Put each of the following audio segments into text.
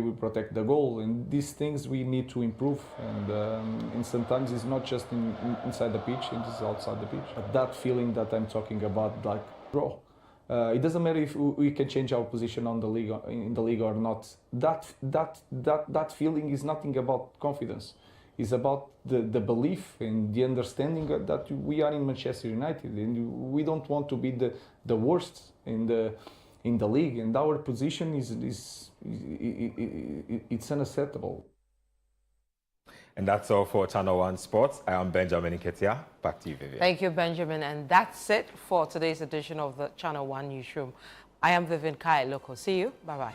we protect the goal, and these things we need to improve. And sometimes it's not just inside the pitch, it's outside the pitch. But that feeling that I'm talking about, like draw. It doesn't matter if we can change our position on the league in the league or not. That feeling is nothing about confidence. It's about the belief and the understanding that we are in Manchester United, and we don't want to be the worst in the league. And our position it's unacceptable. And that's all for Channel One Sports. I am Benjamin Nketiah. Back to you, Vivian. Thank you, Benjamin. And that's it for today's edition of the Channel One Newsroom. I am Vivian Kai Loco. See you. Bye-bye.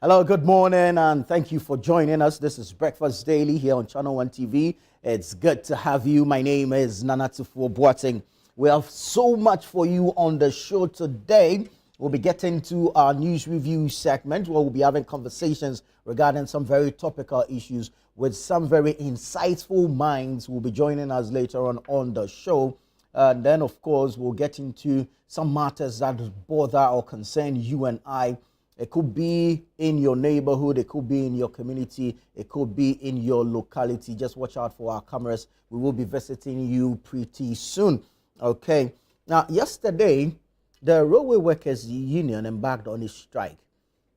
Hello, good morning, and thank you for joining us. This is Breakfast Daily here on Channel One TV. It's good to have you. My name is Nana Tufuo Boateng. We have so much for you on the show today. We'll be getting to our news review segment where we'll be having conversations regarding some very topical issues with some very insightful minds who will be joining us later on the show. And then, of course, we'll get into some matters that bother or concern you and I. It could be in your neighborhood, it could be in your community, it could be in your locality. Just watch out for our cameras. We will be visiting you pretty soon. Okay. Now, yesterday, the Railway Workers Union embarked on a strike.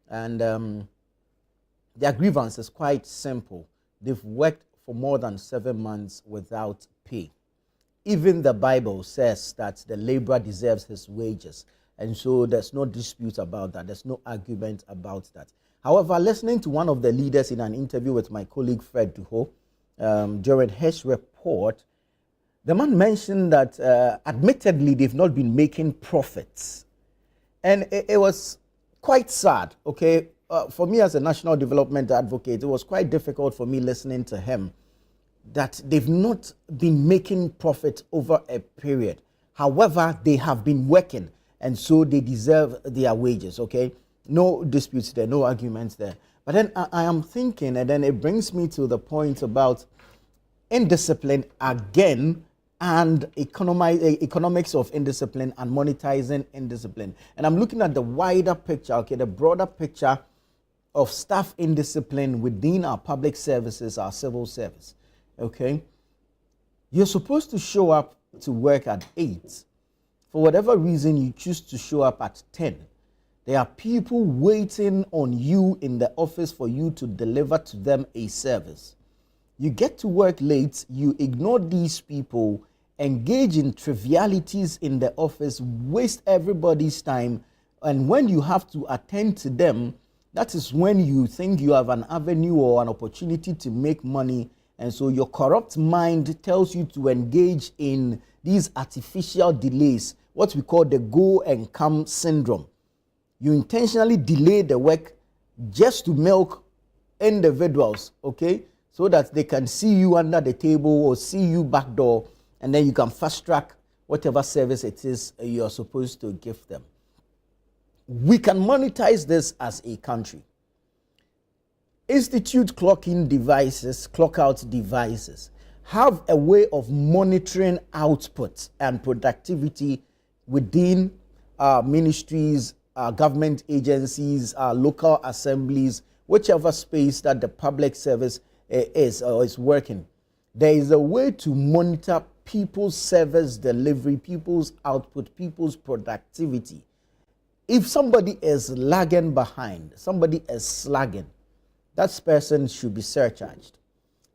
And their grievance is quite simple. They've worked for more than 7 months without pay. Even the Bible says that the laborer deserves his wages. And so there's no dispute about that. There's no argument about that. However, listening to one of the leaders in an interview with my colleague Fred Duho during his report, the man mentioned that admittedly they've not been making profits. And it was quite sad, okay? For me as a national development advocate, it was quite difficult for me listening to him that they've not been making profit over a period. However, they have been working. And so they deserve their wages, okay? No disputes there, no arguments there. But then I am thinking, and then it brings me to the point about indiscipline again and economics of indiscipline and monetizing indiscipline. And I'm looking at the wider picture, okay, the broader picture of staff indiscipline within our public services, our civil service, okay? You're supposed to show up to work at 8. For whatever reason, you choose to show up at 10. There are people waiting on you in the office for you to deliver to them a service. You get to work late, you ignore these people, engage in trivialities in the office, waste everybody's time, and when you have to attend to them, that is when you think you have an avenue or an opportunity to make money, and so your corrupt mind tells you to engage in these artificial delays, what we call the go and come syndrome. You intentionally delay the work just to milk individuals, okay, so that they can see you under the table or see you back door, and then you can fast track whatever service it is you're supposed to give them. we can monetize this as a country. Institute clock-in devices, clock-out devices have a way of monitoring output and productivity within ministries, government agencies, local assemblies, whichever space that the public service is or is working. There is a way to monitor people's service delivery, people's output, people's productivity. If somebody is lagging behind, somebody is slagging, that person should be surcharged.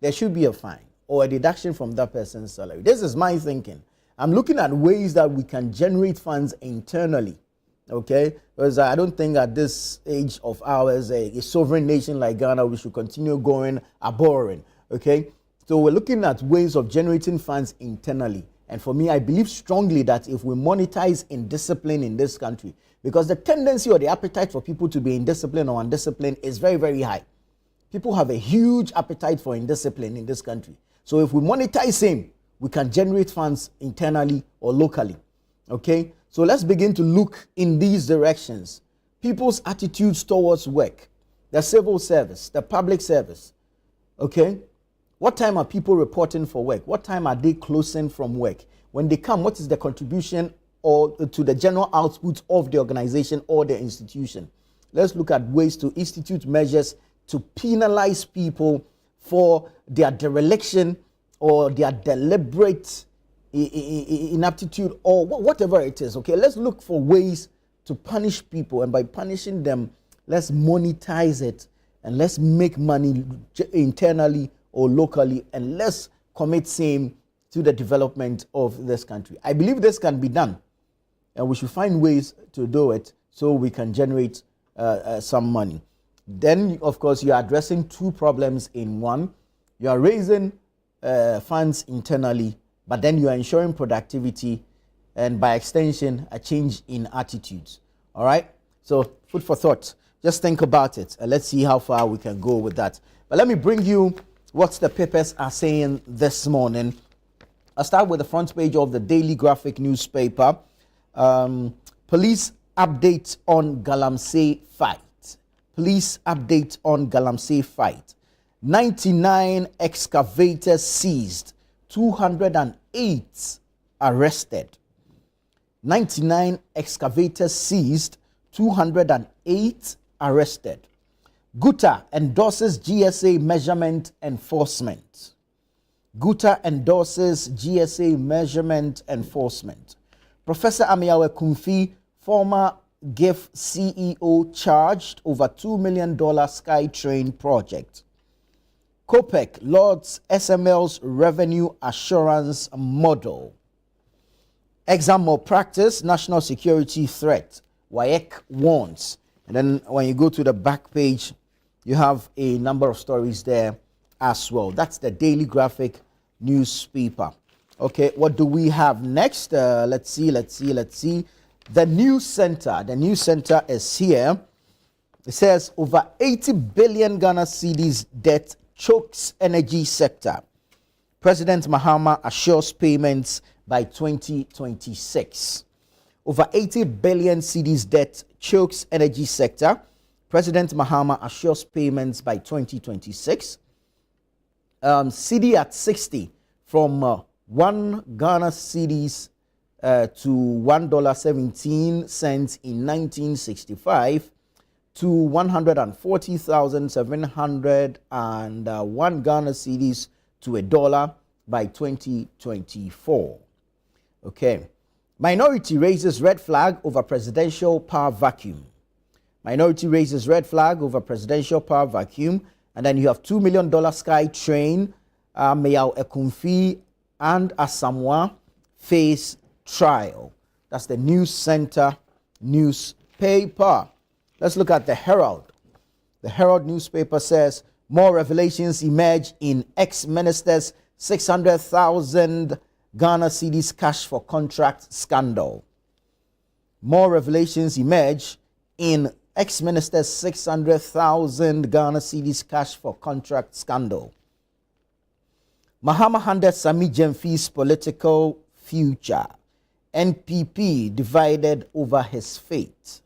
There should be a fine or a deduction from that person's salary. This is my thinking. I'm looking at ways that we can generate funds internally, okay? Because I don't think at this age of ours, a sovereign nation like Ghana, we should continue going abhorring, okay? So we're looking at ways of generating funds internally. And for me, I believe strongly that if we monetize indiscipline in this country, because the tendency or the appetite for people to be indisciplined or undisciplined is very, very high. People have a huge appetite for indiscipline in this country. So if we monetize same, we can generate funds internally or locally. Okay? So let's begin to look in these directions. People's attitudes towards work, the civil service, the public service. Okay? What time are people reporting for work? What time are they closing from work? When they come, what is the contribution or to the general output of the organization or the institution? Let's look at ways to institute measures to penalize people for their dereliction or their deliberate inaptitude or whatever it is. Okay, let's look for ways to punish people, and by punishing them, let's monetize it and let's make money internally or locally, and let's commit same to the development of this country. I believe this can be done, and we should find ways to do it so we can generate some money. Then, of course, you're addressing two problems in one. You are raising funds internally, but then you are ensuring productivity and, by extension, a change in attitudes. All right? So, food for thought. Just think about it, and let's see how far we can go with that. But let me bring you what the papers are saying this morning. I'll start with the front page of the Daily Graphic newspaper. Police update on Galamsey fight. Police update on Galamsey fight. 99 excavators seized, 208 arrested. 99 excavators seized, 208 arrested. Guta endorses GSA measurement enforcement. Guta endorses GSA measurement enforcement. Professor Amiawe Kumfi, former GIF CEO, charged over $2 million SkyTrain project. COPEC lauds SML's revenue assurance model. Exam malpractice, national security threat. WAEC warns. And then when you go to the back page, you have a number of stories there as well. That's the Daily Graphic newspaper. Okay, what do we have next? Let's see. The News Center. The News Center is here. It says over 80 billion Ghana cedis debt chokes energy sector. President Mahama assures payments by 2026. Over 80 billion cedis debt chokes energy sector. President Mahama assures payments by 2026. CD at 60 from 1 Ghana cedis to $1.17 in 1965 to 140,701 Ghana cedis to $1 by 2024. Okay. Minority raises red flag over presidential power vacuum. Minority raises red flag over presidential power vacuum. And then you have $2 million SkyTrain, Mayao Ekumfi and Asamoah face trial. That's the News Center newspaper. Let's look at the Herald. The Herald newspaper says more revelations emerge in ex-minister's 600,000 Ghana cedis cash for contract scandal. More revelations emerge in ex-minister's 600,000 Ghana cedis cash for contract scandal. Mahama handed Sami Jemfi's political future. NPP divided over his fate.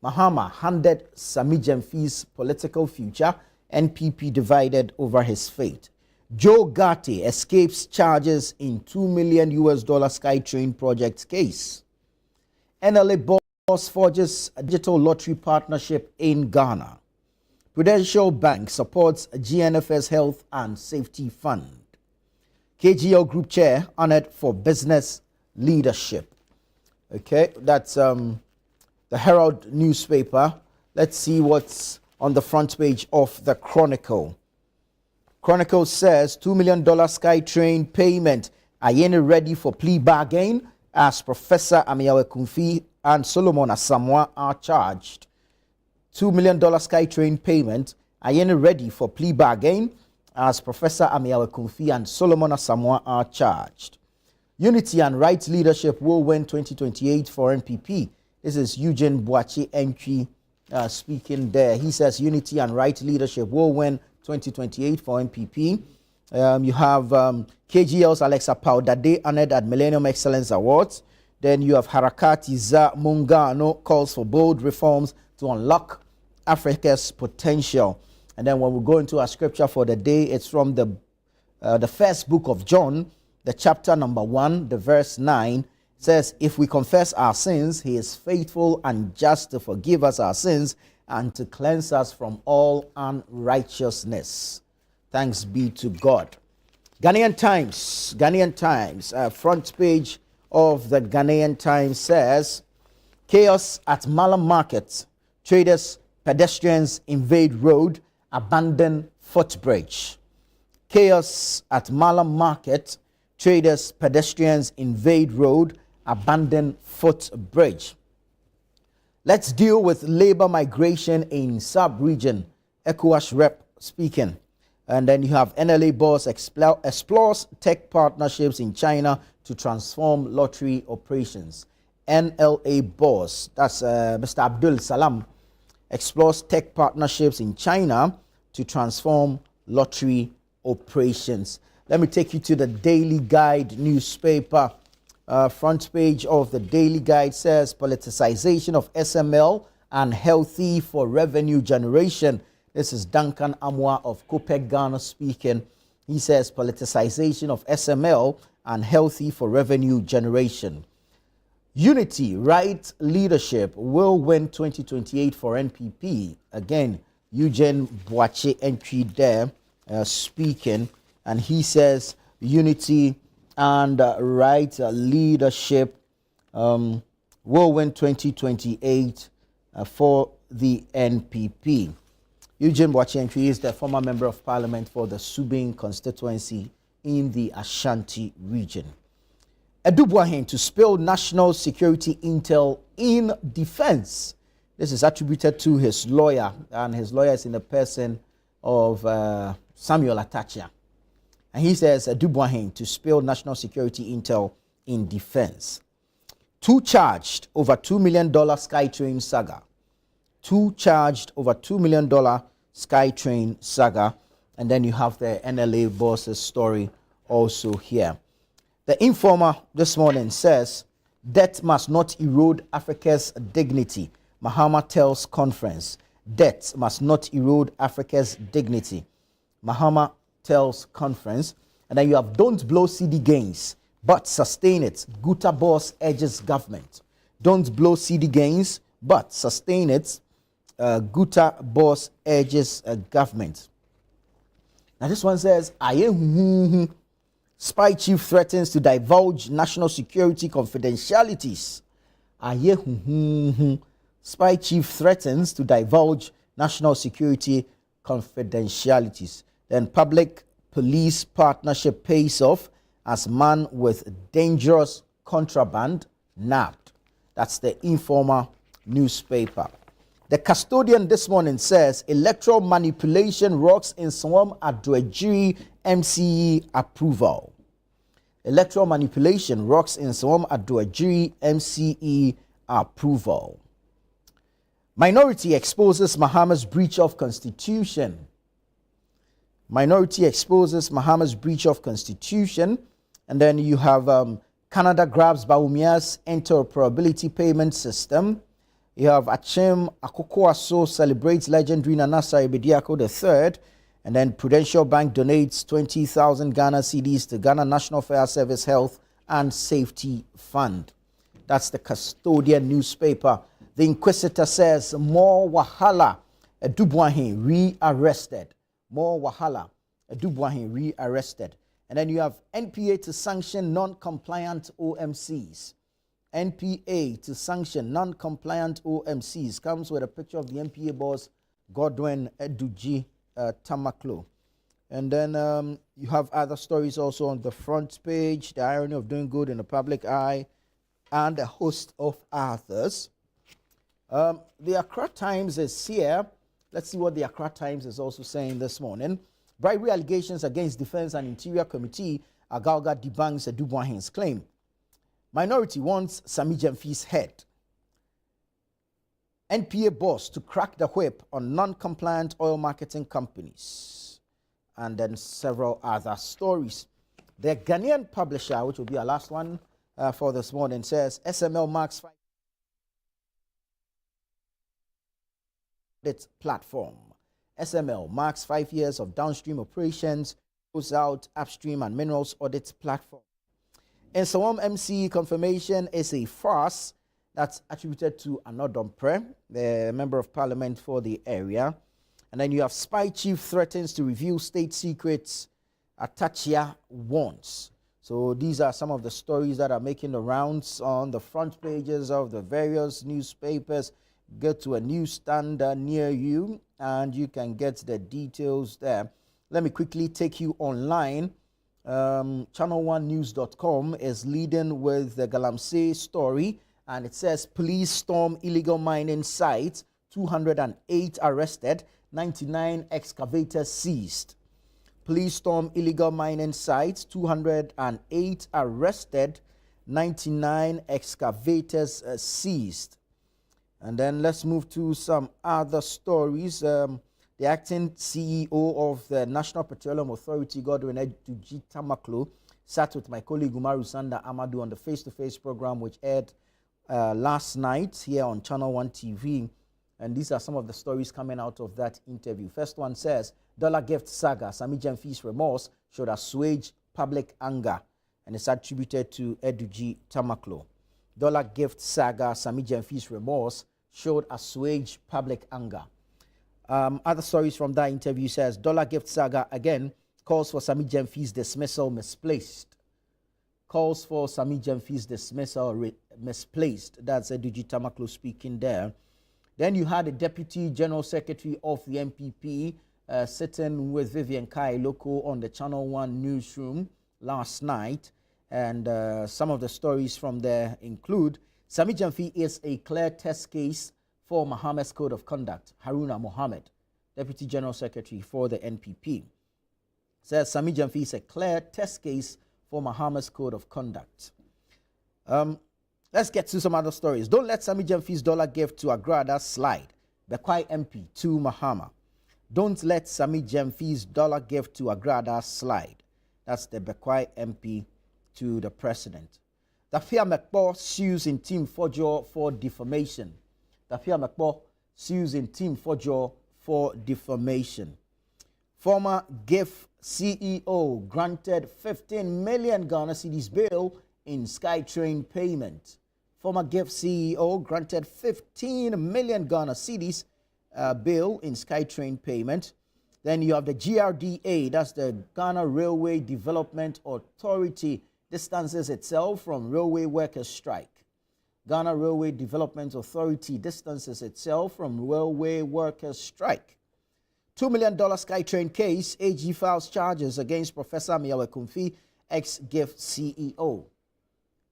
Mahama handed Sami Jemfi's political future, NPP divided over his fate. Joe Gatti escapes charges in $2 million SkyTrain project case. NLA boss forges a digital lottery partnership in Ghana. Prudential Bank supports GNFS Health and Safety Fund. KGL Group Chair honored for business leadership. Okay, that's the Herald newspaper. Let's see what's on the front page of the Chronicle. Chronicle says $2 million SkyTrain payment. Ayene ready for plea bargain as Professor Amiawe Kumfi and Solomon Asamoah are charged. $2 million SkyTrain payment. Ayene ready for plea bargain as Professor Amiawe Kumfi and Solomon Asamoah are charged. Unity and Right Leadership will win 2028 for NPP. This is Eugene Boakye Entry speaking there. He says Unity and Right Leadership will win 2028 for NPP. You have KGL's Alexa Paudade honored at Millennium Excellence Awards. Then you have Harakati Za Mungano calls for bold reforms to unlock Africa's potential. And then when we go into our scripture for the day, it's from the first book of John, the chapter number 1, the verse 9. It says, if we confess our sins, he is faithful and just to forgive us our sins and to cleanse us from all unrighteousness. Thanks be to God. Ghanaian Times, front page of the Ghanaian Times says, chaos at Malam Market. Traders, pedestrians invade road, abandon footbridge. Chaos at Malam Market. Traders, pedestrians invade road, abandon footbridge. Let's deal with labor migration in sub-region. ECOWAS rep speaking. And then you have NLA boss explores tech partnerships in China to transform lottery operations. NLA boss, that's Mr. Abdul Salam, explores tech partnerships in China to transform lottery operations. Let me take you to the Daily Guide newspaper. Front page of the Daily Guide says politicization of SML unhealthy for revenue generation. This is Duncan Amwa of COPEC Ghana speaking. He says politicization of SML unhealthy for revenue generation. Unity, Right Leadership will win 2028 for NPP. Again, Eugene Boakye Entry there speaking. And he says Unity and Right Leadership will win 2028 for the NPP. Eugene Boakye Entry is the former member of parliament for the Subing constituency in the Ashanti region. Edubuahin to spill national security intel in defense. This is attributed to his lawyer, and his lawyer is in the person of Samuel Atachia. And he says Edubuahin to spill national security intel in defense. Two charged over $2 million SkyTrain saga. Two charged over $2 million SkyTrain saga. And then you have the NLA boss's story also here. The Informer this morning says, debt must not erode Africa's dignity. Mahama tells conference, debt must not erode Africa's dignity. Mahama tells conference. And then you have don't blow CD gains, but sustain it. Guta boss urges government. Don't blow CD gains, but sustain it. Guta boss urges government. Now this one says, spy chief threatens to divulge national security confidentialities. Spy chief threatens to divulge national security confidentialities. Then public police partnership pays off as man with dangerous contraband nabbed. That's the Informer newspaper. The Custodian this morning says electoral manipulation rocks in Swam Adwejiri MCE approval. Electoral manipulation rocks in Swam Adwejiri MCE approval. Minority exposes Mahama's breach of constitution. Minority exposes Mahama's breach of constitution. And then you have Canada grabs Baumia's interoperability payment system. You have Achim Akoko-Aso celebrates legendary Nana Sari Bediako III. And then Prudential Bank donates 20,000 Ghana cedis to Ghana National Fire Service Health and Safety Fund. That's the custodian newspaper. The Inquisitor says more wahala. Duboahin re-arrested. More wahala. Duboahin re-arrested. And then you have NPA to sanction non-compliant OMCs. NPA to sanction non-compliant OMCs comes with a picture of the NPA boss Godwin Eduji Tamaklo. And then you have other stories also on the front page, the irony of doing good in the public eye, and a host of others. The Accra Times is here. Let's see what the Accra Times is also saying this morning. Bribery allegations against Defense and Interior Committee, Agalga debunks Duboahin's claim. Minority wants Sami Gyamfi's head. NPA boss to crack the whip on non-compliant oil marketing companies. And then several other stories. The Ghanaian publisher, which will be our last one for this morning, says SML marks its platform. SML marks 5 years of downstream operations, goes out upstream and minerals audits platform. And Sawam MC confirmation is a farce that's attributed to Anodompre, the member of parliament for the area. And then you have spy chief threatens to reveal state secrets, Atachia warns. So these are some of the stories that are making the rounds on the front pages of the various newspapers. Get to a newsstand near you and you can get the details there. Let me quickly take you online. Channel1news.com is leading with the Galamsey story, and it says police storm illegal mining sites, 208 arrested, 99 excavators seized. Police storm illegal mining sites, 208 arrested, 99 excavators seized. And then let's move to some other stories. The acting CEO of the National Petroleum Authority, Godwin Eduji Tamaklo, sat with my colleague Umaru Sanda Amadu on the face-to-face program which aired last night here on Channel 1 TV. And these are some of the stories coming out of that interview. First one says, dollar gift saga, Sami Gyamfi's remorse should assuage public anger. And it's attributed to Eduji Tamaklo. Dollar gift saga, Sami Gyamfi's remorse should assuage public anger. Other stories from that interview says, dollar gift saga again calls for Sami Gyamfi's dismissal misplaced. Calls for Sami Gyamfi's dismissal misplaced. That's Eduji Tamaklo speaking there. Then you had the Deputy General Secretary of the NPP sitting with Vivian Kai Loko on the Channel 1 newsroom last night. And some of the stories from there include Sami Gyamfi is a clear test case for Mohammed's Code of Conduct. Haruna Mohammed, Deputy General Secretary for the NPP, says Sami Gyamfi is a clear test case for Mohammed's Code of Conduct. Let's get to some other stories. Don't let Sami Gyamfi's dollar gift to Agrada slide. Bekwai MP to Mahama. Don't let Sami Gyamfi's dollar gift to Agrada slide. That's the Bekwai MP to the president. Dafia Mekpo sues in Team Fojo for defamation. Dafia Mekpo sues in Team Fojo for defamation. Former GIF CEO granted 15 million Ghana cedis bail in SkyTrain payment. Former GIF CEO granted 15 million Ghana cedis bail in SkyTrain payment. Then you have the GRDA, that's the Ghana Railway Development Authority, distances itself from railway workers' strike. Ghana Railway Development Authority distances itself from railway workers' strike. $2 million SkyTrain case, AG files charges against Professor Miawe Kumfi, ex-GIF CEO.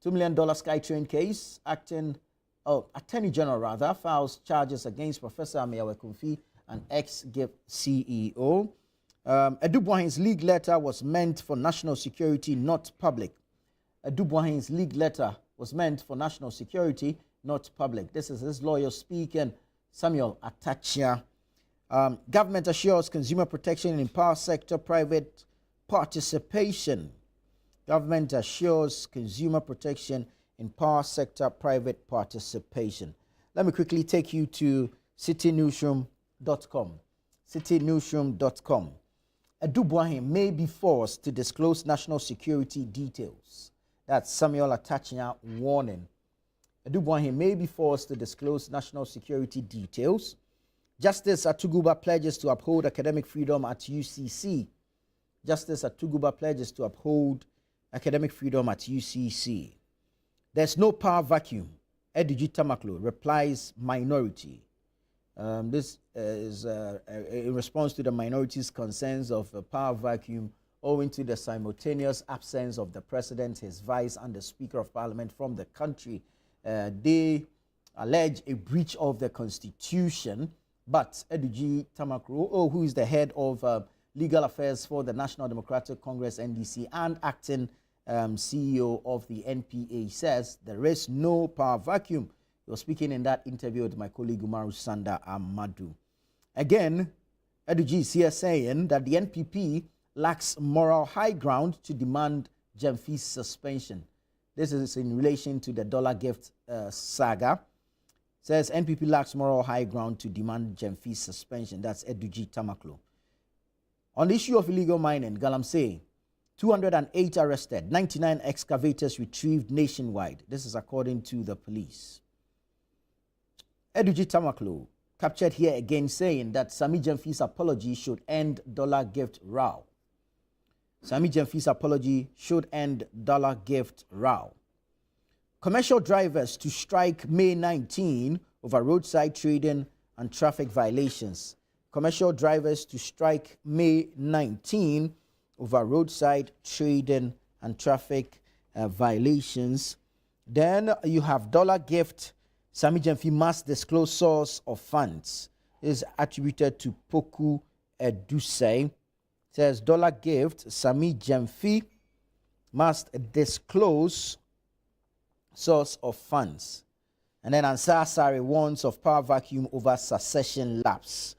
$2 million SkyTrain case, Attorney General files charges against Professor Miawe Kumfi, an ex-GIF CEO. Duboahin's league letter was meant for national security, not public. Duboahin's league letter was meant for national security, not public. This is his lawyer speaking, Samuel Atachia. Government assures consumer protection in power sector private participation. Government assures consumer protection in power sector private participation. let me quickly take you to citynewsroom.com. Citynewsroom.com. Adubuahin may be forced to disclose national security details. That's Samuel Atachia warning. Adubuahin may be forced to disclose national security details. Justice Atuguba pledges to uphold academic freedom at UCC. Justice Atuguba pledges to uphold academic freedom at UCC. There's no power vacuum. Edigi Tamaklo replies minority. This is in response to the minority's concerns of a power vacuum owing to the simultaneous absence of the president, his vice, and the Speaker of Parliament from the country. They allege a breach of the Constitution, but Edigi Tamaklo, who is the head of Legal Affairs for the National Democratic Congress, NDC, and acting CEO of the NPA, says there is no power vacuum. He was speaking in that interview with my colleague Umaru Sanda Amadu. Again, Edigi is here saying that the NPP lacks moral high ground to demand Jemfi's suspension. This is in relation to the dollar gift saga. Says NPP lacks moral high ground to demand Jemfi's suspension. That's Edigi Tamaklo. On the issue of illegal mining, Galamsey, 208 arrested, 99 excavators retrieved nationwide. This is according to the police. Edigi Tamaklo captured here again saying that Sammy Jemfi's apology should end dollar gift row. Sammy Jemfi's apology should end dollar gift row. Commercial drivers to strike May 19 over roadside trading and traffic violations. Commercial drivers to strike May 19 over roadside trading and traffic violations. Then you have dollar gift. Sammy Jemfi must disclose source of funds. This is attributed to Poku Edusei. Says dollar gift. Sammy Jemfi must disclose source of funds. And then Ansar Sari warns of power vacuum over succession lapse.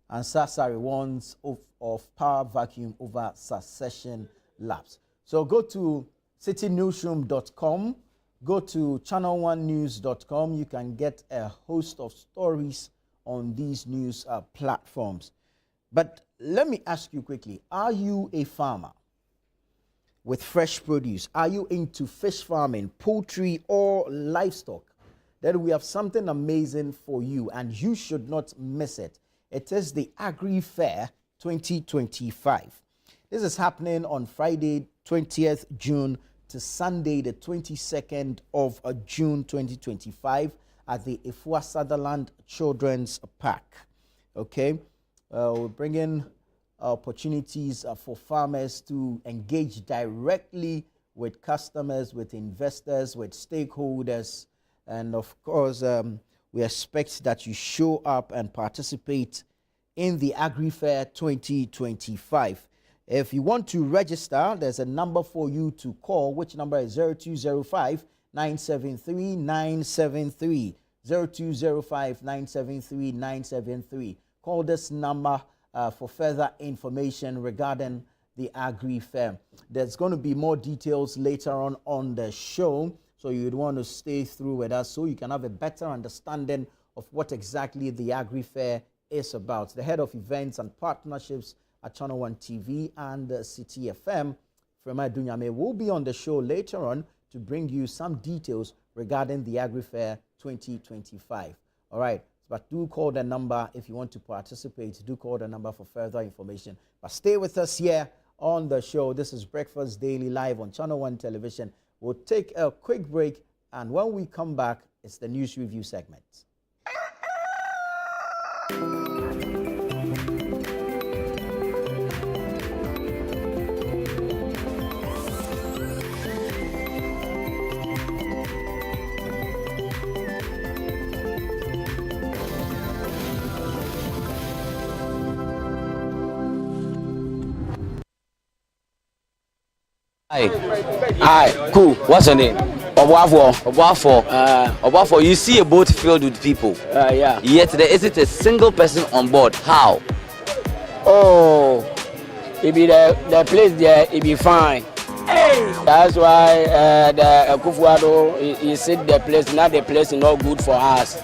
Ansar Sari warns of power vacuum over succession lapse. So go to citynewsroom.com, go to channel1news.com. You can get a host of stories on these news platforms. But let me ask you quickly, are you a farmer with fresh produce? Are you into fish farming, poultry, or livestock? Then we have something amazing for you, and you should not miss it. It is the Agri Fair 2025. This is happening on Friday, 20th June to Sunday, the 22nd of June 2025 at the Ifua Sutherland Children's Park. Okay, we're bringing opportunities for farmers to engage directly with customers, with investors, with stakeholders, and of course, we expect that you show up and participate in the Agri Fair 2025. If you want to register, there's a number for you to call, which number is 0205 973 973. 0205 973 973. Call this number for further information regarding the Agri Fair. There's going to be more details later on the show, so you'd want to stay through with us so you can have a better understanding of what exactly the Agri Fair is about. The head of events and partnerships at Channel One TV and City FM, Frema Dunyame, will be on the show later on to bring you some details regarding the Agri Fair 2025. All right, but do call the number if you want to participate. Do call the number for further information. But stay with us here on the show. This is Breakfast Daily live on Channel One Television. We'll take a quick break, and when we come back, it's the news review segment. Hi, cool. What's your name? Obuafo, you see a boat filled with people. Yeah. Yet there isn't a single person on board. How? Oh, it be the place there, it be fine. That's why the Kufuado, he said the place, not the place is not good for us.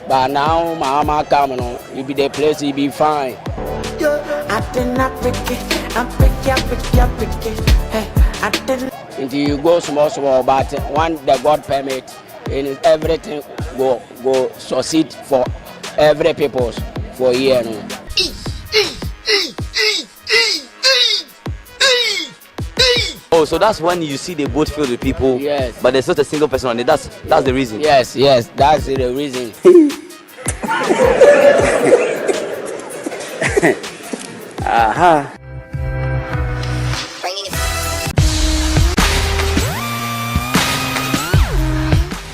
But now my mama come, you know, it be the place, it be fine. Until you go small, but when the God permit, and everything go succeed for every peoples for year. You know. Oh, so that's when you see the boat filled with people. Yes. But there's not a single person on it. That's the reason. Yes, that's the reason.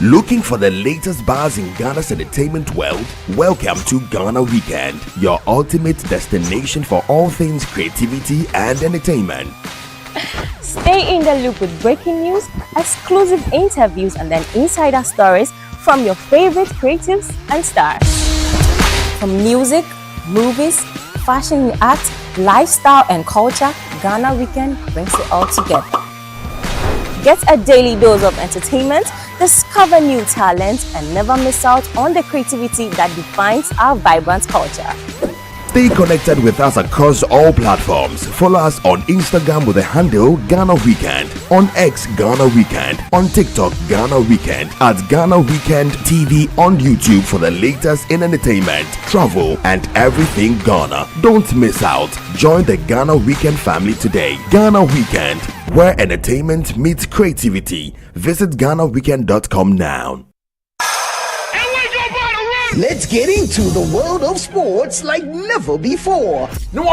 Looking for the latest buzz in Ghana's entertainment world? Welcome to Ghana Weekend, your ultimate destination for all things creativity and entertainment. Stay in the loop with breaking news, exclusive interviews, and then insider stories from your favorite creatives and stars. From music, movies, fashion and art, lifestyle and culture, Ghana Weekend brings it all together. Get a daily dose of entertainment, discover new talent, and never miss out on the creativity that defines our vibrant culture. Stay connected with us across all platforms. Follow us on Instagram with the handle Ghana Weekend, on X Ghana Weekend, on TikTok Ghana Weekend, at Ghana Weekend TV on YouTube for the latest in entertainment, travel, and everything Ghana. Don't miss out. Join the Ghana Weekend family today. Ghana Weekend, where entertainment meets creativity. Visit GhanaWeekend.com now. Let's get into the world of sports like never before. You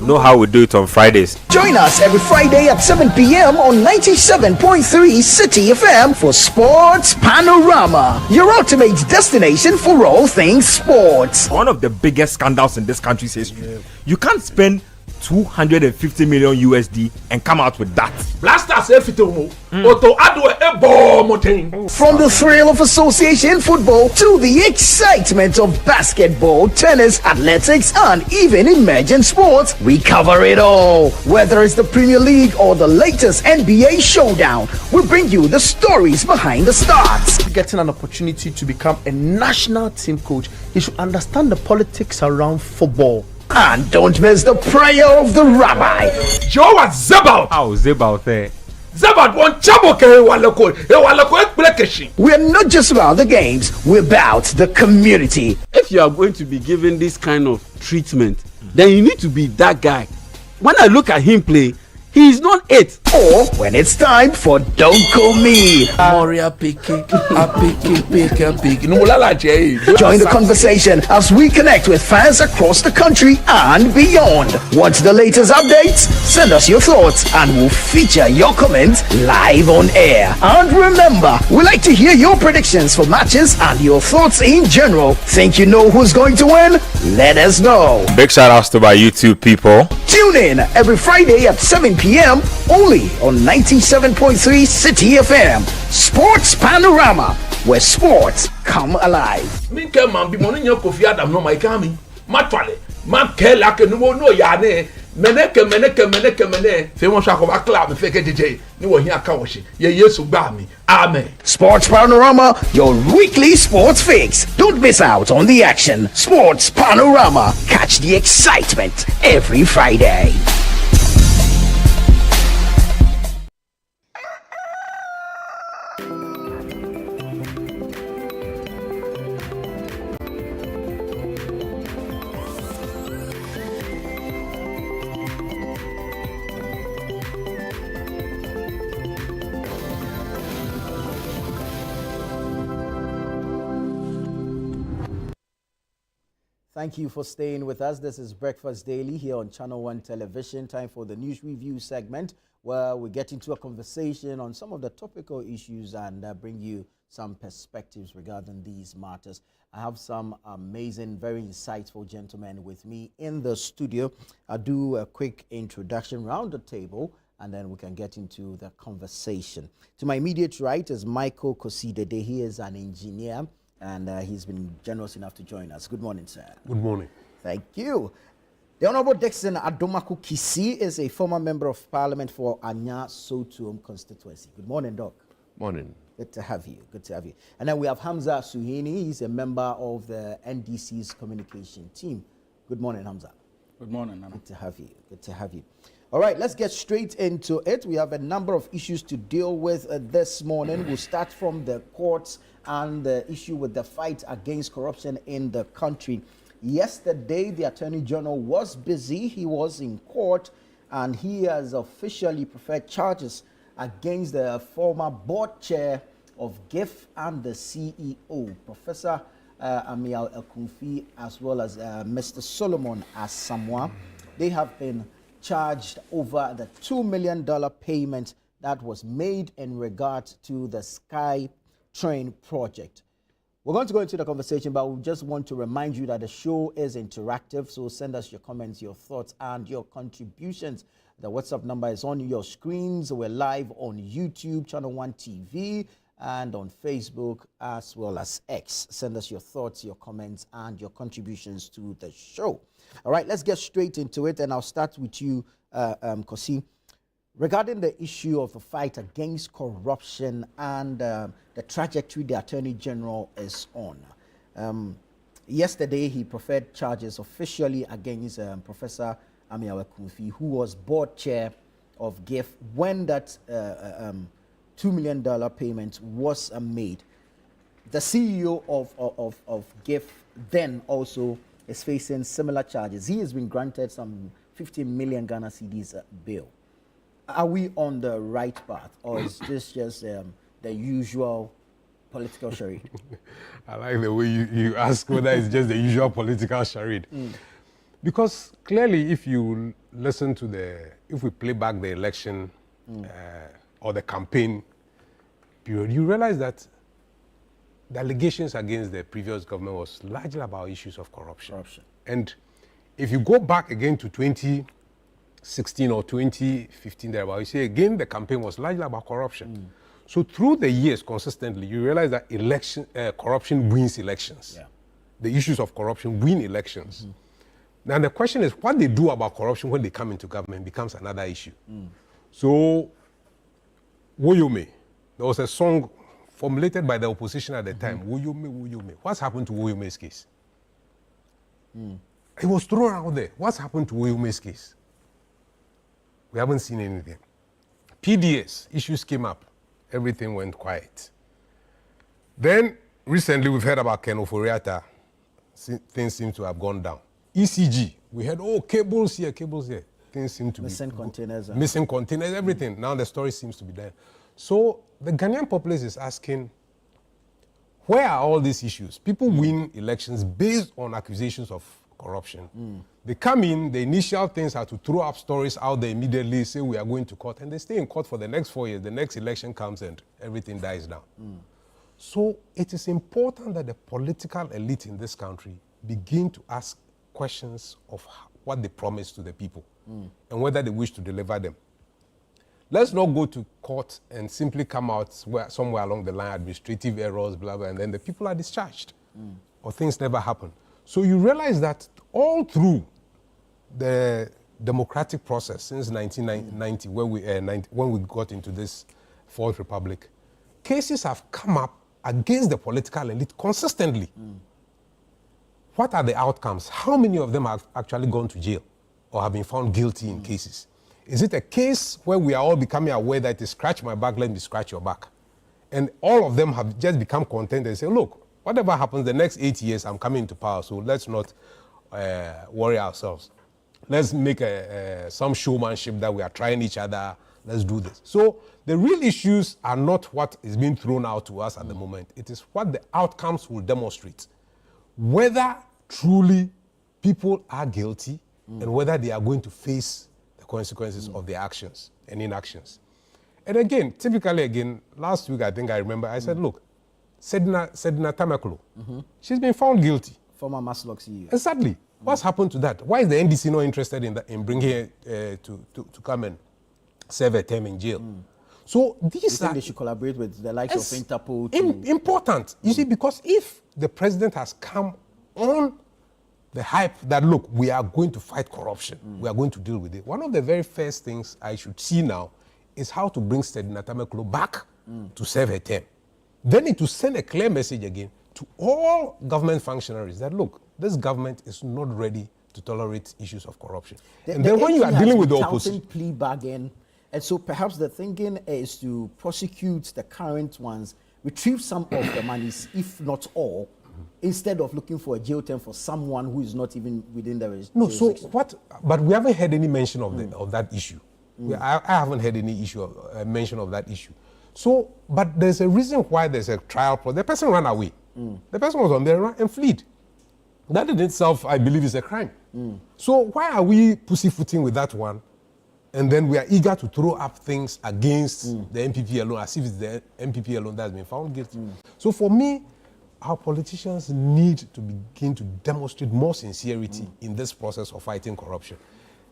know how we do it on Fridays. Join us every Friday at 7 p.m. on 97.3 City FM for Sports Panorama, your ultimate destination for all things sports. One of the biggest scandals in this country's history. You can't spend 250 million USD and come out with that. From the thrill of association football to the excitement of basketball, tennis, athletics, and even emerging sports, we cover it all. Whether it's the Premier League or the latest NBA showdown, we bring you the stories behind the stars. Getting an opportunity to become a national team coach, he should understand the politics around football. And don't miss the prayer of the rabbi. Joe was Zebaut. How Zebaut there? Zebaut won Chaboke Walako. We're not just about the games, we're about the community. If you are going to be given this kind of treatment, then you need to be that guy. When I look at him play, he is not it. Or when it's time for Don't Call Me. Moria Piki, Piki. Join the conversation as we connect with fans across the country and beyond. Want the latest updates? Send us your thoughts and we'll feature your comments live on air. And remember, we like to hear your predictions for matches and your thoughts in general. Think you know who's going to win? Let us know. Big shout outs to my YouTube people. Tune in every Friday at 7 p.m. only on 97.3 City FM. Sports Panorama, where sports come alive. Minke man bi monu nya Kofi Adam no mai kami. Matwale. Man kela ke no ya ne. Meneke. Fe won sha ko ba club me feke jeje. Ni wo hin aka wo hye. Ye Yesu gba mi. Amen. Sports Panorama, your weekly sports fix. Don't miss out on the action. Sports Panorama. Catch the excitement every Friday. Thank you for staying with us. This is Breakfast Daily here on Channel One Television. Time for the news review segment where we get into a conversation on some of the topical issues and bring you some perspectives regarding these matters. I have some amazing, very insightful gentlemen with me in the studio. I'll do a quick introduction round the table and then we can get into the conversation. To my immediate right is Michael Kosidede. He is an engineer and he's been generous enough to join us. Good morning, sir. Good morning. Thank you. The Honorable Dixon Adomaku Kisi is a former member of parliament for Anya Sotuom constituency. Good morning, Doc. Morning. Good to have you. Good to have you. And then we have Hamza Suhini. He's a member of the NDC's communication team. Good morning, Hamza. Good morning, Nana. Good to have you. Good to have you. All right, let's get straight into it. We have a number of issues to deal with this morning. We'll start from the courts and the issue with the fight against corruption in the country. Yesterday, the Attorney General was busy. He was in court, and he has officially preferred charges against the former board chair of GIF and the CEO, Professor Amial Ekunfi, as well as Mr. Solomon Asamoah. They have been charged over the $2 million payment that was made in regard to the Sky Train project. We're going to go into the conversation, but we just want to remind you that the show is interactive, so send us your comments, your thoughts, and your contributions. The WhatsApp number is on your screens. We're live on YouTube, Channel 1 TV, and on Facebook, as well as X. Send us your thoughts, your comments, and your contributions to the show. All right, let's get straight into it, and I'll start with you, Kosi. Regarding the issue of the fight against corruption and the trajectory the Attorney General is on. Yesterday, he preferred charges officially against Professor Amial Ekunfi, who was board chair of GIF when that $2 million payment was made. The CEO of GIF then also is facing similar charges. He has been granted some 15 million Ghana cedis bail. Are we on the right path, or is this just the usual political charade? I like the way you ask whether it's just the usual political charade. Because clearly, if you listen to if we play back the election or the campaign period, you realize that the allegations against the previous government was largely about issues of corruption. And if you go back again to 2016 or 2015, you see again the campaign was largely about corruption. So through the years, consistently, you realize that corruption wins elections. Yeah. The issues of corruption win elections. Now the question is, what they do about corruption when they come into government becomes another issue. So, Woyome, there was a song formulated by the opposition at the time, Woyome, Woyome. What's happened to Woyome's case? It was thrown out there. What's happened to Woyome's case? We haven't seen anything. PDS issues came up. Everything went quiet. Then, recently, we've heard about Ken Ofori-Atta. Things seem to have gone down. ECG, we heard, cables here. Things seem to missing containers. Missing containers, everything. Now the story seems to be there. So the Ghanaian populace is asking, where are all these issues? People win elections based on accusations of corruption. They come in, the initial things are to throw up stories out there immediately, say we are going to court, and they stay in court for the next 4 years. The next election comes and everything dies down. So it is important that the political elite in this country begin to ask questions of what they promise to the people and whether they wish to deliver them. Let's not go to court and simply come out somewhere along the line, administrative errors, blah, blah, and then the people are discharged or things never happen. So you realize that all through the democratic process since 1990, when we got into this Fourth Republic, cases have come up against the political elite consistently. What are the outcomes? How many of them have actually gone to jail or have been found guilty in cases? Is it a case where we are all becoming aware that it is scratch my back, let me scratch your back? And all of them have just become content and say, look, whatever happens the next 8 years, I'm coming to power, so let's not worry ourselves. Let's make some showmanship that we are trying each other. Let's do this. So the real issues are not what is being thrown out to us at the moment. It is what the outcomes will demonstrate. Whether truly people are guilty and whether they are going to face the consequences of their actions and inactions. And again, typically, last week, I think I remember, I said, look, Sedina Tamaklo, she's been found guilty. Former Maslok CEO. Exactly. What's happened to that? Why is the NDC not interested in bringing her to come and serve a term in jail? So these they should collaborate with the likes of Interpol. Important. You see, because if the president has come on the hype that, look, we are going to fight corruption, we are going to deal with it, one of the very first things I should see now is how to bring Sedina Tamaklo back to serve her term. they need to send a clear message again to all government functionaries that, look, this government is not ready to tolerate issues of corruption. And then when you are dealing with the opposition, plea bargain, and so perhaps the thinking is to prosecute the current ones, retrieve some of the monies, if not all, instead of looking for a jail term for someone who is not even within the no. So what? But we haven't heard any mention of of that issue. I haven't heard any mention of that issue. So, but there's a reason why there's a trial. The person ran away. The person was on there and fled. That in itself, I believe, is a crime. So why are we pussyfooting with that one? And then we are eager to throw up things against the MPP alone, as if it's the MPP alone that has been found guilty. So for me, our politicians need to begin to demonstrate more sincerity in this process of fighting corruption.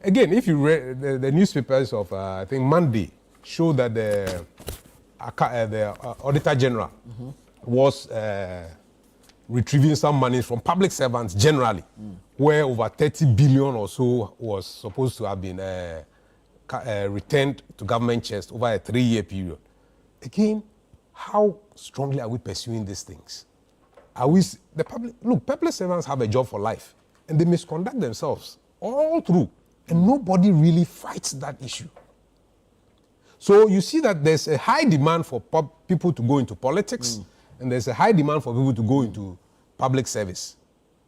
Again, if you read the newspapers of, I think, Monday, show that the Auditor General was retrieving some money from public servants generally, where over 30 billion or so was supposed to have been returned to government chest over a 3-year period. Again, how strongly are we pursuing these things? Are we, the public, look, public servants have a job for life, and they misconduct themselves all through, and nobody really fights that issue. So you see that there's a high demand for people to go into politics, and there's a high demand for people to go into public service,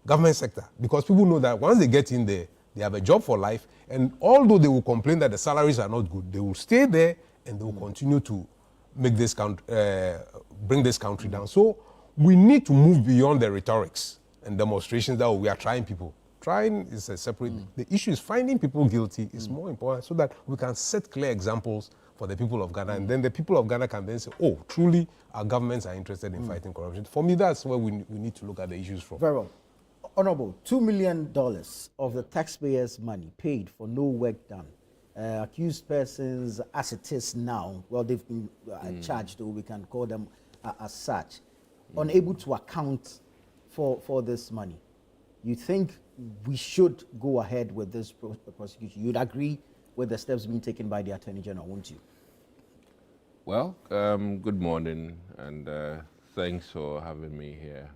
government sector, because people know that once they get in there, they have a job for life, and although they will complain that the salaries are not good, they will stay there and they will continue to make this bring this country down. So we need to move beyond the rhetorics and demonstrations that we are trying people. Trying is a separate. The issue is finding people guilty is more important, so that we can set clear examples for the people of Ghana, and then the people of Ghana can then say, oh, truly our governments are interested in fighting corruption. For me, that's where we need to look at the issues from. Very well. Honorable, $2 million of the taxpayers' money paid for no work done. Accused persons, as it is now, well, they've been charged, or we can call them as such, unable to account for this money. You think we should go ahead with this prosecution? You'd agree with the steps being taken by the Attorney General, won't you? Well, good morning, and thanks for having me here.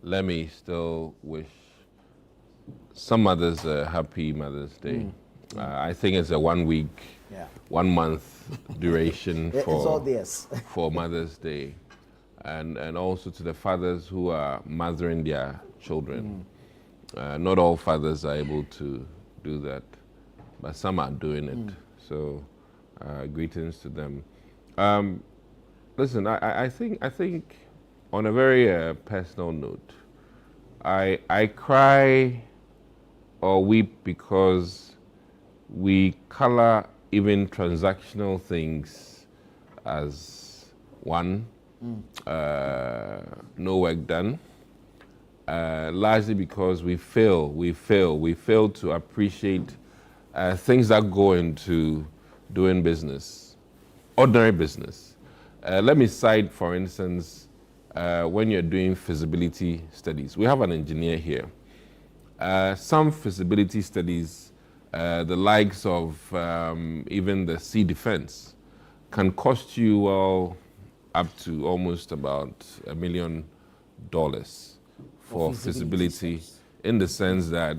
Let me still wish some mothers a happy Mother's Day. I think it's a 1 week, 1 month duration for Mother's Day. And also to the fathers who are mothering their children. Not all fathers are able to do that, but some are doing it. So greetings to them. Listen, I think on a very personal note, I cry or weep because we color even transactional things as one, no work done, largely because we fail to appreciate things that go into doing business, ordinary business. Let me cite, for instance, when you're doing feasibility studies. We have an engineer here. Some feasibility studies, the likes of even the sea defense, can cost you up to almost about $1 million for feasibility, in the sense that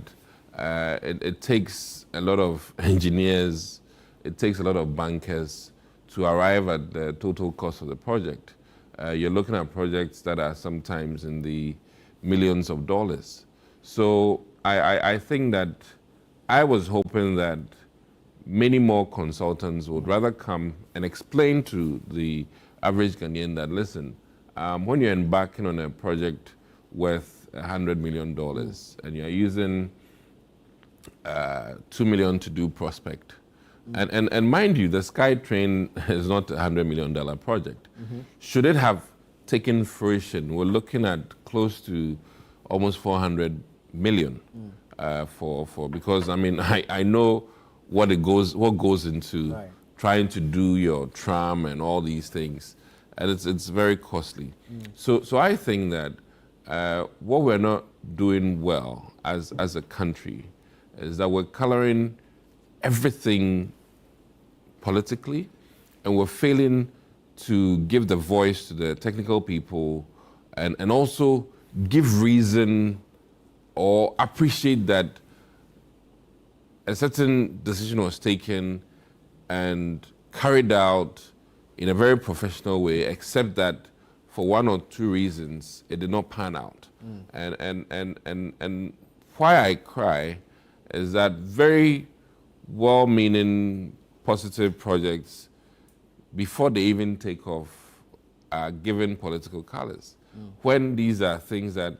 it takes a lot of engineers, it takes a lot of bankers to arrive at the total cost of the project. You're looking at projects that are sometimes in the millions of dollars. So I think that I was hoping that many more consultants would rather come and explain to the average Ghanaian that, listen, when you're embarking on a project worth $100 million and you're using $2 million to do prospect, and mind you, the SkyTrain is not a $100 million project. Should it have taken fruition, we're looking at close to almost 400 million because I mean I know what goes into trying to do your tram and all these things, and it's very costly. So I think that what we're not doing well as a country is that we're coloring everything politically, and we're failing to give the voice to the technical people and also give reason or appreciate that a certain decision was taken and carried out in a very professional way, except that for one or two reasons it did not pan out. And why I cry is that very well-meaning positive projects, before they even take off, are given political colors. When these are things that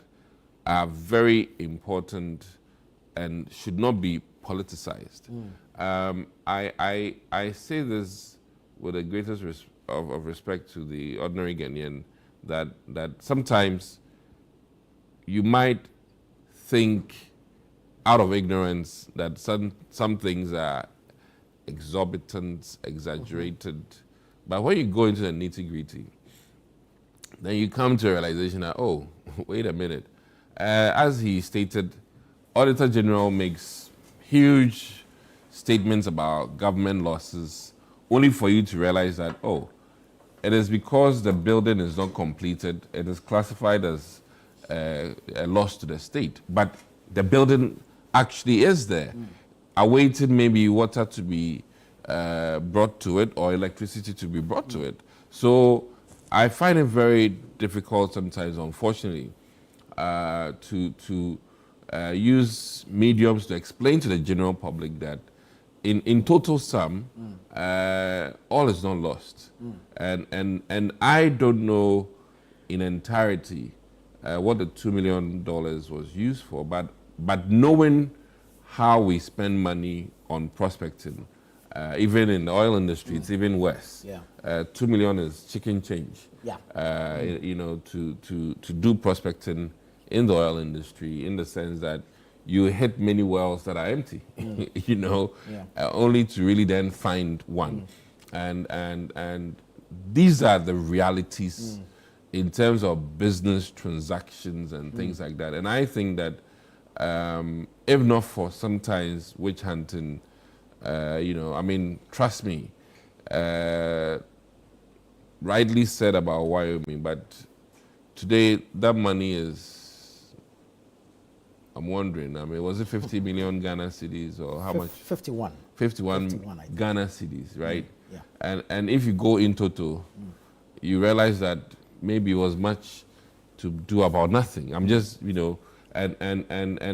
are very important and should not be politicized. I say this with the greatest of respect to the ordinary Ghanaian, that sometimes you might think out of ignorance that some things are exorbitant, exaggerated, but when you go into the nitty-gritty, then you come to a realization that, oh, wait a minute. As he stated, Auditor General makes huge statements about government losses, only for you to realize that, oh, it is because the building is not completed, it is classified as a loss to the state. But the building actually is there, awaiting maybe water to be brought to it or electricity to be brought to it. So I find it very difficult sometimes, unfortunately, to use mediums to explain to the general public that in total sum, all is not lost. And I don't know in entirety what the $2 million was used for, but knowing how we spend money on prospecting, even in the oil industry, it's even worse. Yeah. $2 million is chicken change. Yeah. You know, to do prospecting in the oil industry, in the sense that you hit many wells that are empty, you know, only to really then find one. And these are the realities in terms of business transactions and things like that. And I think that if not for sometimes witch hunting, you know, I mean, trust me, rightly said about Wyoming, but today that money is, I'm wondering, I mean, was it 50 million Ghana cedis or how much? 51. 51 I think. Ghana cedis, right? Yeah. And if you go in total, you realize that maybe it was much to do about nothing. I'm just, you know, and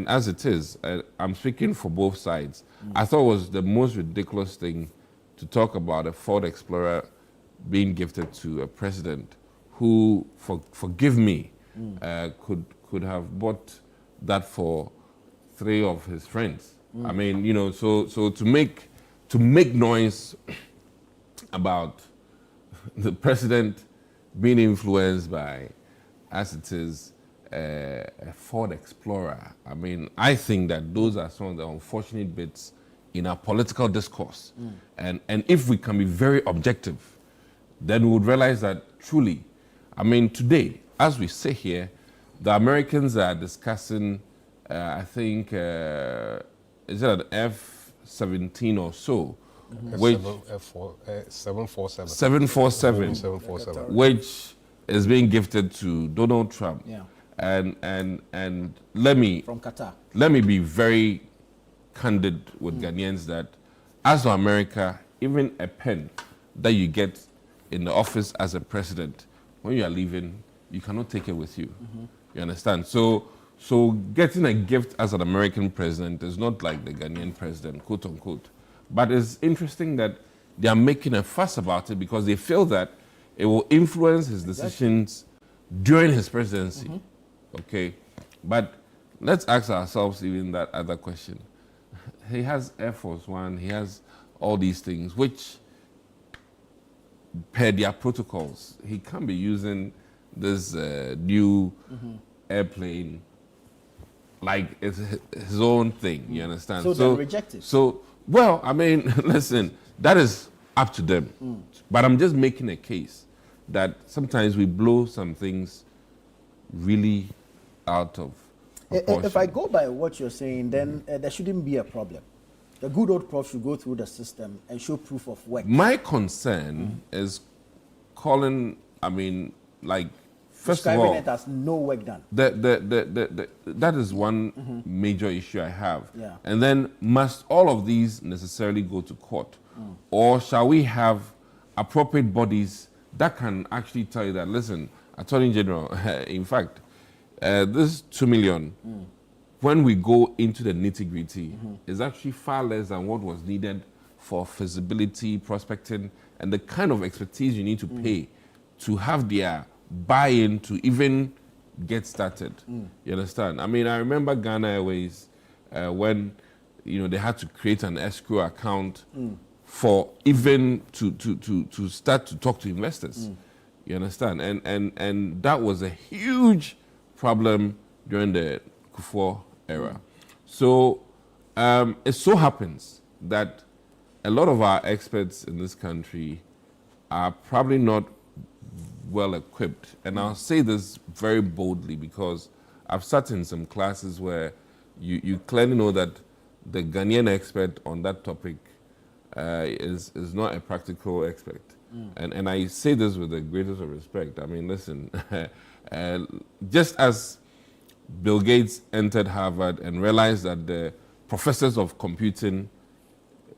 as it is, I'm speaking for both sides. I thought it was the most ridiculous thing to talk about a Ford Explorer being gifted to a president who, forgive me, could have bought that for 3 of his friends. I mean, you know, so to make noise about the president being influenced by, as it is, a Ford Explorer. I mean, I think that those are some of the unfortunate bits in our political discourse. And if we can be very objective, then we would realize that truly, I mean, today, as we sit here, the Americans are discussing, I think, is it an F-17 or so? Which 747. 747, which is being gifted to Donald Trump. Yeah. And let me From Qatar. Let me be very candid with Ghanaians that as for America, even a pen that you get in the office as a president, when you are leaving, you cannot take it with you. You understand? So getting a gift as an American president is not like the Ghanaian president, quote unquote. But it's interesting that they are making a fuss about it because they feel that it will influence his decisions during his presidency. Okay, but let's ask ourselves even that other question. He has Air Force One, he has all these things, which per their protocols, he can't be using this new airplane like it's his own thing, you understand? So they're rejected. So, well, I mean, listen, that is up to them. But I'm just making a case that sometimes we blow some things really out of proportion. If I go by what you're saying, then there shouldn't be a problem. The good old prof should go through the system and show proof of work. My concern is calling, I mean, like, first of Describing all, it as no work done. that is one major issue I have. Yeah. And then, must all of these necessarily go to court? Or shall we have appropriate bodies that can actually tell you that, listen, Attorney General, in fact, this 2 million, when we go into the nitty-gritty, is actually far less than what was needed for feasibility, prospecting, and the kind of expertise you need to pay to have their buy-in to even get started. You understand? I mean, I remember Ghana Airways when they had to create an escrow account for even to start to talk to investors. You understand? And that was a huge problem during the Kufuor era. So it so happens that a lot of our experts in this country are probably not well equipped. And I'll say this very boldly because I've sat in some classes where you clearly know that the Ghanaian expert on that topic is not a practical expert. And I say this with the greatest of respect. I mean, listen, just as Bill Gates entered Harvard and realized that the professors of computing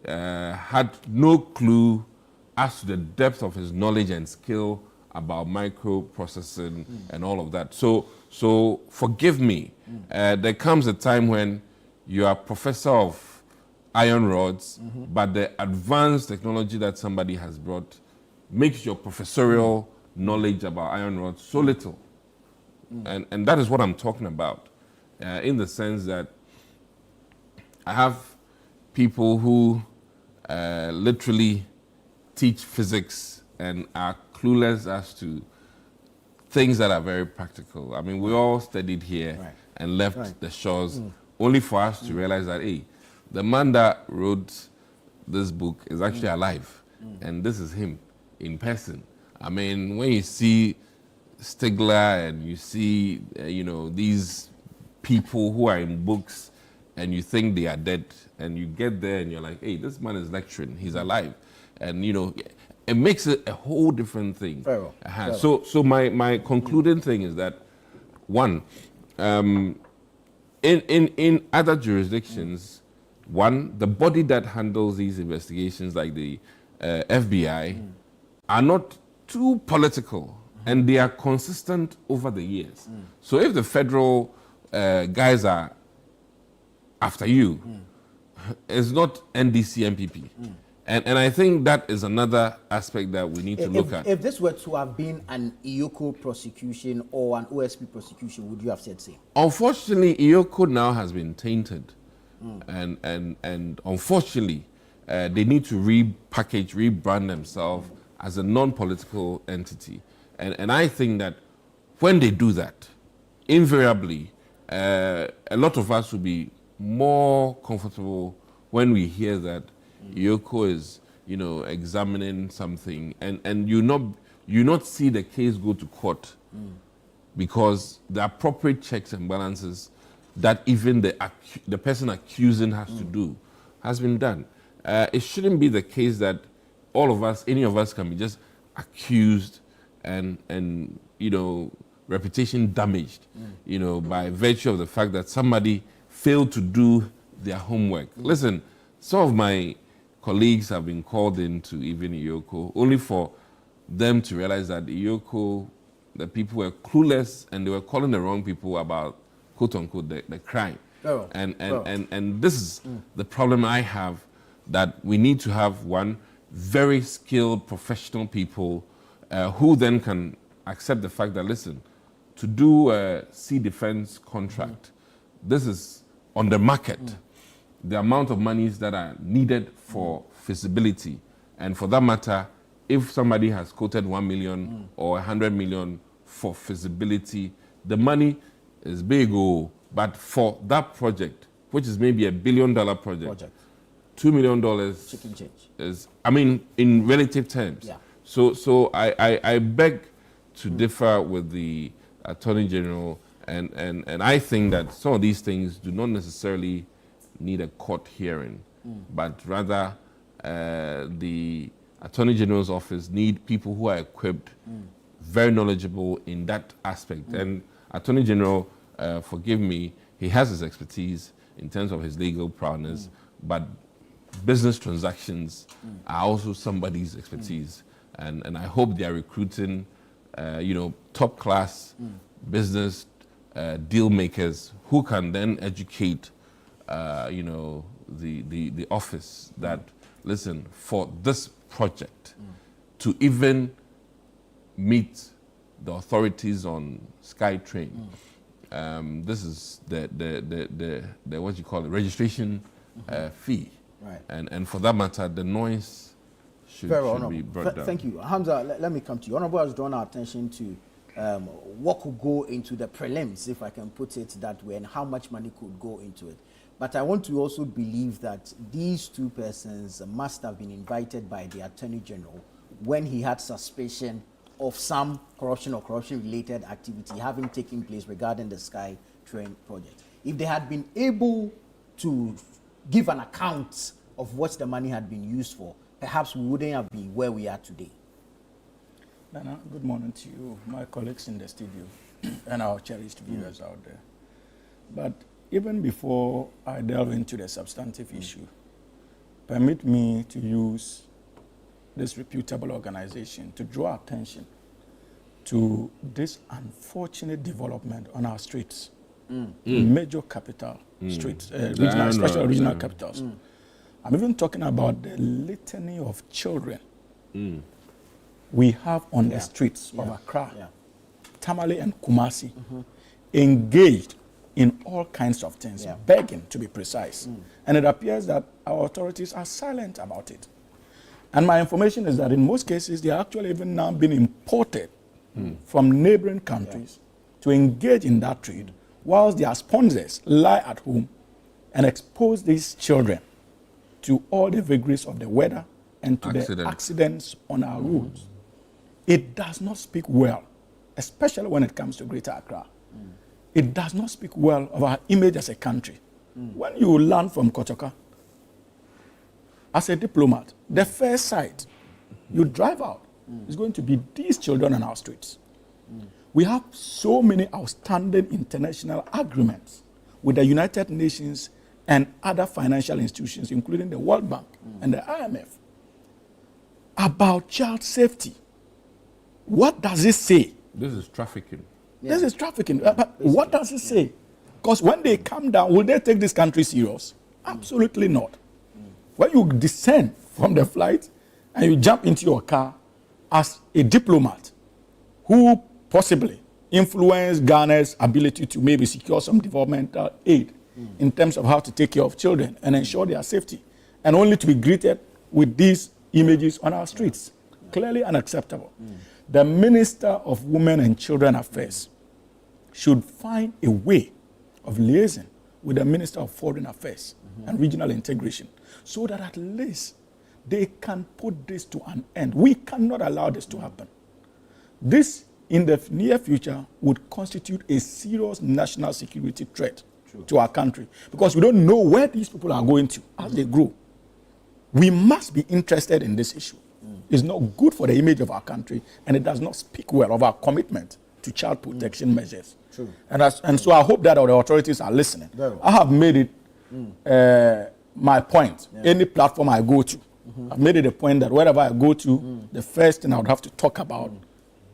had no clue as to the depth of his knowledge and skill about microprocessing and all of that. So forgive me. There comes a time when you are professor of iron rods, but the advanced technology that somebody has brought makes your professorial knowledge about iron rods so little. And that is what I'm talking about, in the sense that I have people who literally teach physics and are clueless as to things that are very practical. I mean, we all studied here and left the shores only for us to realize that, hey, the man that wrote this book is actually alive, and this is him in person. I mean, when you see Stigler and you see, these people who are in books and you think they are dead, and you get there and you're like, hey, this man is lecturing, he's alive. And, it makes it a whole different thing. Very well. So my concluding thing is that, one, in other jurisdictions, one, the body that handles these investigations, like the FBI, are not too political, and they are consistent over the years. So if the federal guys are after you, it's not NDC MPP. And I think that is another aspect that we need to look at. If this were to have been an IOCO prosecution or an OSP prosecution, would you have said same? Unfortunately, IOCO now has been tainted. And unfortunately, they need to repackage, rebrand themselves as a non-political entity. And I think that when they do that, invariably, a lot of us will be more comfortable when we hear that IOCO is, examining something, and you not see the case go to court because the appropriate checks and balances that even the person accusing has to do has been done. It shouldn't be the case that all of us, any of us, can be just accused and reputation damaged, by virtue of the fact that somebody failed to do their homework. Listen, some of my colleagues have been called into even IOCO only for them to realize that IOCO, the people were clueless and they were calling the wrong people about, quote unquote, the crime. And this is the problem I have, that we need to have, one, very skilled professional people who then can accept the fact that, listen, to do a sea defense contract, this is on the market. The amount of monies that are needed for feasibility. And for that matter, if somebody has quoted 1 million or 100 million for feasibility, the money is big, but for that project, which is maybe $1 billion project, $2 million chicken change is, in relative terms. Yeah. So I beg to differ with the Attorney General, and I think that some of these things do not necessarily need a court hearing, but rather the Attorney General's office need people who are equipped, very knowledgeable in that aspect. And Attorney General, forgive me, he has his expertise in terms of his legal prowess, but business transactions are also somebody's expertise. And I hope they are recruiting, top class business deal makers who can then educate, the office that, listen, for this project to even meet the authorities on SkyTrain, this is the what you call it, registration fee. Right. And for that matter, the noise should be brought down. Thank you. Hamza, let me come to you. Honorable has drawn our attention to what could go into the prelims, if I can put it that way, and how much money could go into it. But I want to also believe that these two persons must have been invited by the Attorney General when he had suspicion of some corruption or corruption-related activity having taken place regarding the SkyTrain project. If they had been able to give an account of what the money had been used for, perhaps we wouldn't have been where we are today. Nana, good morning to you, my colleagues in the studio, and our cherished viewers out there. But even before I delve into the substantive issue, permit me to use this reputable organization to draw attention to this unfortunate development on our streets, major capital streets, regional, especially regional capitals. I'm even talking about the litany of children we have on the streets of Accra, Tamale and Kumasi, engaged in all kinds of things, begging to be precise. And it appears that our authorities are silent about it. And my information is that in most cases, they are actually even now being imported from neighboring countries to engage in that trade, whilst their sponsors lie at home and expose these children to all the vagaries of the weather and to the accidents on our roads. It does not speak well, especially when it comes to Greater Accra. It does not speak well of our image as a country. When you land from Kotoka, as a diplomat, the first sight you drive out is going to be these children on our streets. We have so many outstanding international agreements with the United Nations and other financial institutions, including the World Bank and the IMF, about child safety. What does it say? This is trafficking. This is trafficking. But what does it say? Because when they come down, will they take this country serious? Absolutely not. When you descend from the flight and you jump into your car as a diplomat who possibly influenced Ghana's ability to maybe secure some developmental aid in terms of how to take care of children and ensure their safety, and only to be greeted with these images on our streets, clearly unacceptable. The Minister of Women and Children Affairs should find a way of liaising with the Minister of Foreign Affairs and Regional Integration, so that at least they can put this to an end. We cannot allow this to happen. This, in the near future, would constitute a serious national security threat to our country, because we don't know where these people are going to as they grow. We must be interested in this issue. It's not good for the image of our country, and it does not speak well of our commitment to child protection measures. And so I hope that our authorities are listening. I have made it my point. Any platform I go to, I've made it a point that wherever I go to, the first thing I would have to talk about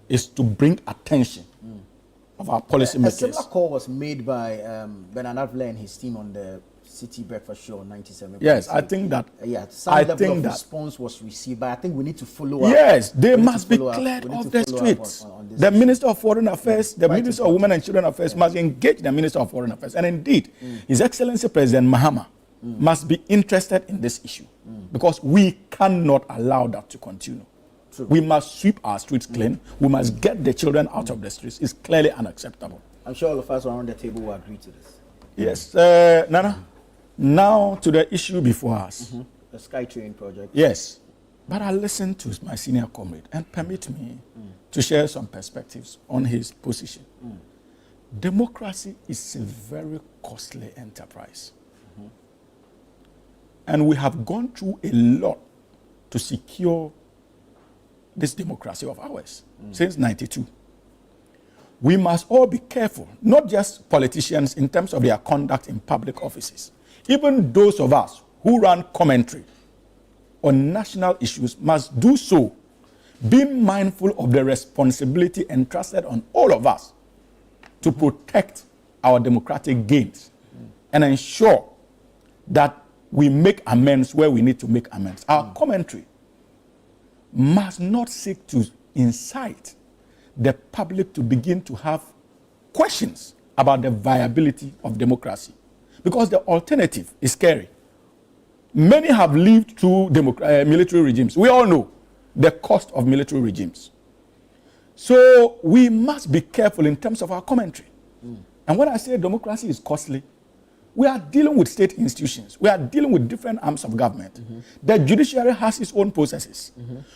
is to bring attention of our policymakers. A similar call was made by Bernard Avler and his team on the City Breakfast Show on 97. Yes, I think that. Some level of response was received, but I think we need to follow up. Yes, they must be cleared off the streets. The Minister of Foreign Affairs, the Minister of Women and Children Affairs must engage the Minister of Foreign Affairs. And indeed, His Excellency President Mahama must be interested in this issue, because we cannot allow that to continue. We must sweep our streets clean. We must get the children out of the streets. It's clearly unacceptable. I'm sure all of us around the table will agree to this. Yes. Nana, now to the issue before us. The SkyTrain project. Yes. But I listened to my senior comrade, and permit me to share some perspectives on his position. Democracy is a very costly enterprise. And we have gone through a lot to secure this democracy of ours since 92. We must all be careful, not just politicians in terms of their conduct in public offices. Even those of us who run commentary on national issues must do so, being mindful of the responsibility entrusted on all of us to protect our democratic gains and ensure that we make amends where we need to make amends. Our commentary must not seek to incite the public to begin to have questions about the viability of democracy, because the alternative is scary. Many have lived through military regimes. We all know the cost of military regimes. So we must be careful in terms of our commentary. And when I say democracy is costly, we are dealing with state institutions. We are dealing with different arms of government. The judiciary has its own processes.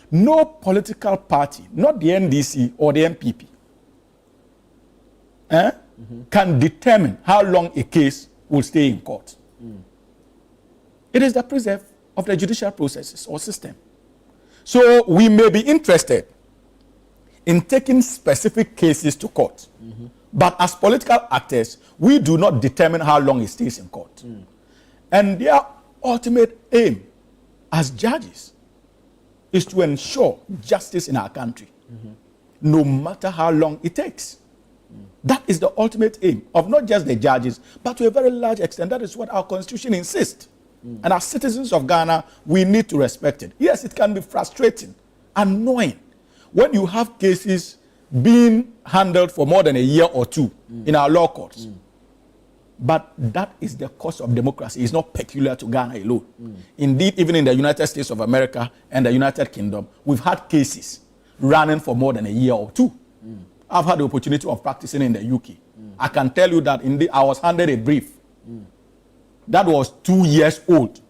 No political party, not the NDC or the MPP, can determine how long a case will stay in court. It is the preserve of the judicial processes or system. So we may be interested in taking specific cases to court. But as political actors, we do not determine how long it stays in court. And their ultimate aim as judges is to ensure justice in our country, no matter how long it takes. That is the ultimate aim of not just the judges, but to a very large extent, that is what our constitution insists. And as citizens of Ghana, we need to respect it. Yes, it can be frustrating, annoying, when you have cases being handled for more than a year or two in our law courts. But that is the cost of democracy. It's not peculiar to Ghana alone. Indeed, even in the United States of America and the United Kingdom, we've had cases running for more than a year or two. I've had the opportunity of practicing in the UK. I can tell you that I was handed a brief that was 2 years old.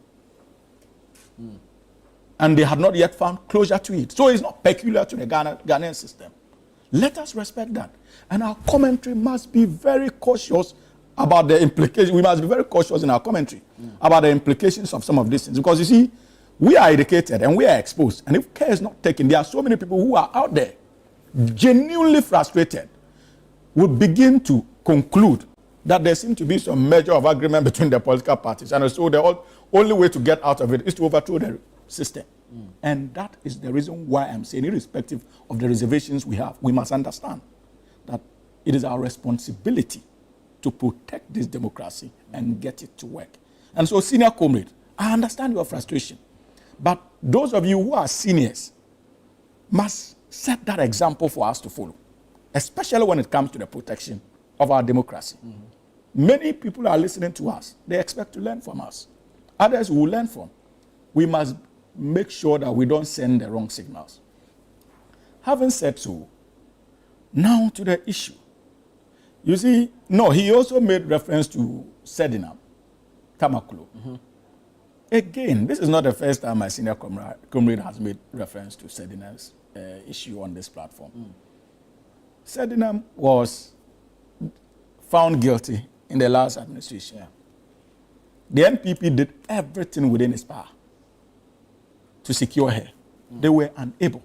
And they had not yet found closure to it. So it's not peculiar to the Ghanaian system. Let us respect that. And our commentary must be very cautious about the implications. We must be very cautious in our commentary about the implications of some of these things. Because you see, we are educated and we are exposed. And if care is not taken, there are so many people who are out there genuinely frustrated, would begin to conclude that there seems to be some measure of agreement between the political parties. And so the only way to get out of it is to overthrow the system. And that is the reason why I'm saying, irrespective of the reservations we have, we must understand that it is our responsibility to protect this democracy and get it to work. And so, senior comrade, I understand your frustration. But those of you who are seniors must set that example for us to follow, especially when it comes to the protection of our democracy. Many people are listening to us. They expect to learn from us. Others will learn from. We must make sure that we don't send the wrong signals. Having said so, now to the issue. You see, no, he also made reference to Sedinam, Tamaklo. Again, this is not the first time my senior comrade has made reference to Sedinam's issue on this platform. Sedinam was found guilty in the last administration. The NPP did everything within its power to secure her. They were unable.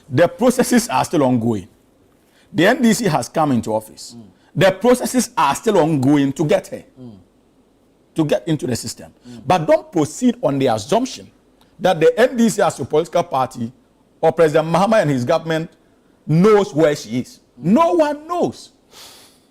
The processes are still ongoing. The NDC has come into office. The processes are still ongoing to get her, to get into the system. But don't proceed on the assumption that the NDC as a political party or President Mahama and his government knows where she is. No one knows.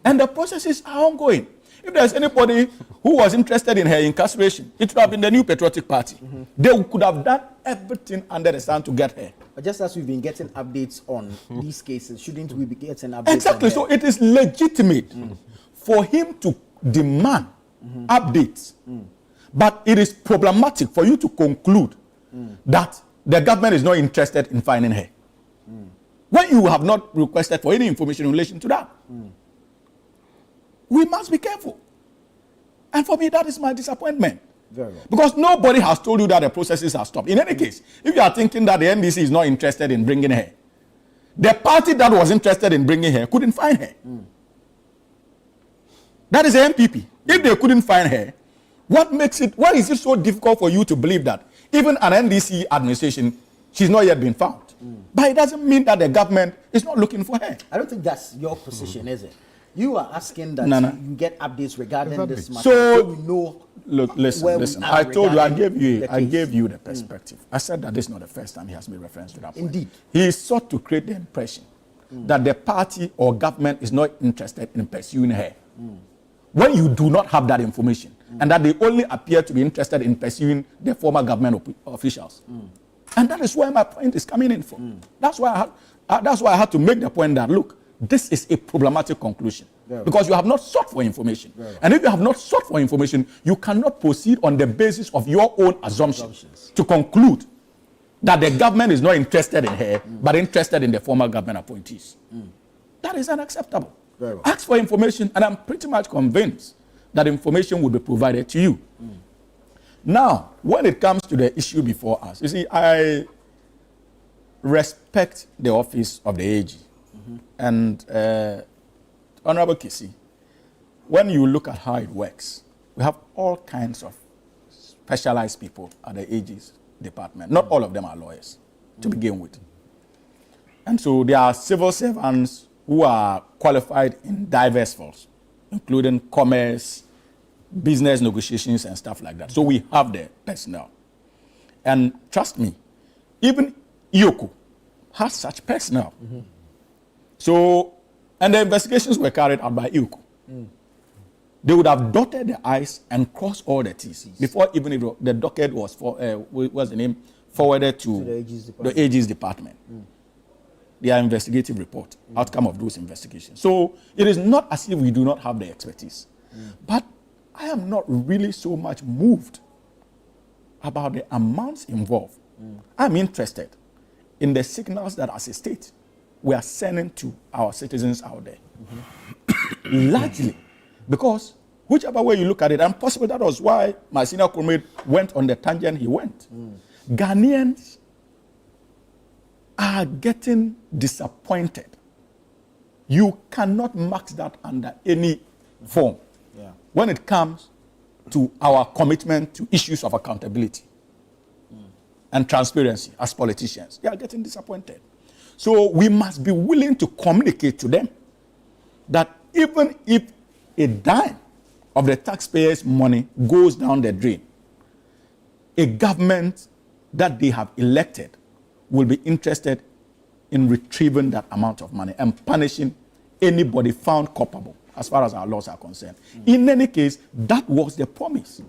And the processes are ongoing. If there's anybody who was interested in her incarceration, it would have been the New Patriotic Party. They could have done everything under the sun to get her. But just as we've been getting updates on these cases, shouldn't we be getting updates? Exactly. So it is legitimate for him to demand updates. But it is problematic for you to conclude that the government is not interested in finding her, when you have not requested for any information in relation to that. We must be careful. And for me, that is my disappointment. Very well. Because nobody has told you that the processes are stopped. In any case, if you are thinking that the NDC is not interested in bringing her, the party that was interested in bringing her couldn't find her. That is the NPP. If they couldn't find her, why is it so difficult for you to believe that even an NDC administration, she's not yet been found? But it doesn't mean that the government is not looking for her. I don't think that's your position, is it? You are asking that No. you get updates regarding this matter. So we know. Look, listen. are I told you, I regarding gave you the the case. perspective. I said that this is not the first time he has made reference to that point. Indeed. He sought to create the impression that the party or government is not interested in pursuing her. When you do not have that information, and that they only appear to be interested in pursuing the former government officials. And that is where my point is coming in from. That's why I had to make the point that, look, this is a problematic conclusion. Because you have not sought for information. And if you have not sought for information, you cannot proceed on the basis of your own assumptions to conclude that the government is not interested in her, but interested in the former government appointees. That is unacceptable. Ask for information, and I'm pretty much convinced that information will be provided to you. Now, when it comes to the issue before us, you see, I respect the office of the AG. And Honorable Kisi, when you look at how it works, we have all kinds of specialized people at the AG's department. Not all of them are lawyers, to begin with. And so there are civil servants who are qualified in diverse fields, including commerce, business negotiations, and stuff like that. So we have the personnel. And trust me, even IOCO has such personnel. So, and the investigations were carried out by IOCO. They would have dotted the I's and crossed all the T's before even if the docket was forwarded to the AG's department. Their investigative report, outcome of those investigations. So it is not as if we do not have the expertise. But I am not really so much moved about the amounts involved. I'm interested in the signals that as a state we are sending to our citizens out there. Largely because whichever way you look at it, and possibly that was why my senior comrade went on the tangent he went. Ghanaians are getting disappointed. You cannot max that under any form when it comes to our commitment to issues of accountability and transparency as politicians. They are getting disappointed. So we must be willing to communicate to them that even if a dime of the taxpayers' money goes down the drain, a government that they have elected will be interested in retrieving that amount of money and punishing anybody found culpable as far as our laws are concerned. In any case, that was the promise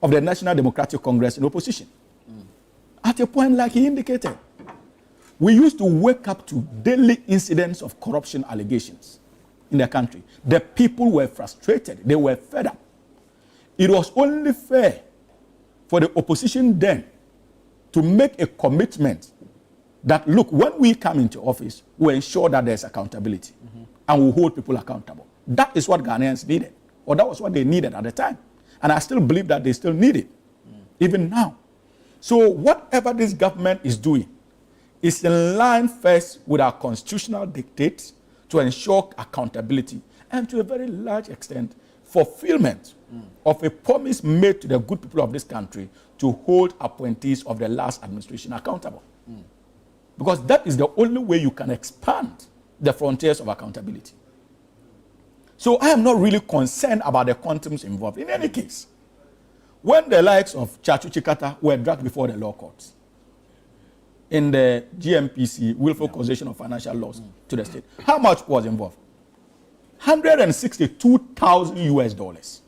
of the National Democratic Congress in opposition. At a point like he indicated, we used to wake up to daily incidents of corruption allegations in the country. The people were frustrated. They were fed up. It was only fair for the opposition then to make a commitment that, look, when we come into office, we ensure that there's accountability and we hold people accountable. That is what Ghanaians needed, or that was what they needed at the time. And I still believe that they still need it, even now. So whatever this government is doing is in line first with our constitutional dictates to ensure accountability and to a very large extent fulfillment of a promise made to the good people of this country to hold appointees of the last administration accountable. Because that is the only way you can expand the frontiers of accountability. So I am not really concerned about the quantums involved. In any case, when the likes of Chachu Chikata were dragged before the law courts in the GMPC, willful causation of financial loss to the state, how much was involved? $162,000 US.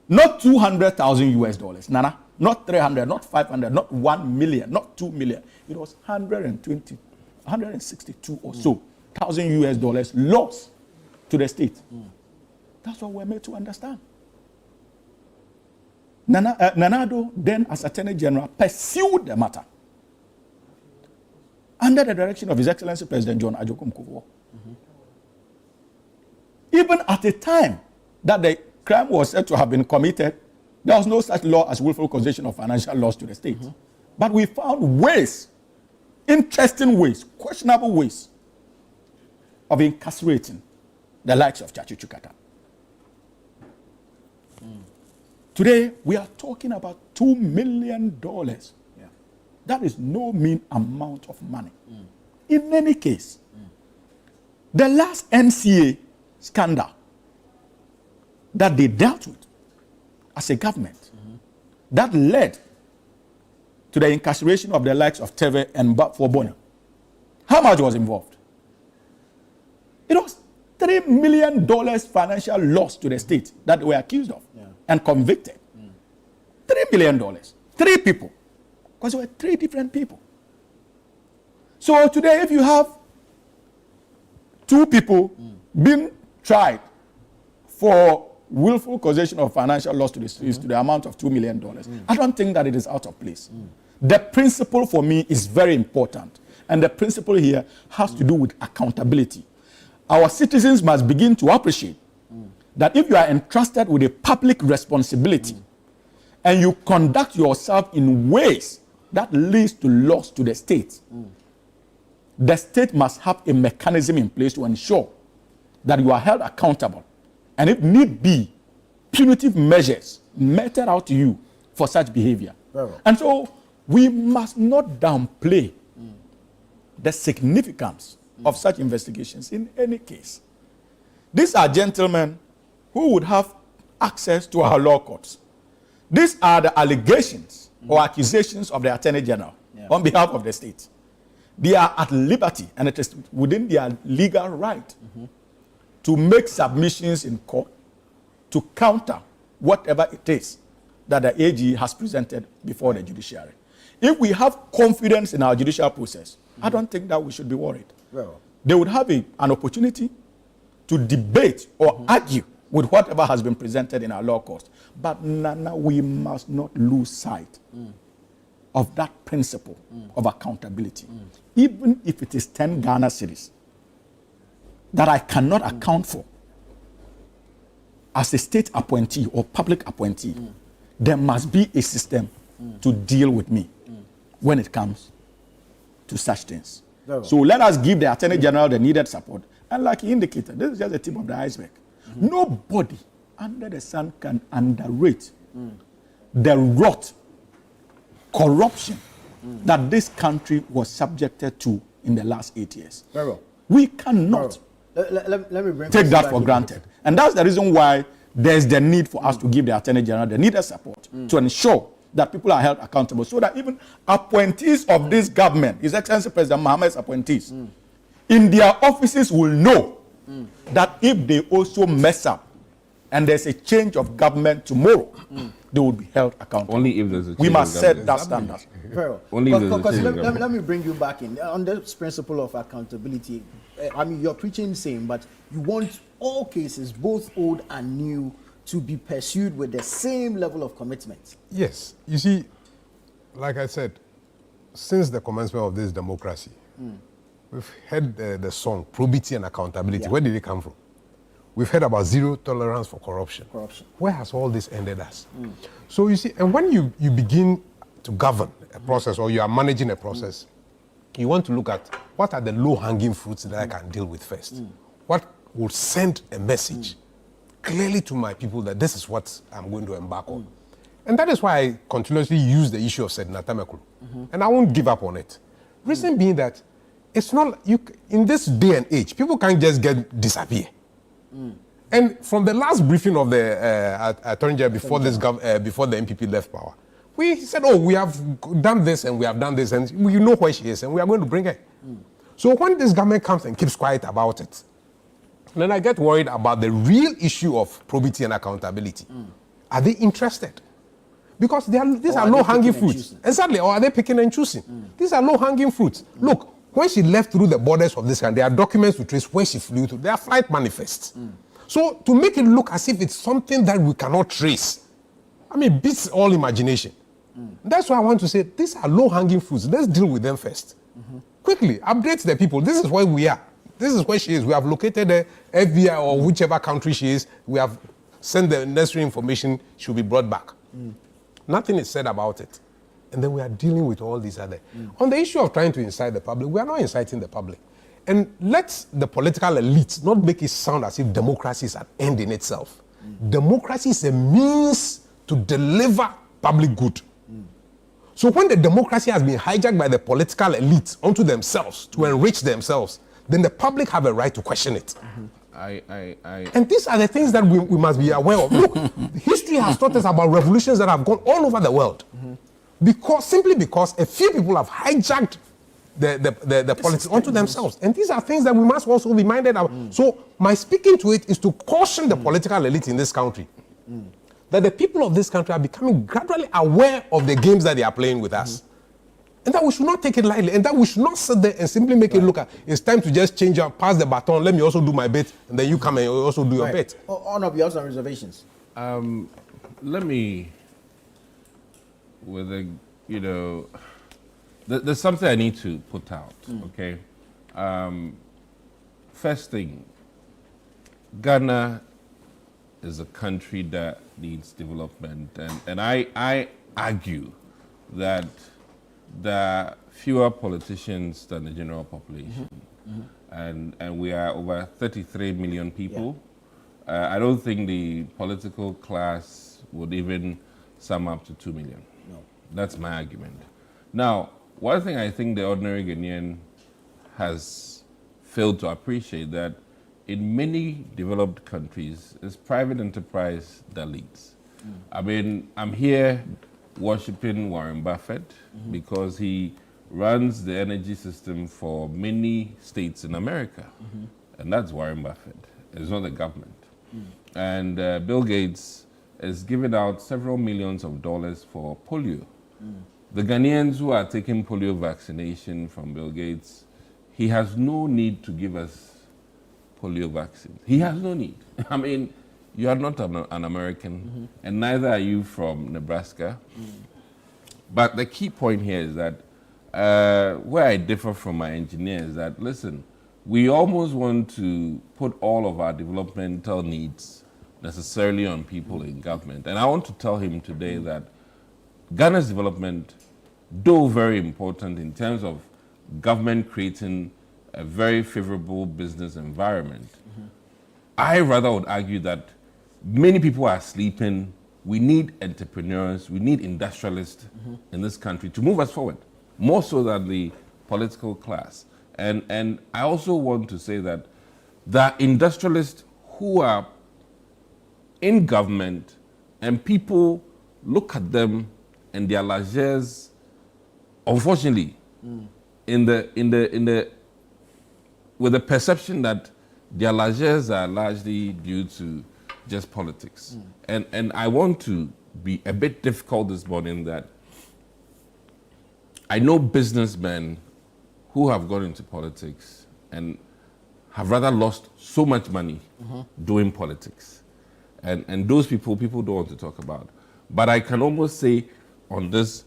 Not $200,000 US. Nana, not 300, not 500, not 1 million, not 2 million. It was 162 or so thousand US loss to the state. That's what we're made to understand. Nanado, then as Attorney General, pursued the matter under the direction of His Excellency President John Ajokum Kufuor. Even at the time that the crime was said to have been committed, there was no such law as willful causation of financial loss to the state. But we found ways, interesting ways, questionable ways of incarcerating the likes of Chachu Chikata. Today, we are talking about $2 million That is no mean amount of money. In any case, the last NCA scandal that they dealt with as a government, that led to the incarceration of the likes of Teve and Fobona. How much was involved? It was $3 million financial loss to the state that they were accused of and convicted. $3 million. 3 people. Because there were 3 different people. So today, if you have 2 people being tried for willful causation of financial loss to the streets to the amount of $2 million, I don't think that it is out of place. The principle for me is very important. And the principle here has to do with accountability. Our citizens must begin to appreciate that if you are entrusted with a public responsibility and you conduct yourself in ways that leads to loss to the state, the state must have a mechanism in place to ensure that you are held accountable. And if need be, punitive measures meted out to you for such behavior. And so we must not downplay the significance of such investigations in any case. These are gentlemen who would have access to our law courts. These are the allegations or accusations of the Attorney General on behalf of the state. They are at liberty, and it is within their legal right to make submissions in court to counter whatever it is that the AG has presented before the judiciary. If we have confidence in our judicial process, I don't think that we should be worried. They would have an opportunity to debate or argue with whatever has been presented in our law courts. But Nana, we must not lose sight of that principle of accountability. Even if it is 10 Ghana cedis that I cannot account for as a state appointee or public appointee, there must be a system to deal with me when it comes to such things. So let us give the Attorney General the needed support. And like he indicated, this is just the tip of the iceberg. Nobody under the sun can underrate the rot, corruption that this country was subjected to in the last 8 years. We cannot let me bring take that for granted. And that's the reason why there's the need for us to give the Attorney General the needed support to ensure that people are held accountable, so that even appointees of this government, His Excellency President Mohammed's appointees, in their offices will know that if they also mess up and there's a change of government tomorrow, they will be held accountable. Only if there's a change. We must set that standard. Only if there's a change. Let me bring you back in on this principle of accountability. I mean, you're preaching the same, but you want all cases, both old and new, to be pursued with the same level of commitment. Yes. You see, like I said, since the commencement of this democracy, we've heard the song, Probity and Accountability. Where did it come from? We've heard about zero tolerance for corruption. Where has all this ended us? So you see, and when you begin to govern a process or you are managing a process, you want to look at what are the low-hanging fruits that I can deal with first. What will send a message clearly to my people that this is what I'm going to embark on. And that is why I continuously use the issue of Sedna Tamakulu. And I won't give up on it. Reason being that it's not, in this day and age, people can't just disappear. And from the last briefing of the Attorney General before before the MPP left power, we said, oh, we have done this and we have done this and we know where she is and we are going to bring her. So when this government comes and keeps quiet about it, then I get worried about the real issue of probity and accountability. Are they interested? Because these are low-hanging fruits. Exactly, or are they picking and choosing? These are low-hanging fruits. Look, when she left through the borders of this country, there are documents to trace where she flew to. There are flight manifests. So to make it look as if it's something that we cannot trace, I mean, beats all imagination. That's why I want to say these are low-hanging fruits. Let's deal with them first. Quickly, update the people. This is where we are. This is where she is. We have located the FBI or whichever country she is. We have sent the necessary information. She'll be brought back. Nothing is said about it. And then we are dealing with all these other. On the issue of trying to incite the public, we are not inciting the public. And let the political elites not make it sound as if democracy is an end in itself. Democracy is a means to deliver public good. So when the democracy has been hijacked by the political elite onto themselves to enrich themselves, then the public have a right to question it. And these are the things that we must be aware of. Look, history has taught us about revolutions that have gone all over the world. Simply because a few people have hijacked the politics onto themselves. And these are things that we must also be minded of. So my speaking to it is to caution the political elite in this country that the people of this country are becoming gradually aware of the games that they are playing with us. And that we should not take it lightly, and that we should not sit there and simply make it look at, it's time to just change up, pass the baton, let me also do my bit, and then you come and you also do your bit. On up, you have some reservations. Let me, there's something I need to put out, okay? First thing, Ghana is a country that needs development, and I argue that there are fewer politicians than the general population, and we are over 33 million people. I don't think the political class would even sum up to 2 million. No. That's my argument. Now, one thing I think the ordinary Ghanaian has failed to appreciate that in many developed countries, it's private enterprise that leads. I mean, I'm here worshiping Warren Buffett because he runs the energy system for many states in America. And that's Warren Buffett. It's not the government. And Bill Gates is giving out several millions of dollars for polio. The Ghanaians who are taking polio vaccination from Bill Gates, he has no need to give us polio vaccines. He has no need. I mean, you are not an American, and neither are you from Nebraska. But the key point here is that where I differ from my engineer is that, listen, we almost want to put all of our developmental needs necessarily on people in government. And I want to tell him today that Ghana's development, though very important in terms of government creating a very favorable business environment, I rather would argue that many people are sleeping. We need entrepreneurs, we need industrialists in this country to move us forward, more so than the political class. And I also want to say that the industrialists who are in government and people look at them and their largesse, unfortunately, with the perception that their largesse are largely due to just politics. And I want to be a bit difficult this morning that I know businessmen who have gone into politics and have rather lost so much money doing politics. And those people don't want to talk about. But I can almost say on this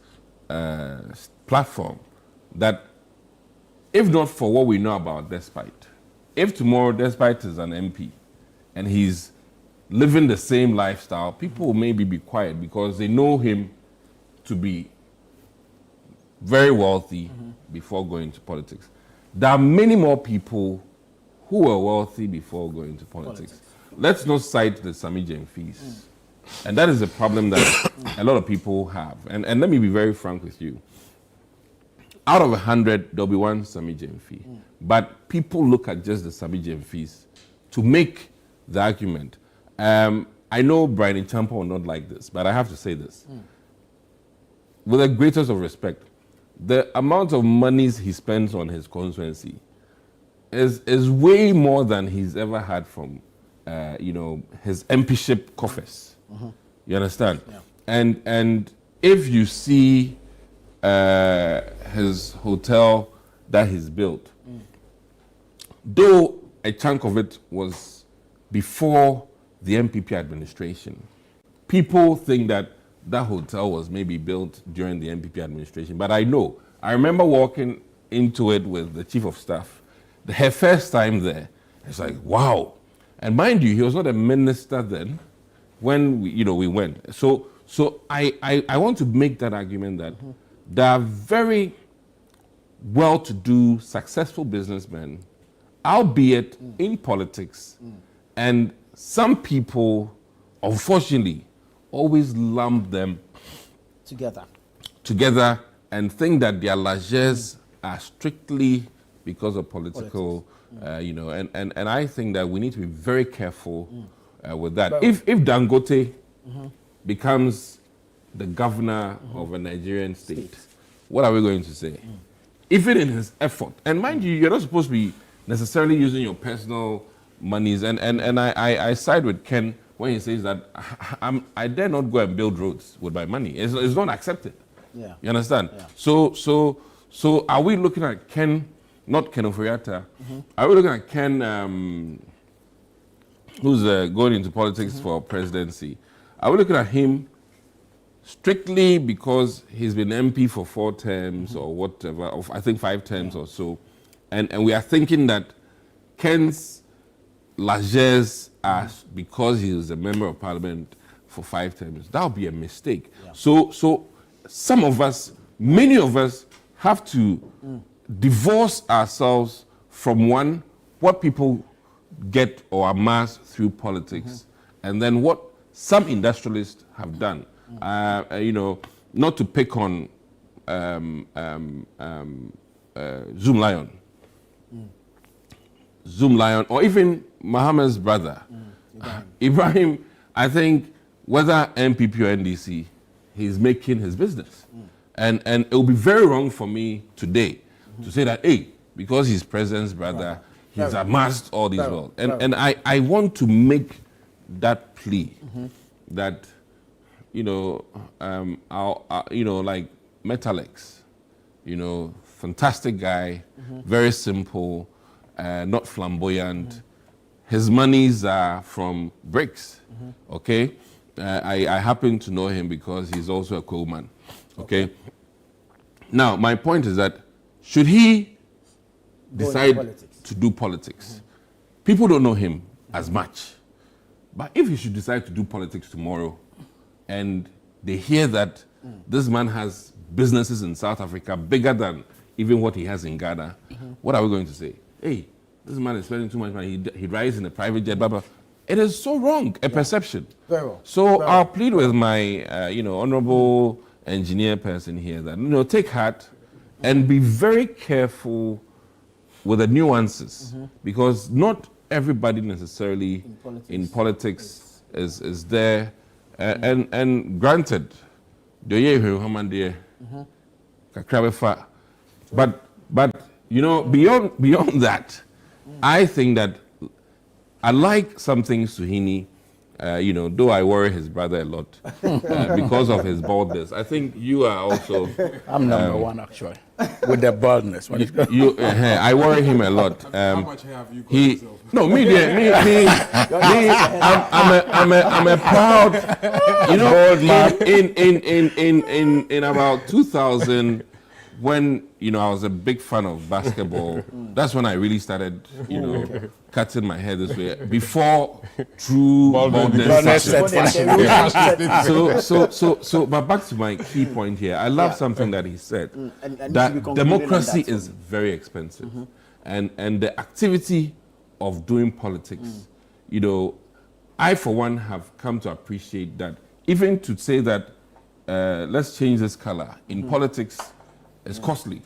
platform that if not for what we know about Despite, if tomorrow Despite is an MP and he's living the same lifestyle, people will maybe be quiet because they know him to be very wealthy before going to politics. There are many more people who were wealthy before going to politics. Let's not cite the Sami Gyamfis. And that is a problem that a lot of people have. And let me be very frank with you. Out of 100, there'll be one Sami Gyamfi. But people look at just the Sami Gyamfis to make the argument. I know Brian Champa will not like this, but I have to say this. With the greatest of respect, the amount of monies he spends on his constituency is way more than he's ever had from his MPship coffers. You understand? Yeah. And if you see his hotel that he's built, though a chunk of it was before the MPP administration, people think that that hotel was maybe built during the MPP administration. But I remember walking into it with the chief of staff. Her first time there, it's like, wow. And mind you, he was not a minister then when we went. So I want to make that argument that there are very well-to-do, successful businessmen, albeit in politics, and some people, unfortunately, always lump them together and think that their largesse are strictly because of political, you know, and I think that we need to be very careful with that. But If Dangote becomes the governor of a Nigerian state, what are we going to say? Even in his effort, and mind you, you're not supposed to be necessarily using your personal monies, and I side with Ken when he says that I dare not go and build roads with my money. It's not accepted. Yeah. You understand? Yeah. So are we looking at Ken, not Ken Oforiatta? Are we looking at Ken, who's going into politics for presidency? Are we looking at him strictly because he's been MP for 4 terms or whatever, or I think 5 terms or so, and we are thinking that Ken's largesse are because he was a member of parliament for 5 terms? That would be a mistake. Yeah. So some of us, many of us, have to divorce ourselves from what people get or amass through politics, and then what some industrialists have done. You know, not to pick on Zoom Lion, or even Mohammed's brother, Ibrahim. I think whether NPP or NDC, he's making his business, and it will be very wrong for me today to say that, hey, because he's president's brother, he's amassed all these wealth, and I want to make that plea that, you know, you know, like Metalex, you know, fantastic guy, very simple, not flamboyant. His monies are from bricks, okay? I happen to know him because he's also a coal man, okay? Now, my point is that should he decide to do politics, people don't know him as much, but if he should decide to do politics tomorrow, and they hear that this man has businesses in South Africa bigger than even what he has in Ghana, what are we going to say? Hey, this man is spending too much money, he drives in a private jet, blah, blah. It is so wrong, a perception. Very well. So I'll plead with my, you know, honorable engineer person here that, you know, take heart and be very careful with the nuances, because not everybody necessarily in politics is there. And granted, but you know, beyond that, I think that I like some things Suhini, you know, though I worry his brother a lot because of his baldness. I think you are also. I'm number one actually with the baldness. When I worry him a lot. How much hair have you got yourself? No, me. I'm a proud, you know, in about 2000, when, you know, I was a big fan of basketball. That's when I really started, you know, cutting my hair this way before true baldness. So, but back to my key point here. I love something that he said, that democracy is very expensive, and the activity of doing politics, you know, I for one have come to appreciate that. Even to say that let's change this color in politics is costly.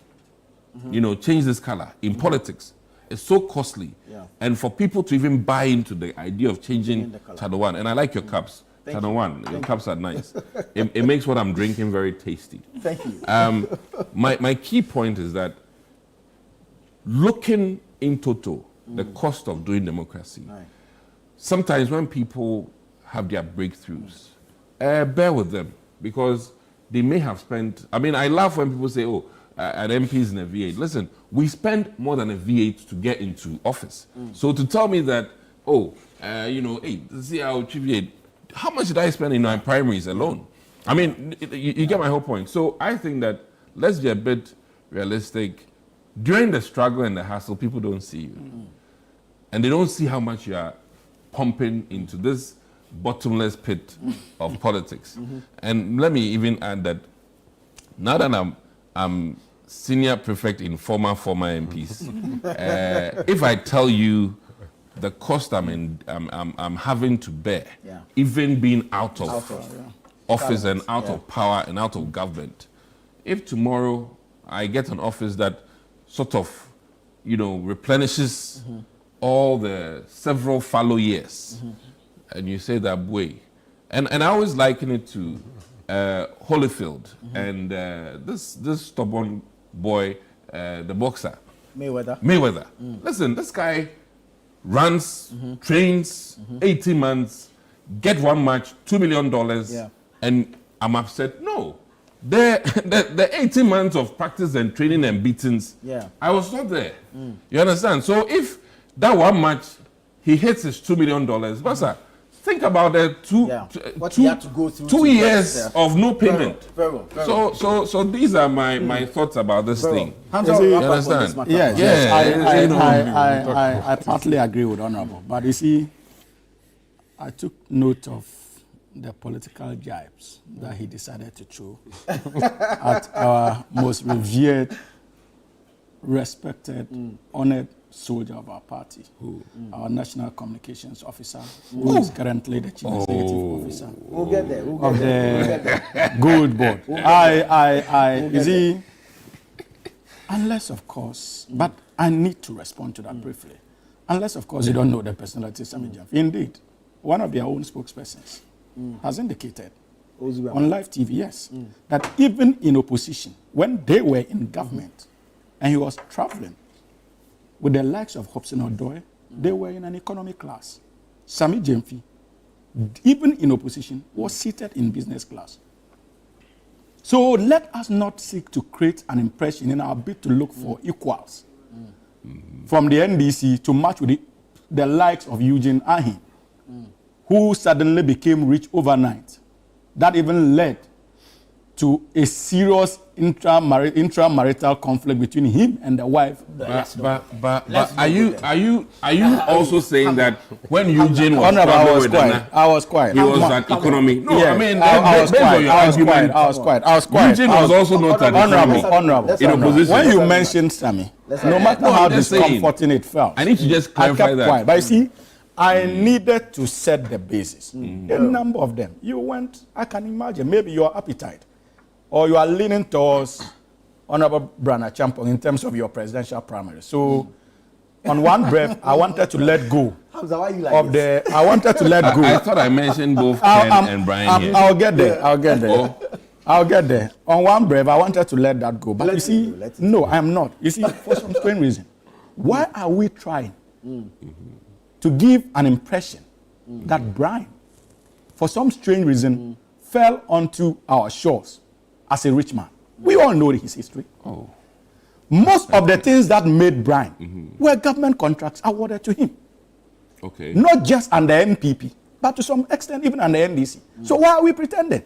You know, change this color in politics is so costly. And for people to even buy into the idea of changing Channel One, and I like your cups. Channel One, your cups are nice. It makes what I'm drinking very tasty. Thank you. My key point is that looking in total, the cost of doing democracy, sometimes when people have their breakthroughs, bear with them, because they may have spent, I mean, I laugh when people say, oh, an MP is in a V8. Listen, we spend more than a V8 to get into office. So to tell me that, oh, you know, hey, see how V8, how much did I spend in my primaries alone? I mean, you get my whole point. So I think that let's be a bit realistic. During the struggle and the hassle, people don't see you. And they don't see how much you are pumping into this bottomless pit of politics. And let me even add that now that I'm senior prefect in former MPs, if I tell you the cost I'm having to bear, even being out of office and out of power and out of government, if tomorrow I get an office that sort of, replenishes all the several fallow years, and you say that way, and I always liken it to Holyfield and this stubborn boy, the boxer Mayweather. Listen, this guy runs, trains 18 months, get one match, $2 million, and I'm upset. No, the 18 months of practice and training and beatings, I was not there. You understand? So if that one match he hits his $2 million, Basa, think about the two years of no payment. Very well. So these are my thoughts about this thing. You understand? Yes. I partly agree with Honorable, but you see, I took note of the political jibes that he decided to throw at our most revered, respected, honored soldier of our party, our National Communications Officer, who is currently the Chief Executive Officer of the Gold Board. You see, unless, of course, but I need to respond to that briefly, unless, of course, you don't know the personality of Sammy Gyamfi. Indeed, one of their own spokespersons has indicated on live TV, yes, that even in opposition, when they were in government and he was traveling with the likes of Hobson Odoi, they were in an economy class. Sammy Gyamfi, even in opposition, was seated in business class. So let us not seek to create an impression in our bid to look for equals from the NDC to match with the likes of Eugene Ahi, who suddenly became rich overnight. That even led to a serious intramarital conflict between him and the wife. But are you also saying that when Eugene was I was quiet. He was an economy. No, yeah, I mean, I was quiet. Eugene was also not an economy. Honorable. In opposition. When you mentioned Sammy, no matter how discomforting it felt, I need to just clarify that. Quiet. But you see, I needed to set the basis. A number of them. You went, I can imagine, maybe your appetite, or you are leaning towards Honorable Brana Champong in terms of your presidential primary. So, on one breath, I wanted to let go I wanted to let go. I thought I mentioned both Ken and Brian here. I'll get there. I'll get there. On one breath, I wanted to let that go. But you see, no, I'm not. You see, for some strange reason, why are we trying to give an impression that Brian, for some strange reason, fell onto our shores as a rich man? We all know his history. Most of the things that made Brian were government contracts awarded to him. Not just under NPP, but to some extent even under NDC. So why are we pretending?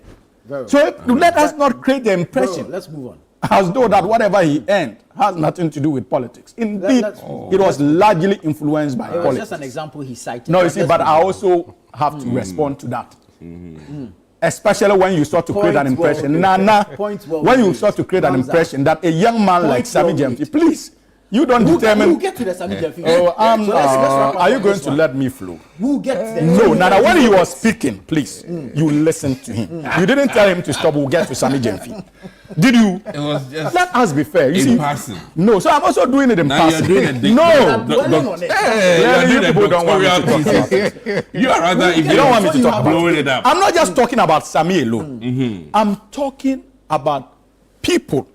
Let us not create the impression let's move on. as though that whatever he earned has nothing to do with politics. Indeed, it was largely influenced by politics. It was just an example he cited. No, you see, but I also have to respond to that. Especially when you start to create an impression. When you start to create an impression that a young man like Sammy Gyamfi, please, you don't determine. We'll get to the Sammy Gyamfi. Are you going to let me flow? We'll get there. No, Nana, when he was speaking, please, you listened to him. You didn't tell him to stop. We'll get to Sammy Gyamfi. Did you? It was just let us be fair. You see, passing. No, so I'm also doing it in passing. You're doing you are rather if you don't want me to talk blowing it up. I'm not just talking about Sammy alone. I'm talking about people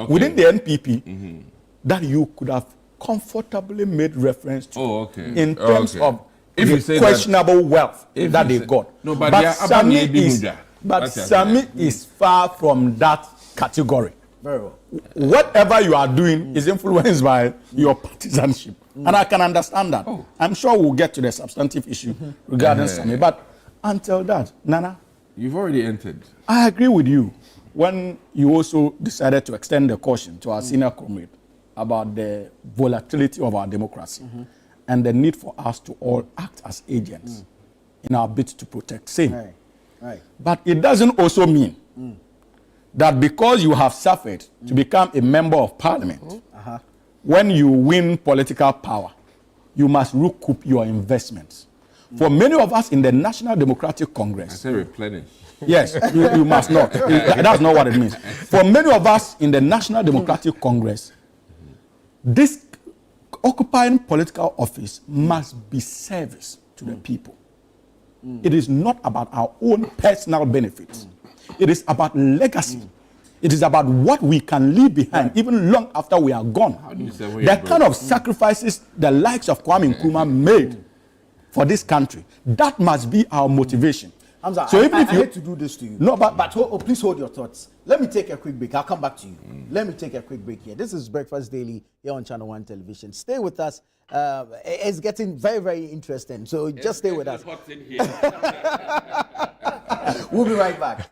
within the NPP that you could have comfortably made reference to in terms of the questionable wealth that they got. No, but Sammy is far from that category. Very well. Whatever you are doing is influenced by your partisanship. And I can understand that. I'm sure we'll get to the substantive issue regarding Sammy. But until that, Nana, you've already entered. I agree with you when you also decided to extend the caution to our senior comrade about the volatility of our democracy and the need for us to all act as agents in our bid to protect same. Right. But it doesn't also mean that because you have suffered to become a member of parliament, when you win political power, you must recoup your investments. For many of us in the National Democratic Congress, I say replenish. Yes, you must not. That's not what it means. For many of us in the National Democratic Congress, this occupying political office must be service to the people. It is not about our own personal benefits. It is about legacy. It is about what we can leave behind, even long after we are gone. The kind of sacrifices the likes of Kwame Nkrumah made for this country, that must be our motivation. Hamza, So even if I you hate to do this to you, No, but please hold your thoughts. Let me take a quick break. I'll come back to you. Let me take a quick break here. This is Breakfast Daily here on Channel 1 Television. Stay with us. It's getting very, very interesting. So just stay with us. We'll be right back.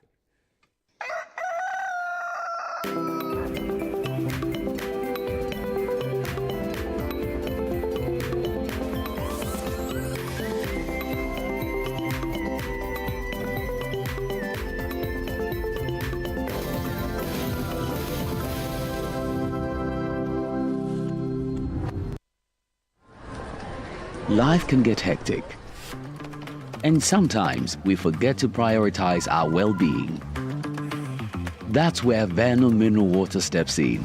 Life can get hectic, and sometimes we forget to prioritize our well-being. That's where Vernal Mineral Water steps in.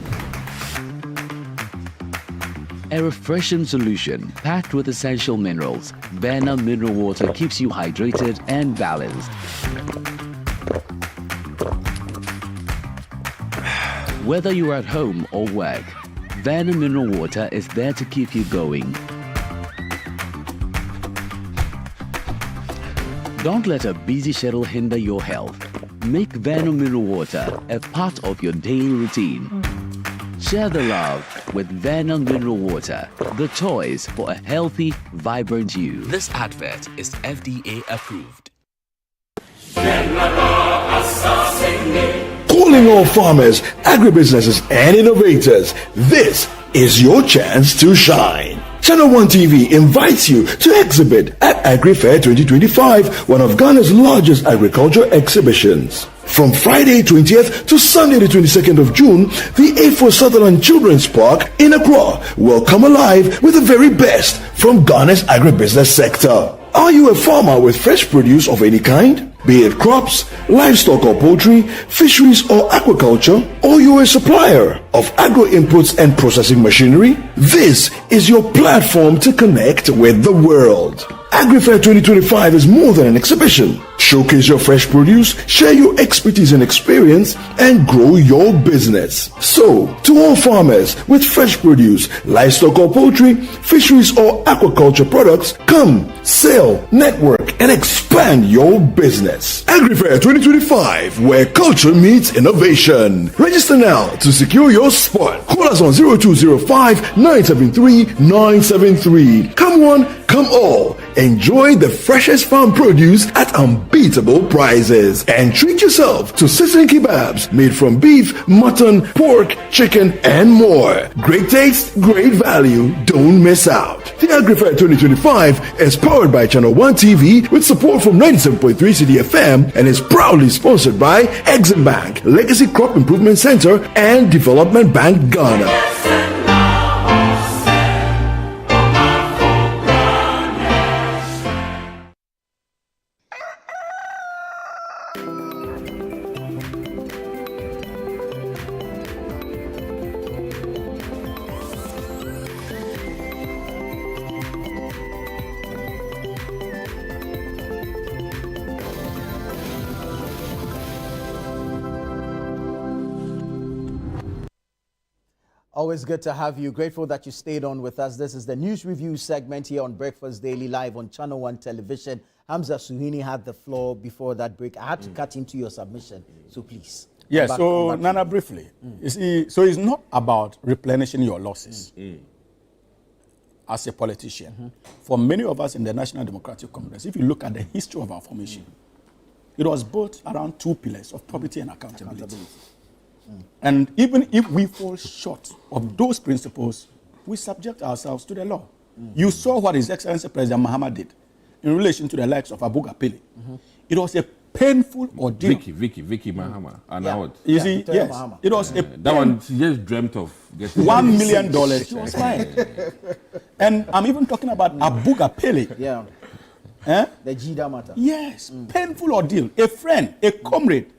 A refreshing solution packed with essential minerals, Vernal Mineral Water keeps you hydrated and balanced. Whether you're at home or work, Vernal Mineral Water is there to keep you going. Don't let a busy schedule hinder your health. Make Vernal Mineral Water a part of your daily routine. Share the love with Vernal Mineral Water, the choice for a healthy, vibrant you. This advert is FDA approved. Calling all farmers, agribusinesses, and innovators, this is your chance to shine. Channel 1 TV invites you to exhibit at AgriFair 2025, one of Ghana's largest agriculture exhibitions. From Friday 20th to Sunday the 22nd of June, the A4 Sutherland Children's Park in Accra will come alive with the very best from Ghana's agribusiness sector. Are you a farmer with fresh produce of any kind? Be it crops, livestock or poultry, fisheries or aquaculture, or you're a supplier of agro inputs and processing machinery? This is your platform to connect with the world. AgriFair 2025 is more than an exhibition. Showcase your fresh produce, share your expertise and experience, and grow your business. So, to all farmers with fresh produce, livestock or poultry, fisheries or aquaculture products, come, sell, network, and expand your business. AgriFair 2025, where culture meets innovation. Register now to secure your spot. Call us on 0205 973 973. Come one, come all. Enjoy the freshest farm produce at unbeatable prices. And treat yourself to sizzling kebabs made from beef, mutton, pork, chicken, and more. Great taste, great value. Don't miss out. The AgriFair 2025 is powered by Channel 1 TV with support from 97.3 CDFM and is proudly sponsored by Exim Bank, Legacy Crop Improvement Center, and Development Bank Ghana. Always good to have you. Grateful that you stayed on with us. This is the news review segment here on Breakfast Daily live on Channel 1 Television. Hamza Suhini had the floor before that break. I had to cut into your submission, so please. Yes, so Nana, briefly, you see, so it's not about replenishing your losses as a politician. For many of us in the National Democratic Congress, if you look at the history of our formation, it was built around two pillars of probity and accountability. And even if we fall short of those principles, we subject ourselves to the law. You saw what His Excellency President Mahama did in relation to the likes of Abu Gapele. It was a painful ordeal. Vicky Mahama. You see, yes. It was that one, she just dreamt of getting $1 million. She was fine. And I'm even talking about Abu Gapele. The Jida matter. Yes, painful ordeal. A friend, a comrade.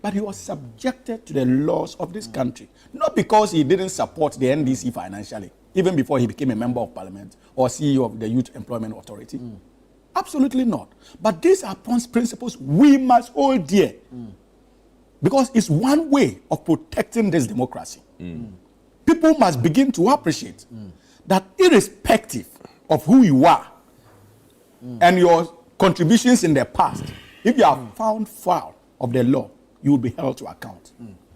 But he was subjected to the laws of this country. Not because he didn't support the NDC financially, even before he became a member of parliament or CEO of the Youth Employment Authority. Absolutely not. But these are principles we must hold dear. Because it's one way of protecting this democracy. People must begin to appreciate that irrespective of who you are and your contributions in the past, if you are found foul of the law, you will be held to account.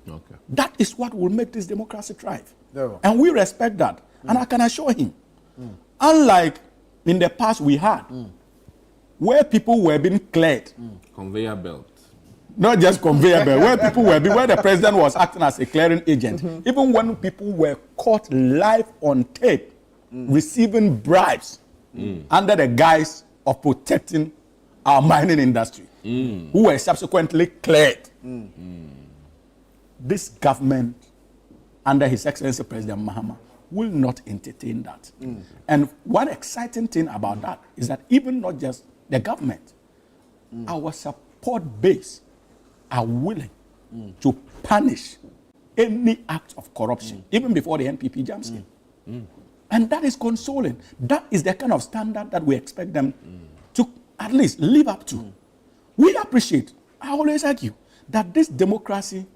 Okay. That is what will make this democracy thrive. And we respect that. And I can assure him, unlike in the past we had, where people were being cleared, Conveyor belt. not just conveyor belt, where people were being, where the president was acting as a clearing agent, even when people were caught live on tape, receiving bribes under the guise of protecting our mining industry, who were subsequently cleared. This government, under His Excellency President Mahama, will not entertain that. And one exciting thing about that is that even not just the government, our support base are willing to punish any act of corruption, even before the NPP jumps in. And that is consoling. That is the kind of standard that we expect them to at least live up to. We appreciate, I always argue, that this democracy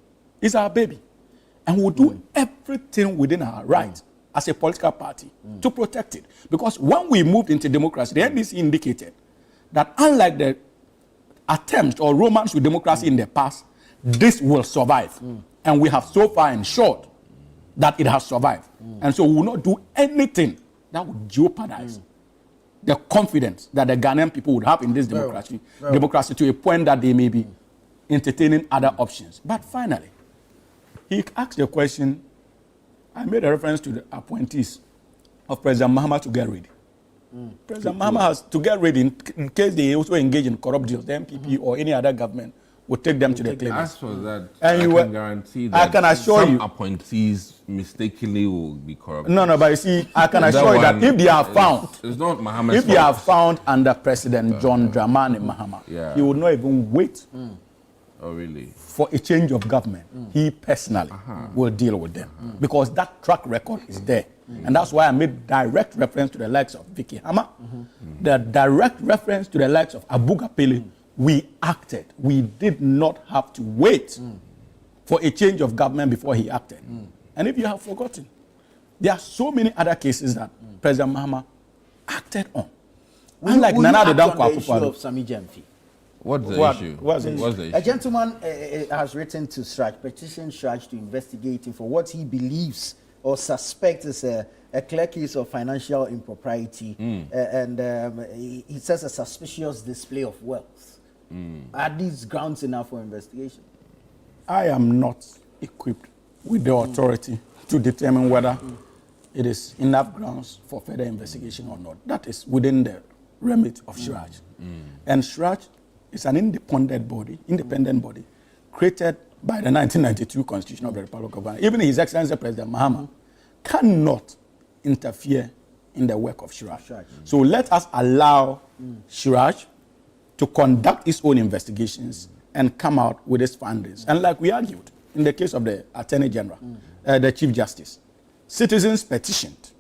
is our baby. And we'll do everything within our right as a political party to protect it. Because when we moved into democracy, the NDC indicated that unlike the attempts or romance with democracy in the past, this will survive. And we have so far ensured that it has survived. And so we will not do anything that would jeopardize the confidence that the Ghanaian people would have in this democracy to a point that they may be entertaining other options. But finally, he asked the question, I made a reference to the appointees of President Mahama to get ready. President Mahama has to get ready in case they also engage in corrupt deals. The MPP or any other government will take them to the clinic. As for that, And I you can were- guarantee that I can assure some you- appointees mistakenly will be corrupt. No, but you see, I can assure you that if they are found, it's not Mohammed's if they are fault. found under President John Dramani Mahama, he would not even wait Oh, really? for a change of government. He personally will deal with them because that track record is there. And that's why I made direct reference to the likes of Vicky Hammer, the direct reference to the likes of Abu Gapele. We acted. We did not have to wait for a change of government before he acted. And if you have forgotten, there are so many other cases that President Mahama acted on. Unlike Nana Addo Dankwa Akufo-Addo. of Sami Gyamfi. What's the What- issue? what's the What's the A issue? gentleman has written to Sraj, petitioned Sraj to investigate him for what he believes or suspects is a clear case of financial impropriety. And he says a suspicious display of wealth. Are these grounds enough for investigation? I am not equipped with the authority to determine whether it is enough grounds for further investigation or not. That is within the remit of Sraj. And Sraj is an independent body created by the 1992 Constitution of the Republic of Ghana. Even His Excellency President Mahama cannot interfere in the work of Sraj. So let us allow Sraj to conduct his own investigations and come out with his findings. And like we argued in the case of the Attorney General, the Chief Justice, citizens petitioned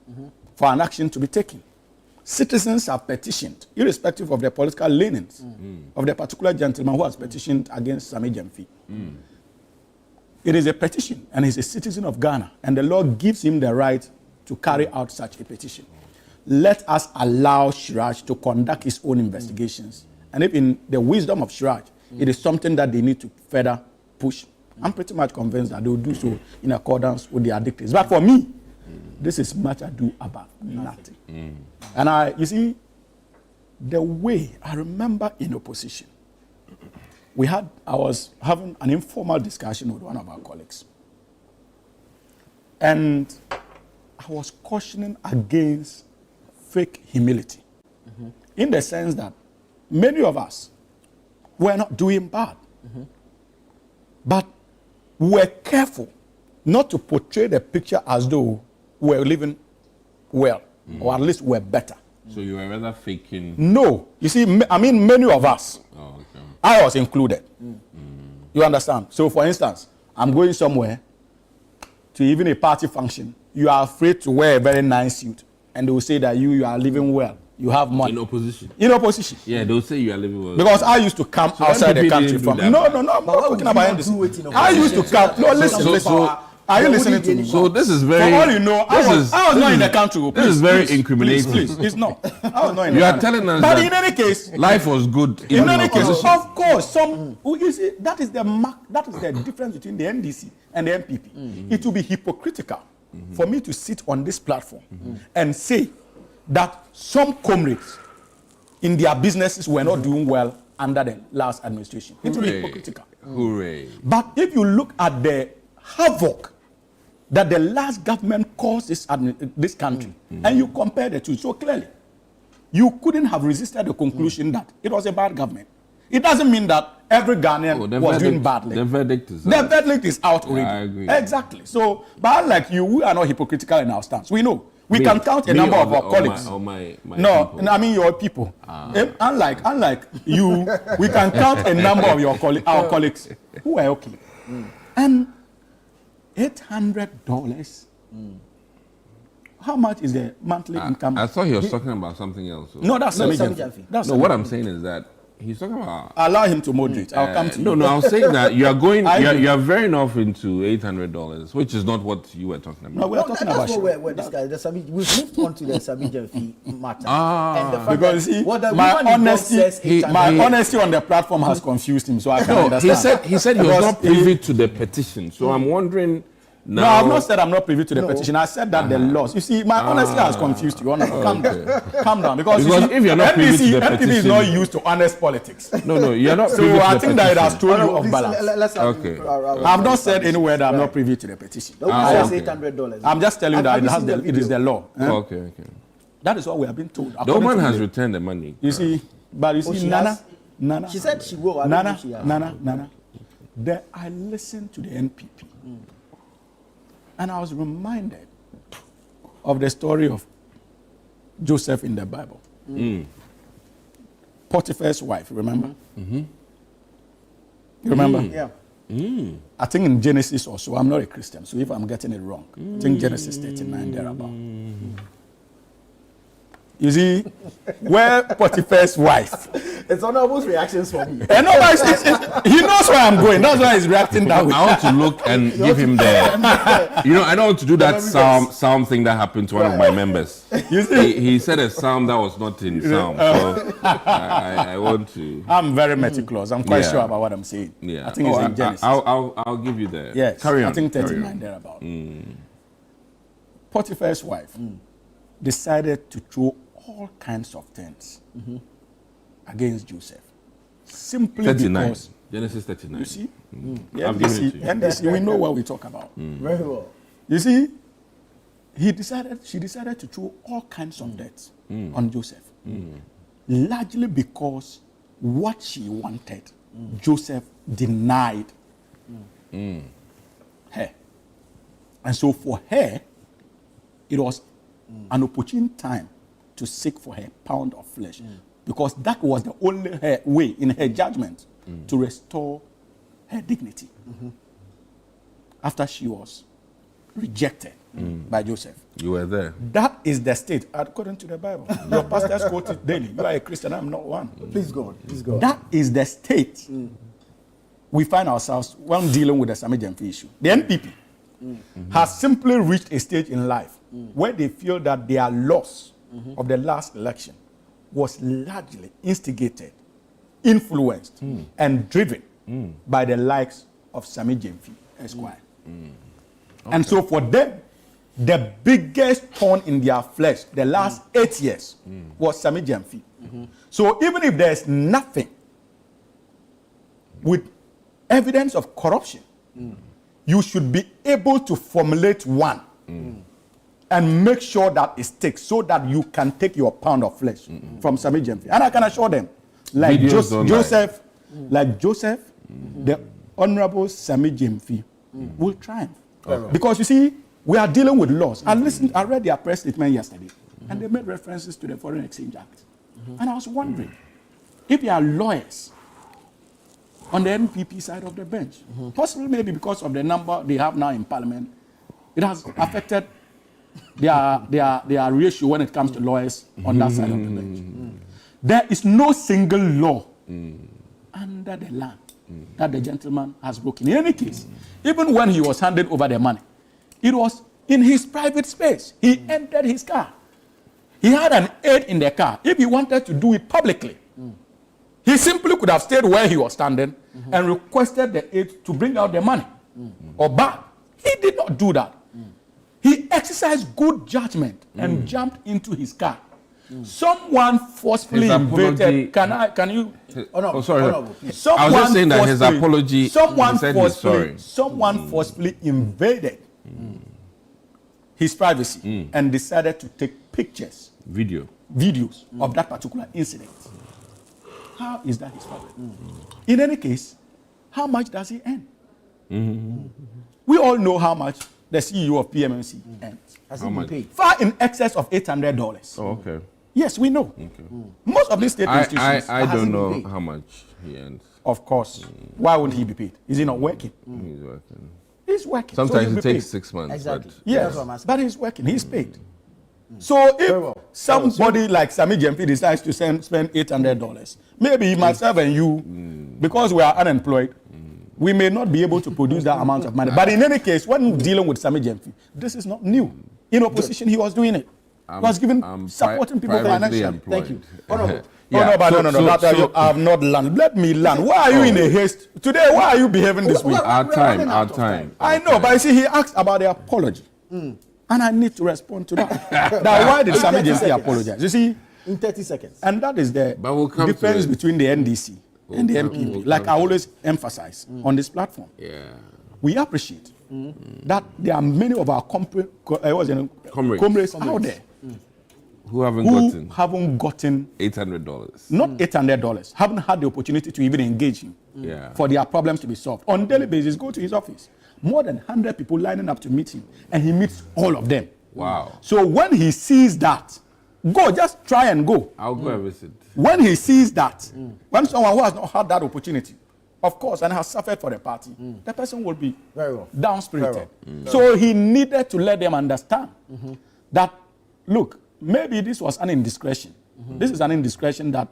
for an action to be taken. Citizens have petitioned, irrespective of the political leanings of the particular gentleman who has petitioned against Sami Gyamfi. It is a petition, and he's a citizen of Ghana, and the law gives him the right to carry out such a petition. Let us allow Sraj to conduct his own investigations. And if in the wisdom of Sraj, it is something that they need to further push, I'm pretty much convinced that they will do so in accordance with their dictates. But for me, this is much ado about nothing. And you see, the way I remember in opposition, I was having an informal discussion with one of our colleagues. And I was cautioning against fake humility. In the sense that many of us were not doing bad. But we were careful not to portray the picture as though we were living well, or at least we're better So you were rather faking? No. You see, I mean, many of us, I was included. You understand? So, for instance, I'm going somewhere to even a party function. You are afraid to wear a very nice suit, and they will say that you are living well. You have money. In opposition. In opposition. Yeah, they'll say you are living well. Because I used to come outside the country from. No, I'm not talking about this. I used to come. No, listen. Are you listening to me? So this is very. For all you know, I was not in the country. This is very incriminating. Please, it's not. I was not in the country. You are telling us but that in any case, life was good. In any case, of course, you see, that is the mark. That is the difference between the NDC and the NPP. It will be hypocritical for me to sit on this platform and say that some comrades in their businesses were not doing well under the last administration. It will be hypocritical. Hooray. But if you look at the havoc that the last government caused this country, and you compare the two so clearly, you couldn't have resisted the conclusion that it was a bad government. It doesn't mean that every Ghanaian was doing badly. The verdict is out. The verdict is out already. I agree. Exactly. So, but unlike you, we are not hypocritical in our stance. We know. We can count a number of our colleagues. My no, people. I mean your people. Unlike you, we can count a number of our colleagues who are okay. And $800. How much is the monthly income? I thought he was talking about something else. So. No, that's Sami. No, what I'm saying is that he's talking about. Allow him to moderate. I'll come to you. No, I'm saying that you are going. You are veering off into $800, which is not what you were talking about. No, we're talking about. Where this guy, we've moved on to the Sami Gyamfi matter. And the fact because see, my honesty on the platform has confused him, so I can understand. He said he was not privy to the petition, so I'm wondering. No, I've not said I'm not privy to the petition. I said that the laws. You see, my honesty has confused you. Calm down. Because if you're not privy to the petition, NPP is not used to honest politics. No, you're not privy to the petition. So I think that it has told you of balance. Okay. I've not said anywhere that I'm not privy to the petition. $800. I'm just telling you that it is the law. Okay. That is what we have been told. The woman has returned the money. You see, but you see, Nana. She said she will. Nana. Then I listened to the NPP. And I was reminded of the story of Joseph in the Bible. Potiphar's wife, remember? You remember? Yeah. I think in Genesis also, I'm not a Christian, so if I'm getting it wrong, I think Genesis 39, thereabout. You see, where Potiphar's wife. It's honorable reactions for me. No, he knows where I'm going. That's why he's reacting that way. I want to look and give him the. I don't want to do that psalm thing that happened to one of my members. You see? He said a psalm that was not in psalm. So I want to. I'm very meticulous. I'm quite sure about what I'm saying. Yeah. I think it's in Genesis. I'll give you the. Yes. Carry on. I think 39 thereabout. Potiphar's wife decided to throw all kinds of things against Joseph. Simply 39. because. Genesis 39. You see? NDC, we know what we talk about. Very well. You see, she decided to throw all kinds of debts on Joseph. Largely because what she wanted, Joseph denied her. And so for her, it was an opportune time to seek for her pound of flesh. Because that was the only way, in her judgment, to restore her dignity. After she was rejected by Joseph. You were there. That is the state, according to the Bible. Your pastors quote it daily. You are a Christian, I'm not one. Please go on. That is the state we find ourselves when dealing with the Sami Gyamfi issue. The NPP has simply reached a stage in life where they feel that their loss of the last election was largely instigated, influenced, and driven by the likes of Sami Gyamfi, Esquire. And so for them, the biggest thorn in their flesh the last 8 years was Sami Gyamfi. So even if there's nothing with evidence of corruption, you should be able to formulate one and make sure that it sticks so that you can take your pound of flesh from Sami Gyamfi. And I can assure them, like Joseph, the Honorable Sami Gyamfi will triumph. Because you see, we are dealing with laws. I read their press statement yesterday. and they made references to the Foreign Exchange Act. And I was wondering if there are lawyers on the NPP side of the bench, possibly maybe because of the number they have now in Parliament, it has affected their ratio when it comes to lawyers on that side of the bench. There is no single law under the land that the gentleman has broken. In any case, even when he was handed over the money, it was in his private space. He entered his car. He had an aide in the car. If he wanted to do it publicly, he simply could have stayed where he was standing and requested the aide to bring out the money or bag. He did not do that. He exercised good judgment and jumped into his car. Someone forcefully invaded. Can you? Sorry. I was just saying that his apology. Someone forcefully invaded his privacy and decided to take pictures, videos of that particular incident. How is that his problem? In any case, how much does he earn? We all know how much the CEO of PMMC earns. Has he been paid? Far in excess of $800. Oh, okay. Yes, we know. Most of these state institutions. I don't know how much he earns. Of course. Why wouldn't he be paid? Is he not working? He's working. He's working. Sometimes so it takes 6 months. Exactly. But yes, but he's working. He's paid. So if somebody like Sammy Gyamfi decides to spend $800, maybe myself and you, because we are unemployed, we may not be able to produce that amount of money. But in any case, when dealing with Sammy Gyamfi, this is not new. In opposition, he was doing it. He was supporting people financially. Thank you. No. I have not learned. Let me learn. Why are you in a haste? Today, why are you behaving this way? Our time. I know, but you see, he asked about the apology. And I need to respond to that. Now, why did Sammy Gyamfi apologize? You see? In 30 seconds. And that is the difference between the NDC and the MPP. Like I always emphasize on this platform. We appreciate that there are many of our comrades out there who haven't gotten $800. Not $800. Haven't had the opportunity to even engage him for their problems to be solved. On a daily basis, go to his office. More than 100 people lining up to meet him, and he meets all of them. Wow. So when he sees that, go, just try and go. I'll go and visit. When he sees that, when someone who has not had that opportunity, of course, and has suffered for the party, the person will be down-spirited. So he needed to let them understand that, look, maybe this was an indiscretion. This is an indiscretion that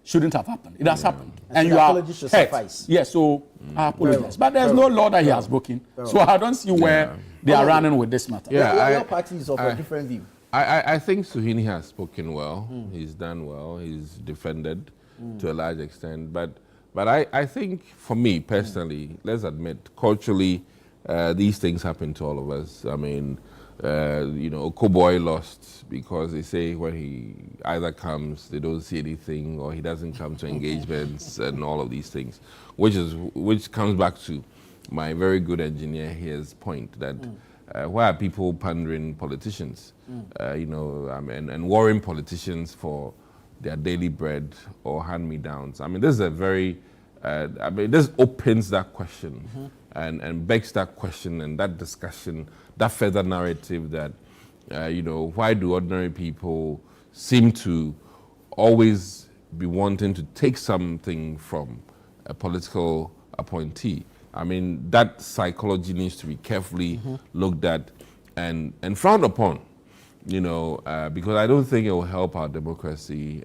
shouldn't have happened. It has happened. And your apology should suffice. Yes, so I apologize. But there's no law that he has broken. So I don't see where they are running with this matter. Your party is of a different view. I think Suhuyini has spoken well. He's done well. He's defended to a large extent. But I think, for me personally, let's admit, culturally, these things happen to all of us. I mean, Okoboy lost because they say when he either comes, they don't see anything, or he doesn't come to engagements and all of these things, which comes back to my very good engineer here's point that why are people pandering politicians, and worrying politicians for their daily bread or hand-me-downs? I mean, this is a very, this opens that question and begs that question and that discussion, that further narrative that, why do ordinary people seem to always be wanting to take something from a political appointee? I mean, that psychology needs to be carefully looked at and frowned upon, because I don't think it will help our democracy,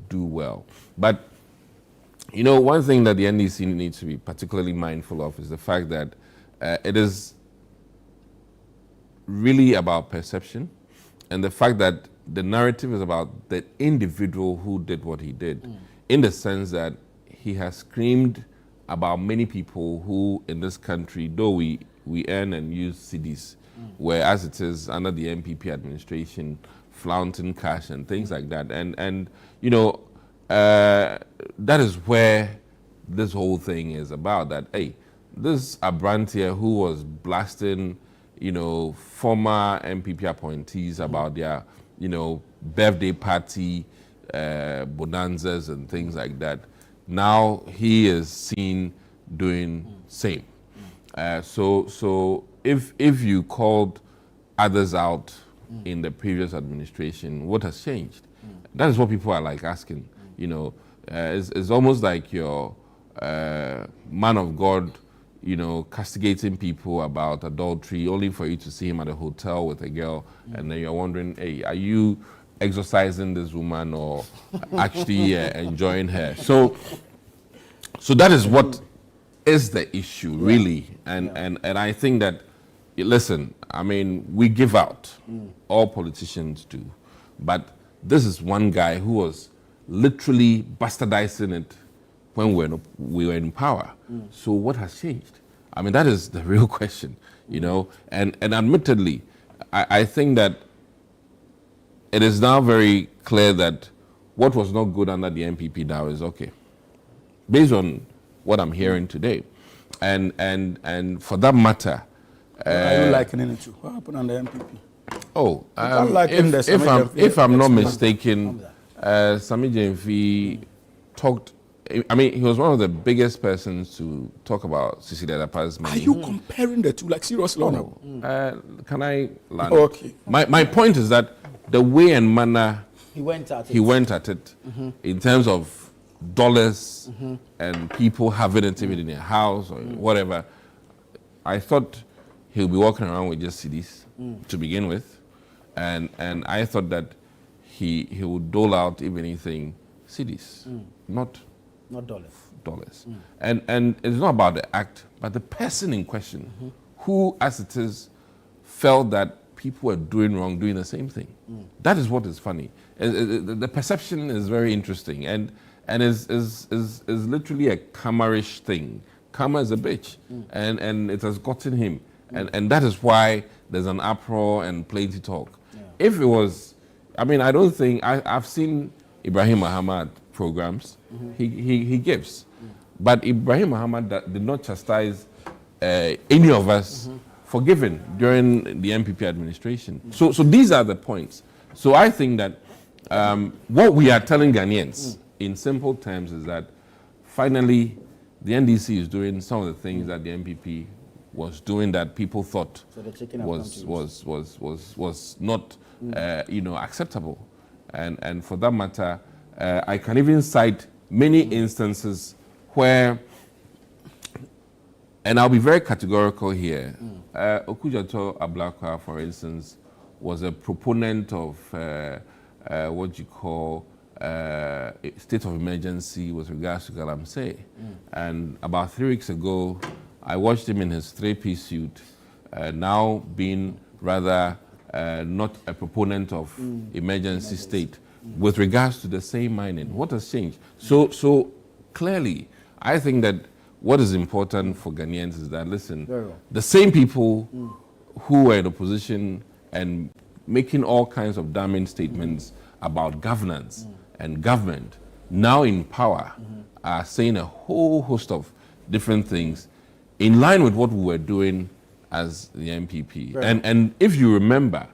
do well. But, one thing that the NDC needs to be particularly mindful of is the fact that it is really about perception, and the fact that the narrative is about the individual who did what he did, in the sense that he has screamed about many people who in this country, though we earn and use cedis, whereas it is under the MPP administration, flaunting cash and things like that. And that is where this whole thing is about, that, hey, this Abrantia who was blasting, former MPP appointees about their, birthday party, bonanzas and things like that, now he is seen doing same. So if you called others out in the previous administration? What has changed? That is what people are like asking. You know, it's almost like your man of God, you know, castigating people about adultery, only for you to see him at a hotel with a girl, and then you're wondering, hey, are you exorcising this woman or actually enjoying her? So that is what is the issue, really. And I think that, listen, I mean, we give out. All politicians do. But this is one guy who was literally bastardizing it when we were in power. So what has changed? I mean, that is the real question, you know. And admittedly, I think that it is now very clear that what was not good under the NPP now is okay, based on what I'm hearing today. And for that matter, are you likening it to what happened under NPP? Oh, if I'm not mistaken, Sami Gyamfi talked. I mean, he was one of the biggest persons to talk about Cecilia Dapa's money. Are you comparing the two, like, seriously? Can I land? Okay. My point is that the way and manner he went at it, in terms of dollars and people having it even in their house or whatever, I thought he'll be walking around with just CDs to begin with, and I thought that he would dole out, if anything, CDs, not dollars. And it's not about the act, but the person in question, who, as it is, felt that people were doing wrong, doing the same thing. That is what is funny. The perception is very interesting, and is literally a Kamarish thing. Kama is a bitch, and it has gotten him. And that is why there's an uproar and plenty talk. If it was, I mean, I don't think, I've seen Ibrahim Muhammad programs, he gives. But Ibrahim Muhammad did not chastise any of us for giving during the NPP administration. So these are the points. So I think that what we are telling Ghanaians in simple terms is that finally the NDC is doing some of the things that the NPP was doing that people thought was not acceptable, and for that matter, I can even cite many instances where, and I'll be very categorical here. Okudzeto Ablakwa, for instance, was a proponent of what you call state of emergency with regards to Galamsey, and about 3 weeks ago, I watched him in his 3-piece suit, now being rather not a proponent of emergency state with regards to the same mining. What has changed? So clearly, I think that what is important for Ghanaians is that, listen, the same people who were in opposition and making all kinds of damning statements about governance and government, now in power, are saying a whole host of different things in line with what we were doing as the NPP. And if you remember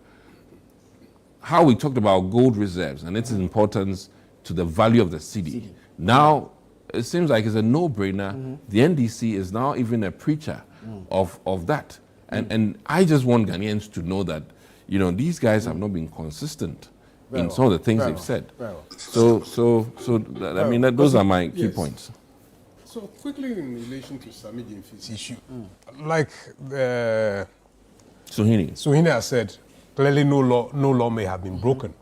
how we talked about gold reserves and its importance to the value of the city, now it seems like it's a no-brainer. The NDC is now even a preacher of that. And I just want Ghanaians to know that, you know, these guys have not been consistent in some of the things they've said. So I mean, those are my key points. So quickly in relation to Sami Gyamfi's issue, like Suhini has said, clearly no law may have been broken.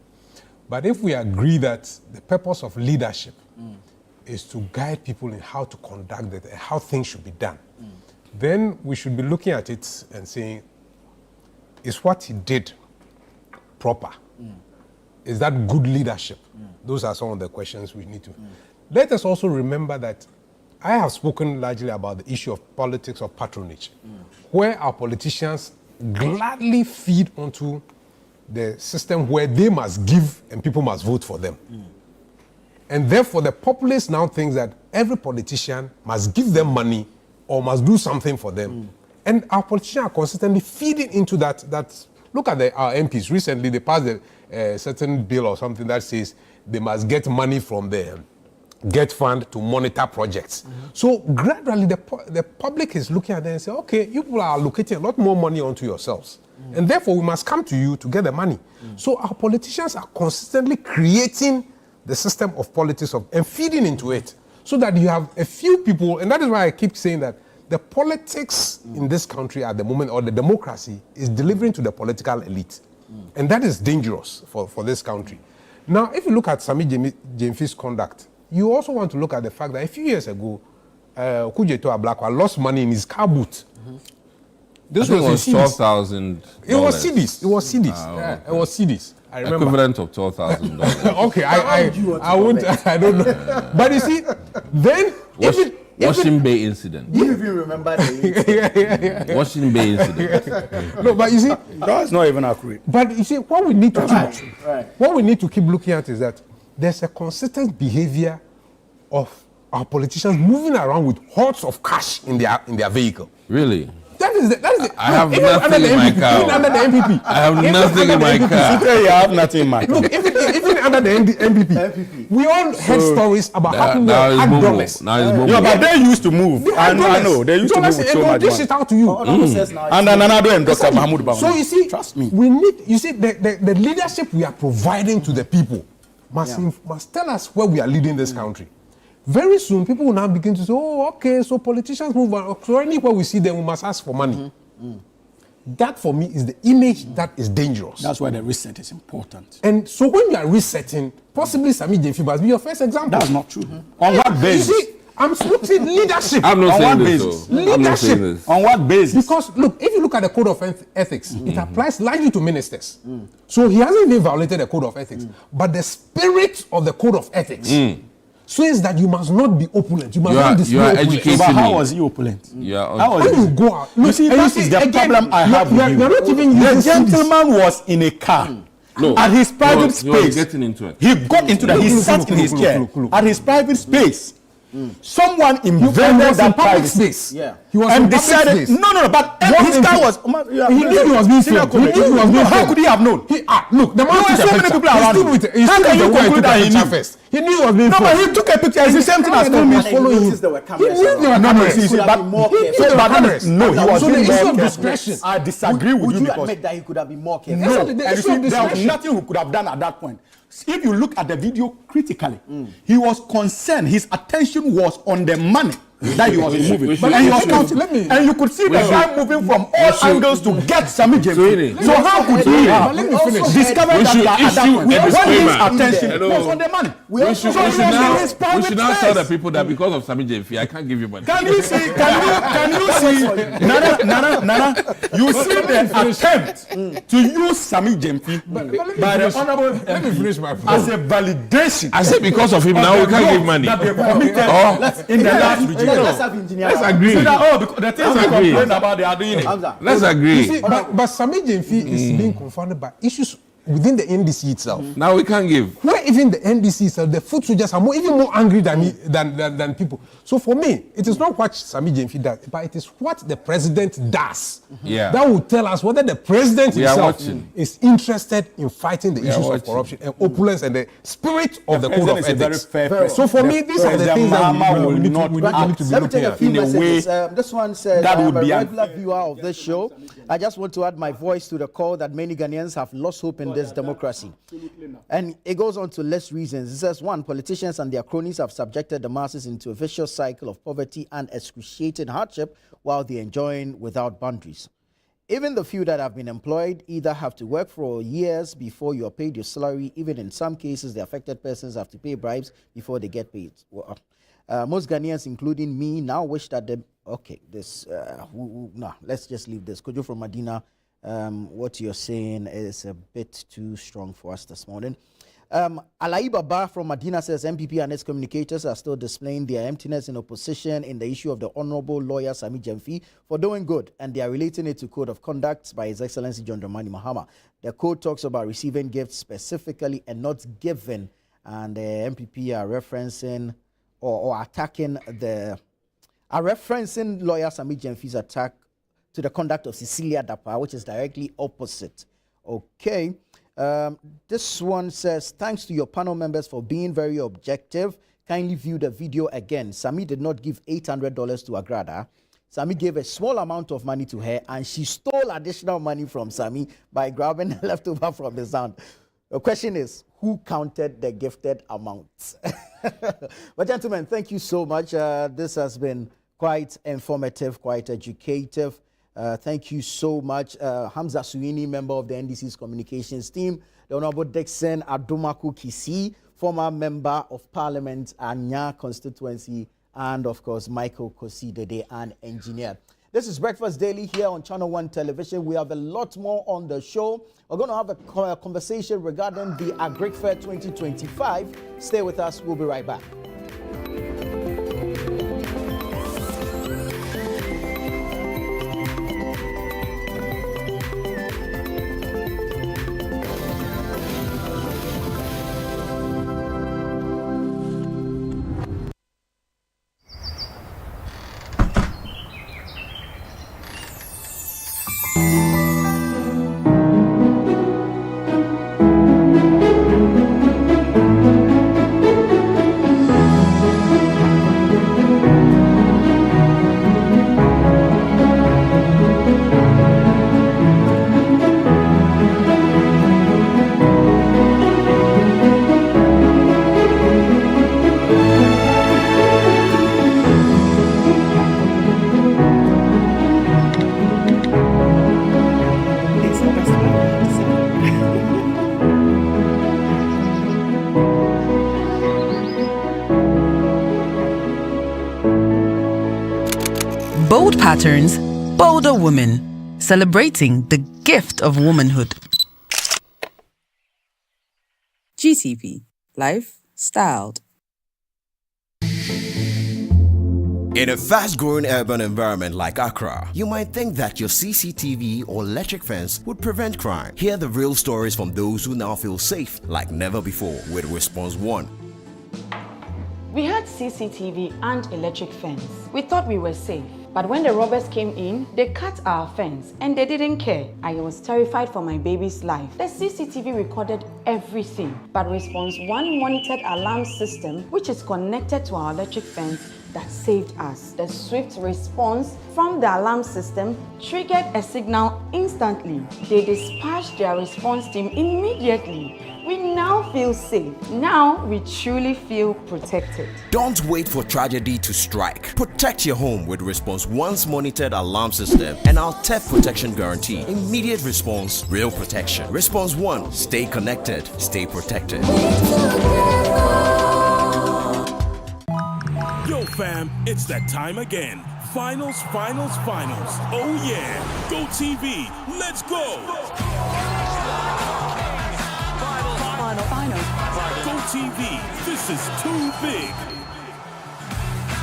But if we agree that the purpose of leadership is to guide people in how to conduct it and how things should be done, then we should be looking at it and saying, is what he did proper? Is that good leadership? Those are some of the questions we need to. Let us also remember that I have spoken largely about the issue of politics of patronage, where our politicians gladly feed onto the system where they must give and people must vote for them. And therefore, the populace now thinks that every politician must give them money or must do something for them. And our politicians are consistently feeding into that. Look at our MPs. Recently, they passed a certain bill or something that says they must get money from the get fund to monitor projects. So gradually the public is looking at them and say, okay, you people are allocating a lot more money onto yourselves. And therefore we must come to you to get the money. So our politicians are consistently creating the system of politics and feeding into it so that you have a few people, and that is why I keep saying that the politics in this country at the moment, or the democracy, is delivering to the political elite. And that is dangerous for this country. Now, if you look at Sammy Gyamfi's conduct, you also want to look at the fact that a few years ago, Kujeto Ablakwa lost money in his car boot. This was $12,000. It was CDs. It was CDs. Yeah, it was CDs. I remember. Equivalent of $12,000. Okay, I won't. I don't know. But you see, then Washington Bay incident. Do you even remember the Washington Bay incident. No, but you see, that's not even accurate. But you see, what we need to keep looking at is that there's a consistent behavior of our politicians moving around with hordes of cash in their vehicle. Really? That is it. I have nothing in my car. Even under the MPP. I have nothing in my car. You have nothing in my car. Look, even under the MPP, we all heard stories about how people had dollars. Yeah, but they used to move. I know. They used to move with so much dish it out to you. And Nanado and Dr. Mahmoud Bawumia. So you see, trust me. We need, the leadership we are providing to the people must tell us where we are leading this country. Very soon, people will now begin to say, oh, okay, so politicians move on. So anywhere we see them, we must ask for money. That, for me, is the image that is dangerous. That's why the reset is important. And so when you are resetting, possibly Sammy Gyamfi must be your first example. That's not true. On what basis? You see, I'm looking leadership. I'm not saying this, though. I'm not saying this. On what basis? Because, look, if you look at the code of ethics, it applies largely to ministers. So he hasn't even violated the code of ethics. But the spirit of the code of ethics says that you must not be opulent. You must not display opulence. But how was he opulent? How was you go out? You see, that is the problem I have with you. You're not even the gentleman was in a car. At his private space. He was getting into it. He got into that. He sat in his chair at his private space. Someone invaded that private space. Yeah. And decided, no, but his car was. He knew he was being filmed. He knew he was being filmed. How could he have known? Look, the man took so many people around him. How can you conclude that he knew? He knew he was being filmed. No, but he took a picture. It's the same thing as told me. He noticed there were cameras. He knew there were cameras. No, he was so the being issue more of careful. discretion. I disagree with you because. Would you admit that he could have been more careful? No, the and issue of there was discretion. nothing he could have done at that point. If you look at the video critically, he was concerned. His attention was on the money that he was moving. And you could see the guy moving from all angles to get Sammy Gyamfi. So how could he discover that at that point? When his attention was on the money. We should now tell the people that because of Sammy Gyamfi, I can't give you money. Can you see? Nana, you see the attempt to use Sammy Gyamfi by the honorable Let me finish my point. as a validation. I said because of him now we can't give money. That they committed in the last regime. Let's have engineer. Let's agree. So that, because the things we complain about, they are doing it. Let's agree. You see, but Sammy Gyamfi is being confounded by issues within the NDC itself. Now we can't give. Where even the NDC itself, the food soldiers are even more angry than people. So for me, it is not what Sammy Gyamfi does, but it is what the president does. Yeah. That will tell us whether the president himself watching. is interested in fighting the issues of corruption and opulence and the spirit of the code of ethics. So for me, these are the things that we need to be Let me looking take a at. few messages. This one says, that I am would a be regular viewer of this show. I just want to add my voice to the call that many Ghanaians have lost hope in this democracy. And it goes on to list reasons. It says, 1, politicians and their cronies have subjected the masses into a vicious cycle of poverty and excruciating hardship while they're enjoying without boundaries. Even the few that have been employed either have to work for years before you are paid your salary. Even in some cases, the affected persons have to pay bribes before they get paid. Well, most Ghanaians, including me, now wish that the... Okay, this... no, let's just leave this. Kojo from Medina, what you're saying is a bit too strong for us this morning. Alai Baba from Medina says MPP and its communicators are still displaying their emptiness in opposition in the issue of the Honorable Lawyer Sammy Gyamfi for doing good, and they are relating it to Code of Conduct by His Excellency John Dramani Mahama. The code talks about receiving gifts specifically and not giving, and the MPP are referencing or attacking referencing Lawyer Sammy Gyamfi's attack to the conduct of Cecilia Dapa, which is directly opposite. Okay. This one says, thanks to your panel members for being very objective, Kindly view the video again. Sami did not give $800 to Agrada. Sami gave a small amount of money to her, and she stole additional money from Sami by grabbing the leftover from his hand. The question is, who counted the gifted amounts? But gentlemen, thank you so much. This has been quite informative, quite educative. Thank you so much. Hamza Suini, member of the NDC's communications team. The Honorable Dixon Adumaku Kisi, former member of Parliament, Anya constituency, and of course, Michael Kosidede, an engineer. This is Breakfast Daily here on Channel One Television. We have a lot more on the show. We're going to have a conversation regarding the Agric Fair 2025. Stay with us. We'll be right back. Bold patterns, bolder women, celebrating the gift of womanhood. GTV, life styled. In a fast-growing urban environment like Accra, you might think that your CCTV or electric fence would prevent crime. Hear the real stories from those who now feel safe like never before with Response One. We had CCTV and electric fence. We thought we were safe. But when the robbers came in, they cut our fence and they didn't care. I was terrified for my baby's life. The CCTV recorded everything, but Response One monitored alarm system, which is connected to our electric fence, that saved us. The swift response from the alarm system triggered a signal instantly. They dispatched their response team immediately. We now feel safe. Now we truly feel protected. Don't wait for tragedy to strike. Protect your home with Response One's monitored alarm system and our theft protection guarantee. Immediate response, real protection. Response One. Stay connected, stay protected. Yo fam, it's that time again. Finals. Oh yeah. Go TV. Let's go. Final. Go TV. This is too big.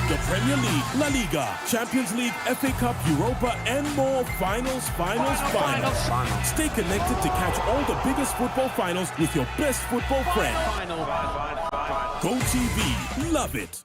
The Premier League, La Liga, Champions League, FA Cup, Europa, and more. Finals. Stay connected to catch all the biggest football finals with your best football friend. Go TV. Love it.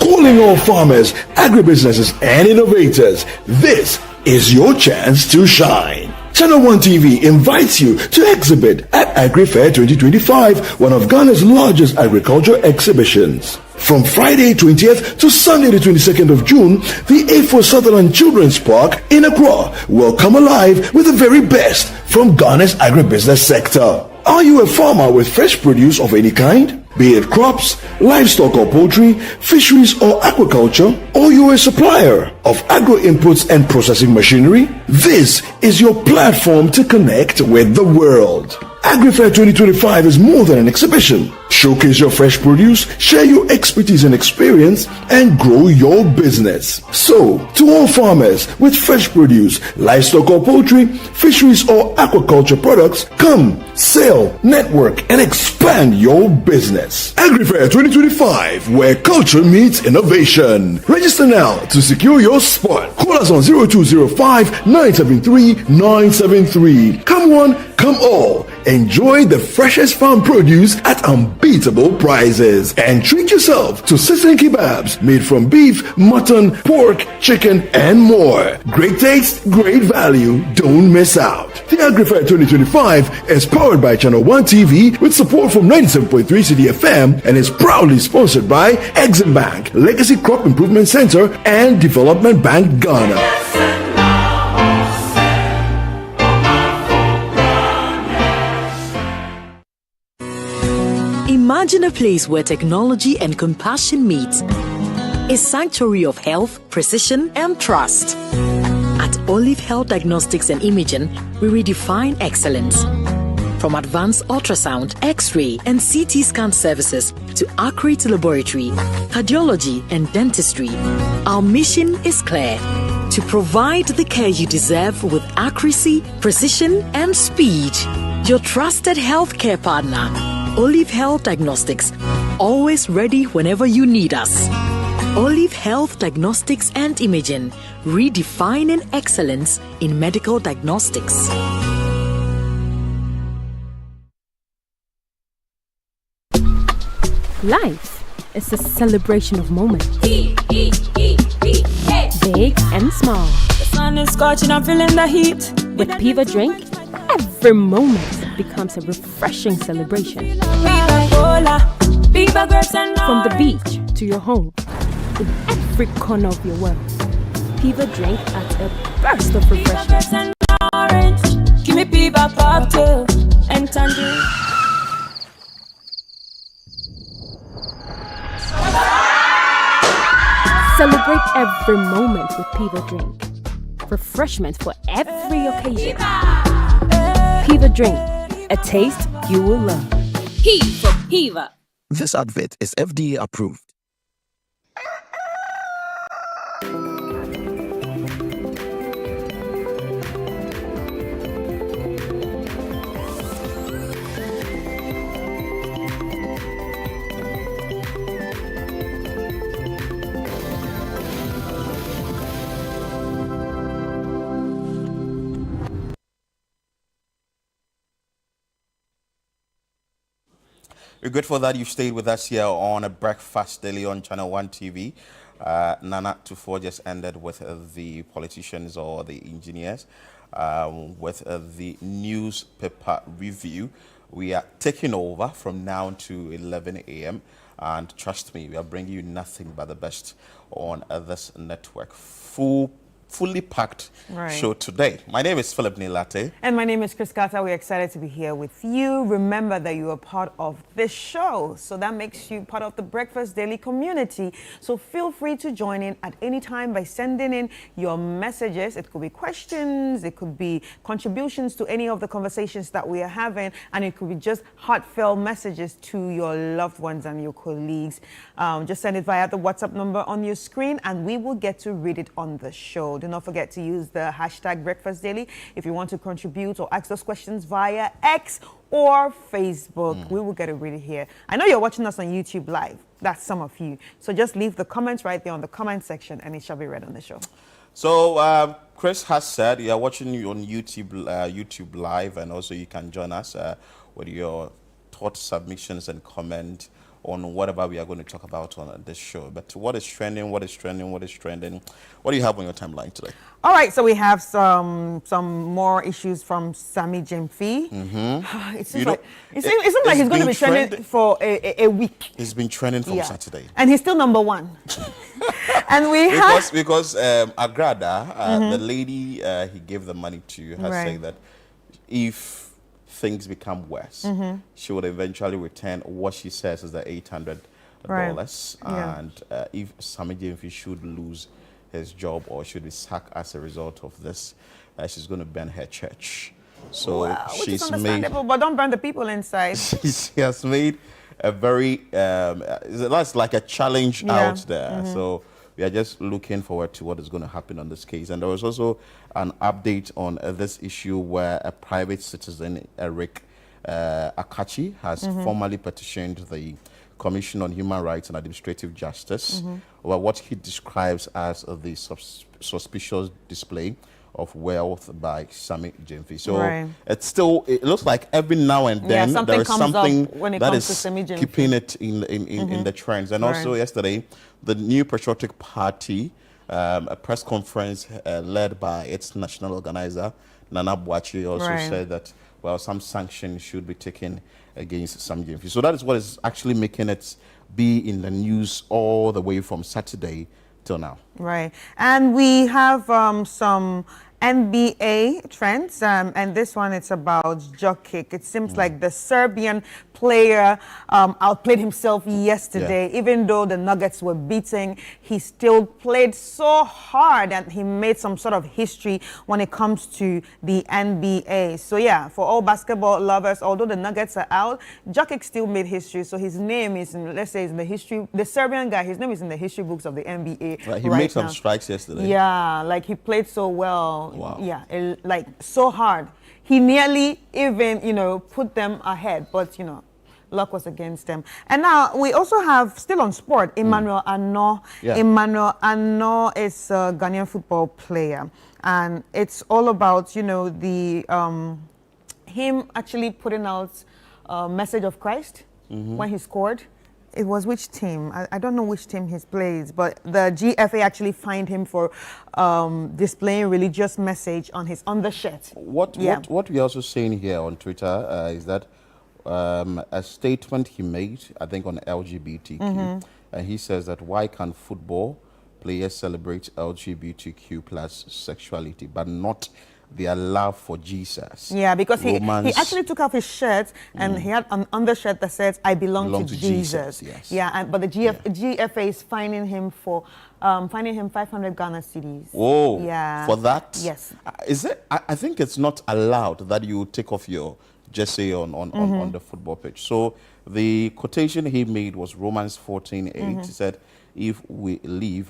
Calling all farmers, agribusinesses, and innovators, this is your chance to shine. Channel One TV invites you to exhibit at AgriFair 2025, one of Ghana's largest agriculture exhibitions. From Friday 20th to Sunday the 22nd of June, the A4 Sutherland Children's Park in Accra will come alive with the very best from Ghana's agribusiness sector. Are you a farmer with fresh produce of any kind? Be it crops, livestock or poultry, fisheries or aquaculture, or you're a supplier of agro inputs and processing machinery, this is your platform to connect with the world. AgriFair 2025 is more than an exhibition. Showcase your fresh produce, share your expertise and experience, and grow your business. So, to all farmers with fresh produce, livestock or poultry, fisheries or aquaculture products, come, sell, network, and expand your business. AgriFair 2025, where culture meets innovation. Register now to secure your spot. Call us on 0205 973 973. Come one, come all. Enjoy the freshest farm produce at unbeatable prices. And treat yourself to sizzling kebabs made from beef, mutton, pork, chicken, and more. Great taste, great value. Don't miss out. The AgriFair 2025 is powered by Channel 1 TV with support from 97.3 CDFM and is proudly sponsored by Exim Bank, Legacy Crop Improvement Center, and Development Bank Ghana. Imagine a place where technology and compassion meet. A sanctuary of health, precision, and trust. At Olive Health Diagnostics and Imaging, we redefine excellence. From advanced ultrasound, X-ray, and CT scan services to accurate laboratory, cardiology, and dentistry, our mission is clear: to provide the care you deserve with accuracy, precision, and speed. Your trusted healthcare partner, Olive Health Diagnostics, always ready whenever you need us. Olive Health Diagnostics and Imaging, redefining excellence in medical diagnostics. Life is a celebration of moments. Big and small. The sun is scorching, I'm feeling the heat. With Piva Drink, every moment becomes a refreshing celebration. From the beach to your home, in every corner of your world, Piva Drink adds a burst of refreshment. Give me Piva cocktail and tangerine. Celebrate every moment with Piva Drink. Refreshment for every occasion. Piva Drink, a taste you will love. P for Piva. This advert is FDA approved. We're grateful that you stayed with us here on a Breakfast Daily on Channel 1 TV. Nana Tufo just ended with the politicians or the engineers with the newspaper review. We are taking over from now to 11 a.m. and trust me, we are bringing you nothing but the best on this network. Fully packed show today. My name is Philip Nilate. And my name is Chris Carter. We're excited to be here with you. Remember that you are part of this show, so that makes you part of the Breakfast Daily community. So feel free to join in at any time by sending in your messages. It could be questions, it could be contributions to any of the conversations that we are having, and it could be just heartfelt messages to your loved ones and your colleagues. Just send it via the WhatsApp number on your screen, and we will get to read it on the show. Do not forget to use the hashtag Breakfast Daily if you want to contribute or ask those questions via X or Facebook. We will get to read it here. I know you're watching us on YouTube Live. That's some of you. So just leave the comments right there on the comment section and it shall be read on the show. So Chris has said you are watching you on YouTube Live, and also you can join us with your thoughts, submissions, and comment on whatever we are going to talk about on this show. But what is trending? What is trending? What is trending? What do you have on your timeline today? All right, so we have some more issues from Sammy Gyamfi. It seems like he's going to be trending for a week. He's been trending from Saturday, and he's still number one. And we because Agrada, the lady he gave the money to, has said that if things become worse, she would eventually return what she says is the $800. And if Sammy Gyamfi should lose his job or should be sacked as a result of this, she's going to burn her church. So she's understandable, but don't burn the people inside. She has made a very that's like a challenge out there. So we are just looking forward to what is going to happen on this case. And there was also an update on this issue where a private citizen, Eric Akachi, has formally petitioned the Commission on Human Rights and Administrative Justice over what he describes as the suspicious display of Wealth by Sammy Gyamfi. So it's still, it looks like every now and then there is something that is keeping it in the trends. And also yesterday, the New Patriotic Party, a press conference led by its national organizer, Nana Boakye, also said that, well, some sanctions should be taken against Sam Gyamfi. So that is what is actually making it be in the news all the way from Saturday till now. Right. And we have some NBA trends, and this one, it's about Jokic. It seems like the Serbian player outplayed himself yesterday. Even though the Nuggets were beating, he still played so hard, and he made some sort of history when it comes to the NBA. So yeah, for all basketball lovers, although the Nuggets are out, Jokic still made history. So his name is, let's say, in the history, the Serbian guy, his name is in the history books of the NBA. Right, he made some strikes yesterday. Yeah, like he played so well. Wow. Yeah, like so hard. He nearly even, put them ahead, but, luck was against them. And now we also have, still on sport, Emmanuel Arnaud. Yeah. Emmanuel Arnaud is a Ghanaian football player. And it's all about, the him actually putting out a message of Christ when he scored. It was which team? I don't know which team he plays, but the GFA actually fined him for displaying religious message on his undershirt. What we're also saying here on Twitter is that a statement he made, I think, on LGBTQ, and he says that why can't football players celebrate LGBTQ plus sexuality, but not their love for Jesus? Yeah, because he actually took off his shirt and he had an undershirt that says, I belong to Jesus. Yes. Yeah, but the GFA is fining him for fining him 500 Ghana cedis. Oh, yeah. For that? Yes. Is it? I think it's not allowed that you take off your jersey on the football pitch. So the quotation he made was Romans 14:8. He said, if we live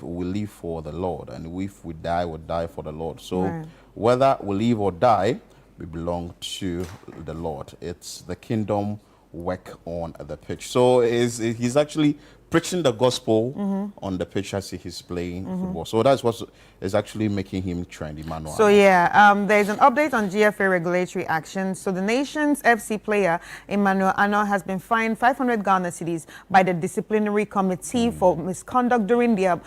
for the Lord, and if we die, we'll die for the Lord. So whether we live or die, we belong to the Lord. It's the kingdom work on the pitch. So he's actually preaching the gospel on the pitch as he's playing football. So that's what is actually making him trend, Emmanuel. So yeah, there's an update on GFA regulatory action. So the nation's FC player, Emmanuel Arnaud, has been fined 500 Ghana cedis by the disciplinary committee for misconduct during the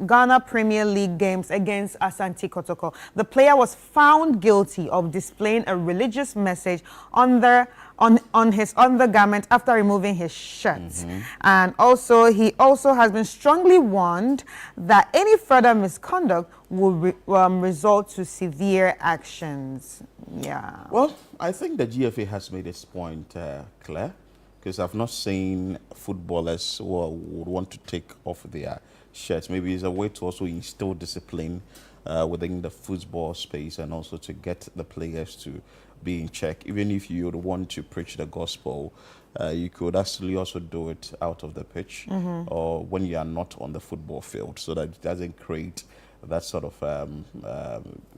Ghana Premier League games against Asante Kotoko. The player was found guilty of displaying a religious message on his undergarment after removing his shirt. And also, he also has been strongly warned that any further misconduct will result to severe actions. Yeah. Well, I think the GFA has made its point clear, because I've not seen footballers who would want to take off their shirts. Maybe it's a way to also instill discipline within the football space, and also to get the players to be in check. Even if you would want to preach the gospel, you could actually also do it out of the pitch or when you are not on the football field, so that it doesn't create that sort of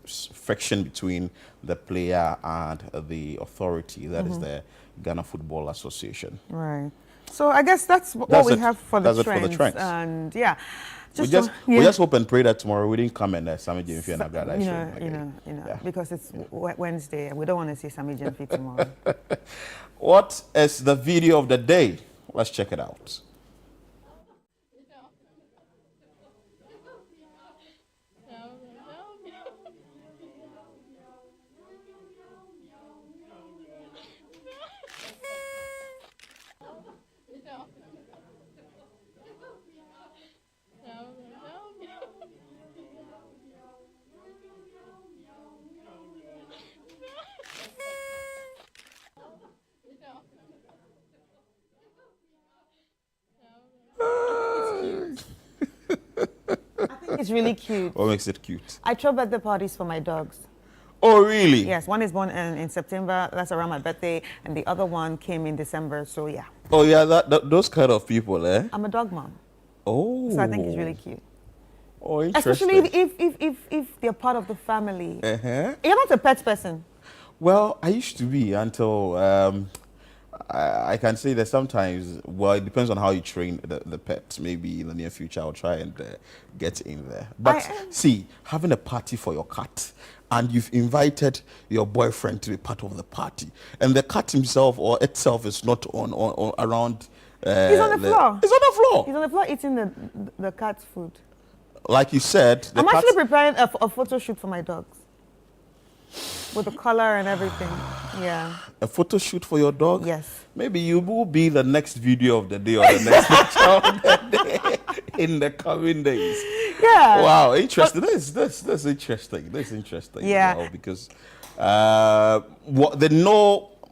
friction between the player and the authority, that is the Ghana Football Association. Right. So I guess that's what we have for the trends. And yeah. We just hope and pray that tomorrow we didn't come and Sammy Gyamfi and Abrada. Because it's Wednesday, we don't want to see Sammy Gyamfi tomorrow. What is the video of the day? Let's check it out. It's really cute. What makes it cute? I throw birthday parties for my dogs. Oh, really? Yes, one is born in September, that's around my birthday, and the other one came in December, so yeah. Oh, yeah, those kind of people, eh? I'm a dog mom. Oh. So I think it's really cute. Oh, interesting. Especially if they're part of the family. You're not a pet person. Well, I used to be until I can say that sometimes, well, it depends on how you train the pet. Maybe in the near future I'll try and get in there. But see, having a party for your cat and you've invited your boyfriend to be part of the party, and the cat himself or itself is not on around. He's on the floor. He's on the floor. He's on the floor eating the cat's food. Like you said, I'm actually preparing a photo shoot for my dogs. With the color and everything. Yeah. A photo shoot for your dog? Yes. Maybe you will be the next video of the day or the next picture of the day in the coming days. Yeah. Wow, interesting. That's interesting. That's interesting. Yeah. You know, because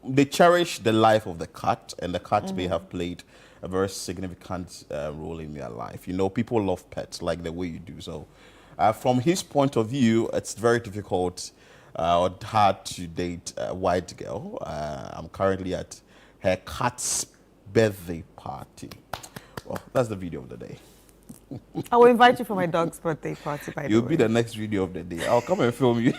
they cherish the life of the cat, and the cat may have played a very significant role in their life. You know, people love pets like the way you do. So from his point of view, it's very difficult or hard to date a white girl. I'm currently at her cat's birthday party. Well, that's the video of the day. I will invite you for my dog's birthday party, by the way. You'll be the next video of the day. I'll come and film you.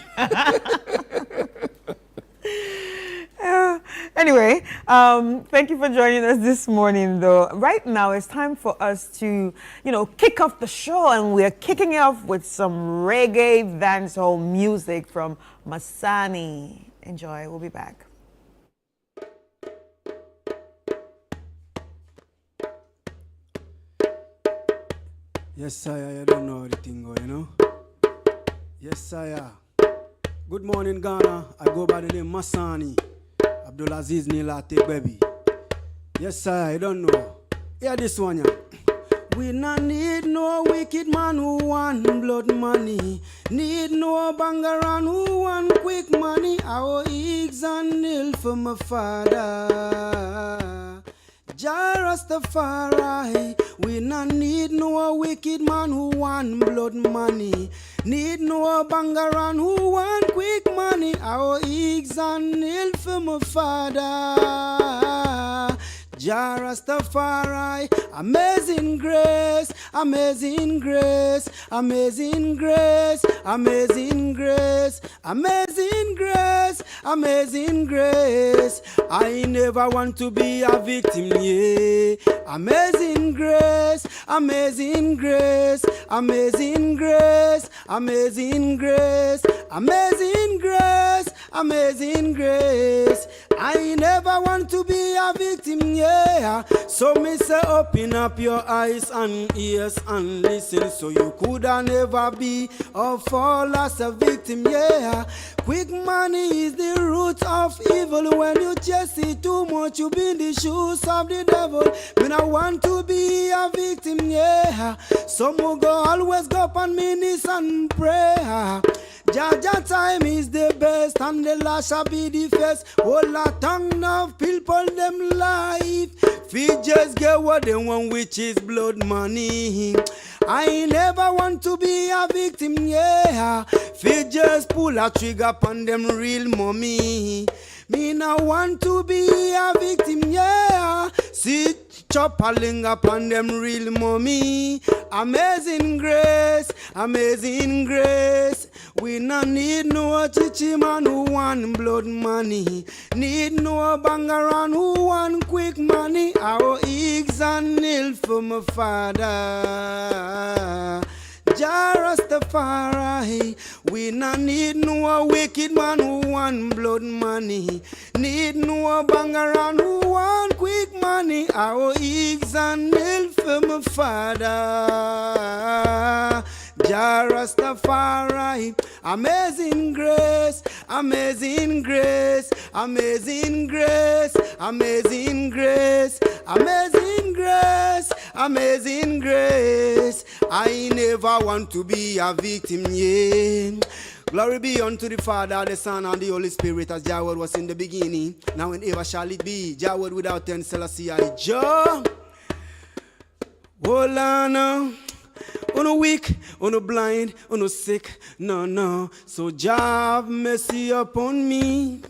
Anyway, thank you for joining us this morning, though. Right now, it's time for us to, kick off the show, and we're kicking it off with some reggae dancehall music from Masani. Enjoy. We'll be back. Yes, sire, I don't know how the thing go, Yes, sire. Good morning, Ghana. I go by the name Masani. Abdulaziz Nilate, baby. Yes, sir, I don't know. Hear this one, yeah. We not need no wicked man who want blood money. Need no bangaran who want quick money. Our eggs and nil for my father. Jah Rastafari. We not need no wicked man who want blood money. Need no bangaran who want quick money. Our eggs and nil for my father. Jah Rastafari, amazing grace, amazing grace, amazing grace, amazing grace, amazing grace, amazing grace. I never want to be a victim, yeah. Amazing grace, amazing grace, amazing grace, amazing grace, amazing grace, amazing grace. I never want to be a victim, yeah. So me say open up your eyes and ears and listen, so you could never be or fall as a victim, yeah. Quick money is the root of evil. When you chase it too much, you be in the shoes of the devil. Me I want to be a victim, yeah. Some will go always go up on me knees and pray. Jaja time is the best and the last shall be the first. All a tongue of people them life. Fi just get what they want, which is blood money. I never want to be a victim, yeah. Fi just pull a trigger upon them real mommy. Me now want to be a victim, yeah. See chop a ling upon them real mommy. Amazing grace, amazing grace. We no need no chichi man who want blood money. Need no bangaran who want quick money. Our eggs and nil for my father. Jah Rastafari. We no need no wicked man who want blood money. Need no bangaran who want quick money. Our eggs and nil for my father. Jah Rastafari. Amazing grace, amazing grace, amazing grace, amazing grace, amazing grace, amazing grace. I never want to be a victim, yeah. Glory be unto the Father, the Son, and the Holy Spirit, as Jah was in the beginning, now and ever shall it be. Jah without end, Selassie I Jah. Oh, Lana. Uno weak, uno blind, uno sick, no. So Jah have mercy upon me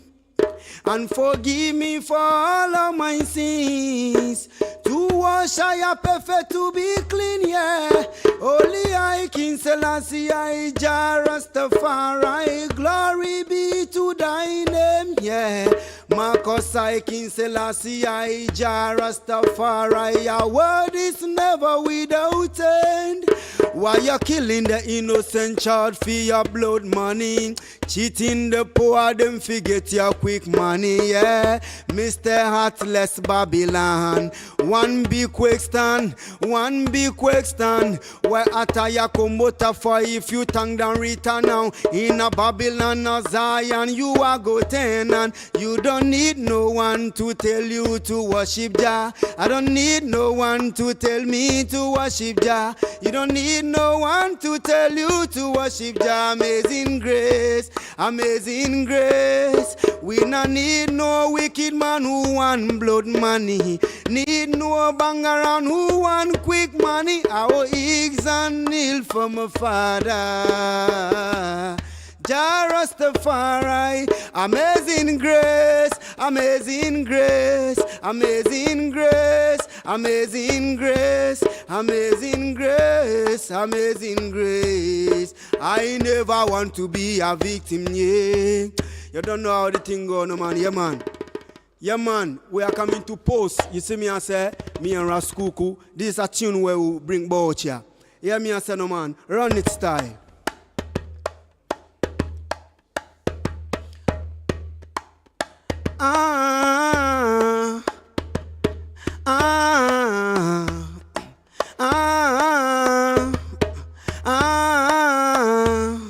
and forgive me for all of my sins. To wash I am perfect, to be clean, yeah. Only I, King Selassie, I, Jah Rastafari. Glory be to thy name, yeah. Marcus I, King Selassie, I, Jah Rastafari. Your word is never without end. Why you killing the innocent child for your blood money? Cheating the poor, them forget your quick money, yeah. Mr. Heartless Babylon. One big question, one big question. Why attire come out for if you tongue down return now? In a Babylon or Zion, you are go tenant. You don't need no one to tell you to worship Jah. I don't need no one to tell me to worship Jah. You don't need no one to tell you to worship Jah. Amazing grace, amazing grace. We not need no wicked man who want blood money. Need no bang around who want quick money. Our eggs and nil from my father. Jah Rastafari, amazing grace, amazing grace, amazing grace, amazing grace, amazing grace, amazing grace. I never want to be a victim, yeah. You don't know how the thing go, no man, yeah man. Yeah man, we are coming to post. You see me I say, me and Raskuku, this is a tune where we bring Boucher. Yeah me I say, no man, run it style. Ah, ah, ah, ah,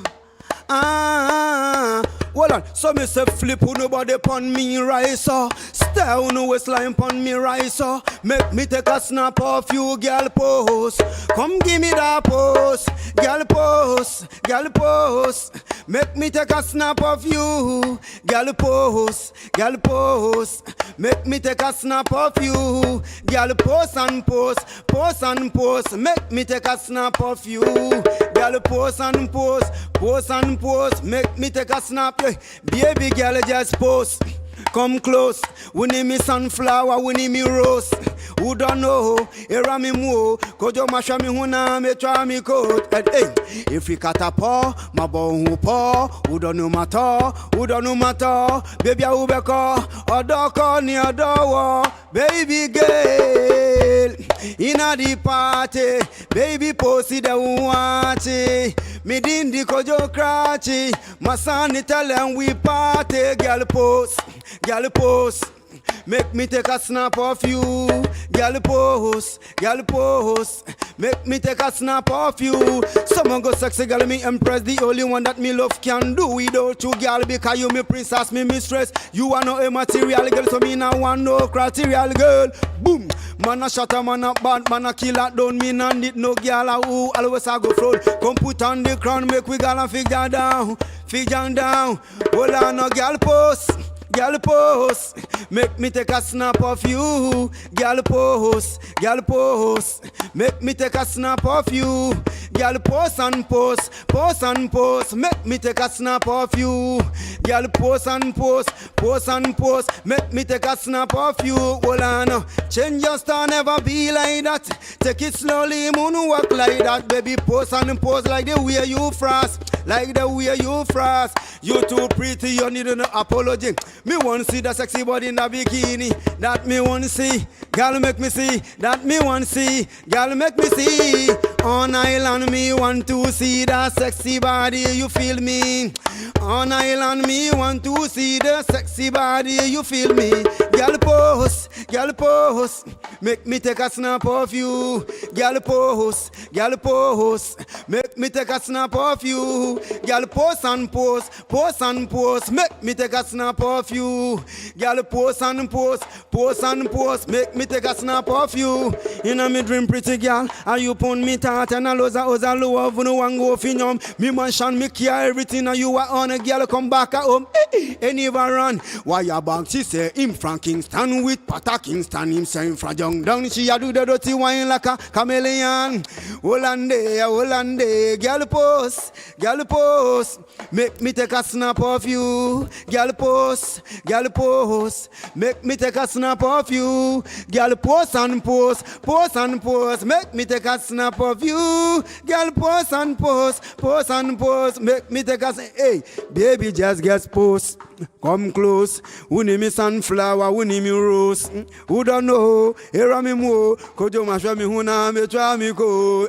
ah. Hold on, so me say flip who nobody pon me rise so. Stay on the waistline pon me rise so. Make me take a snap of you, girl pose. Come give me that pose, girl pose, girl pose. Make me take a snap of you, girl pose, girl pose. Make me take a snap of you, girl pose and pose, pose and pose. Make me take a snap of you, girl pose and pose, pose and pose. Make me take a snap, baby girl just pose. Come close, we need me sunflower, we need me rose. Who don't know, era me mo, kojo masha mi huna, me try me coat. And hey, if we cut a paw, my bone who paw, who don't know matter, who don't know matter. Baby I ubeko, odoko ni odowo, baby girl. Inna the party, baby posy the watchy. Me dindi kojo cratchy, my son tell them we party, girl pose. Girl pose, make me take a snap of you. Girl pose, girl pose, make me take a snap of you. Someone go sexy girl, me impress. The only one that me love can do without you, girl. Because you me princess, me mistress. You are not a material girl, so me not want no criteria girl. Boom, man a shatter, man a bad, man a killer. Don't mean I need no girl who always I go front. Come put on the crown, make we girl and figure down, figure down. Hold on, no girl pose. Girl pose, make me take a snap of you. Girl pose, girl pose, make me take a snap of you. Girl pose and pose, pose and pose, make me take a snap of you. Girl pose and pose, pose and pose, make me take a snap of you. Hold on, change your star, never be like that. Take it slowly, moonwalk like that. Baby pose and pose like the way you frost, like the way you frost. You too pretty, you need no apology. Me want to see the sexy body in the bikini. That me want to see. Girl make me see. That me want to see. Girl make me see. On island me want to see the sexy body. You feel me? On island me want to see the sexy body. You feel me? Girl pose. Girl pose. Make me take a snap of you. Girl pose. Girl pose. Make me take a snap of you. Girl pose and pose. Pose and pose. Make me take a snap of you. Girl pose and pose, pose and pose. Make me take a snap of you. You know me dream pretty girl. And you put me tat and a loza oza love. No one go finyum. Me mansion, me care everything. And you are on a girl come back at home. And never run. Why your bank? She say him from Kingston with Pata Kingston. Him say him from Young Down. She a do the dirty wine like a chameleon. Holande, girl pose, girl pose. Make me take a snap of you. Girl pose. Girl pose, make me take a snap of you. Girl pose and pose, pose and pose. Make me take a snap of you. Girl pose and pose, pose and pose. Make me take a hey, baby just get pose. Come close. Who need me sunflower? Who need me rose? Who don't know? era mi mu kojo ma hwe mi hu na me twa mi ko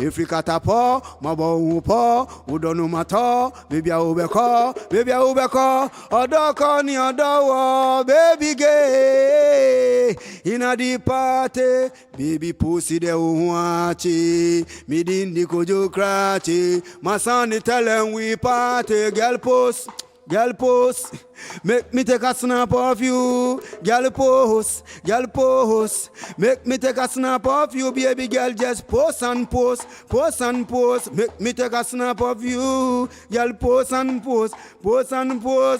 Africa tapo mabo hu po udonu mato bibia ubeko odoko ni odowo baby gay ina di party baby pussy de uhuachi midindi kojo krachi my son tell them we party girl pose make me take a snap of you girl pose make me take a snap of you baby girl just pose and pose make me take a snap of you girl pose and pose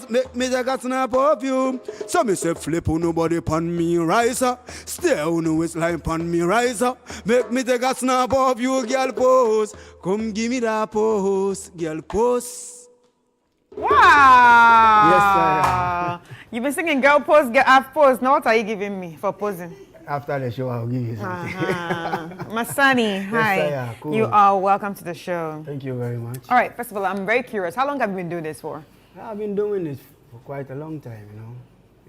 make me take a snap of you so me say flip on nobody pan me rise up stay on the waistline pan me rise up make me take a snap of you girl pose come give me that pose girl pose. Wow! Yes, sir. You've been singing girl pose, girl half pose. Now what are you giving me for posing? After the show, I'll give you something. Masani, hi. Yes, sir. Cool. You are welcome to the show. Thank you very much. All right, first of all, I'm very curious. How long have you been doing this for? I've been doing this for quite a long time, you know.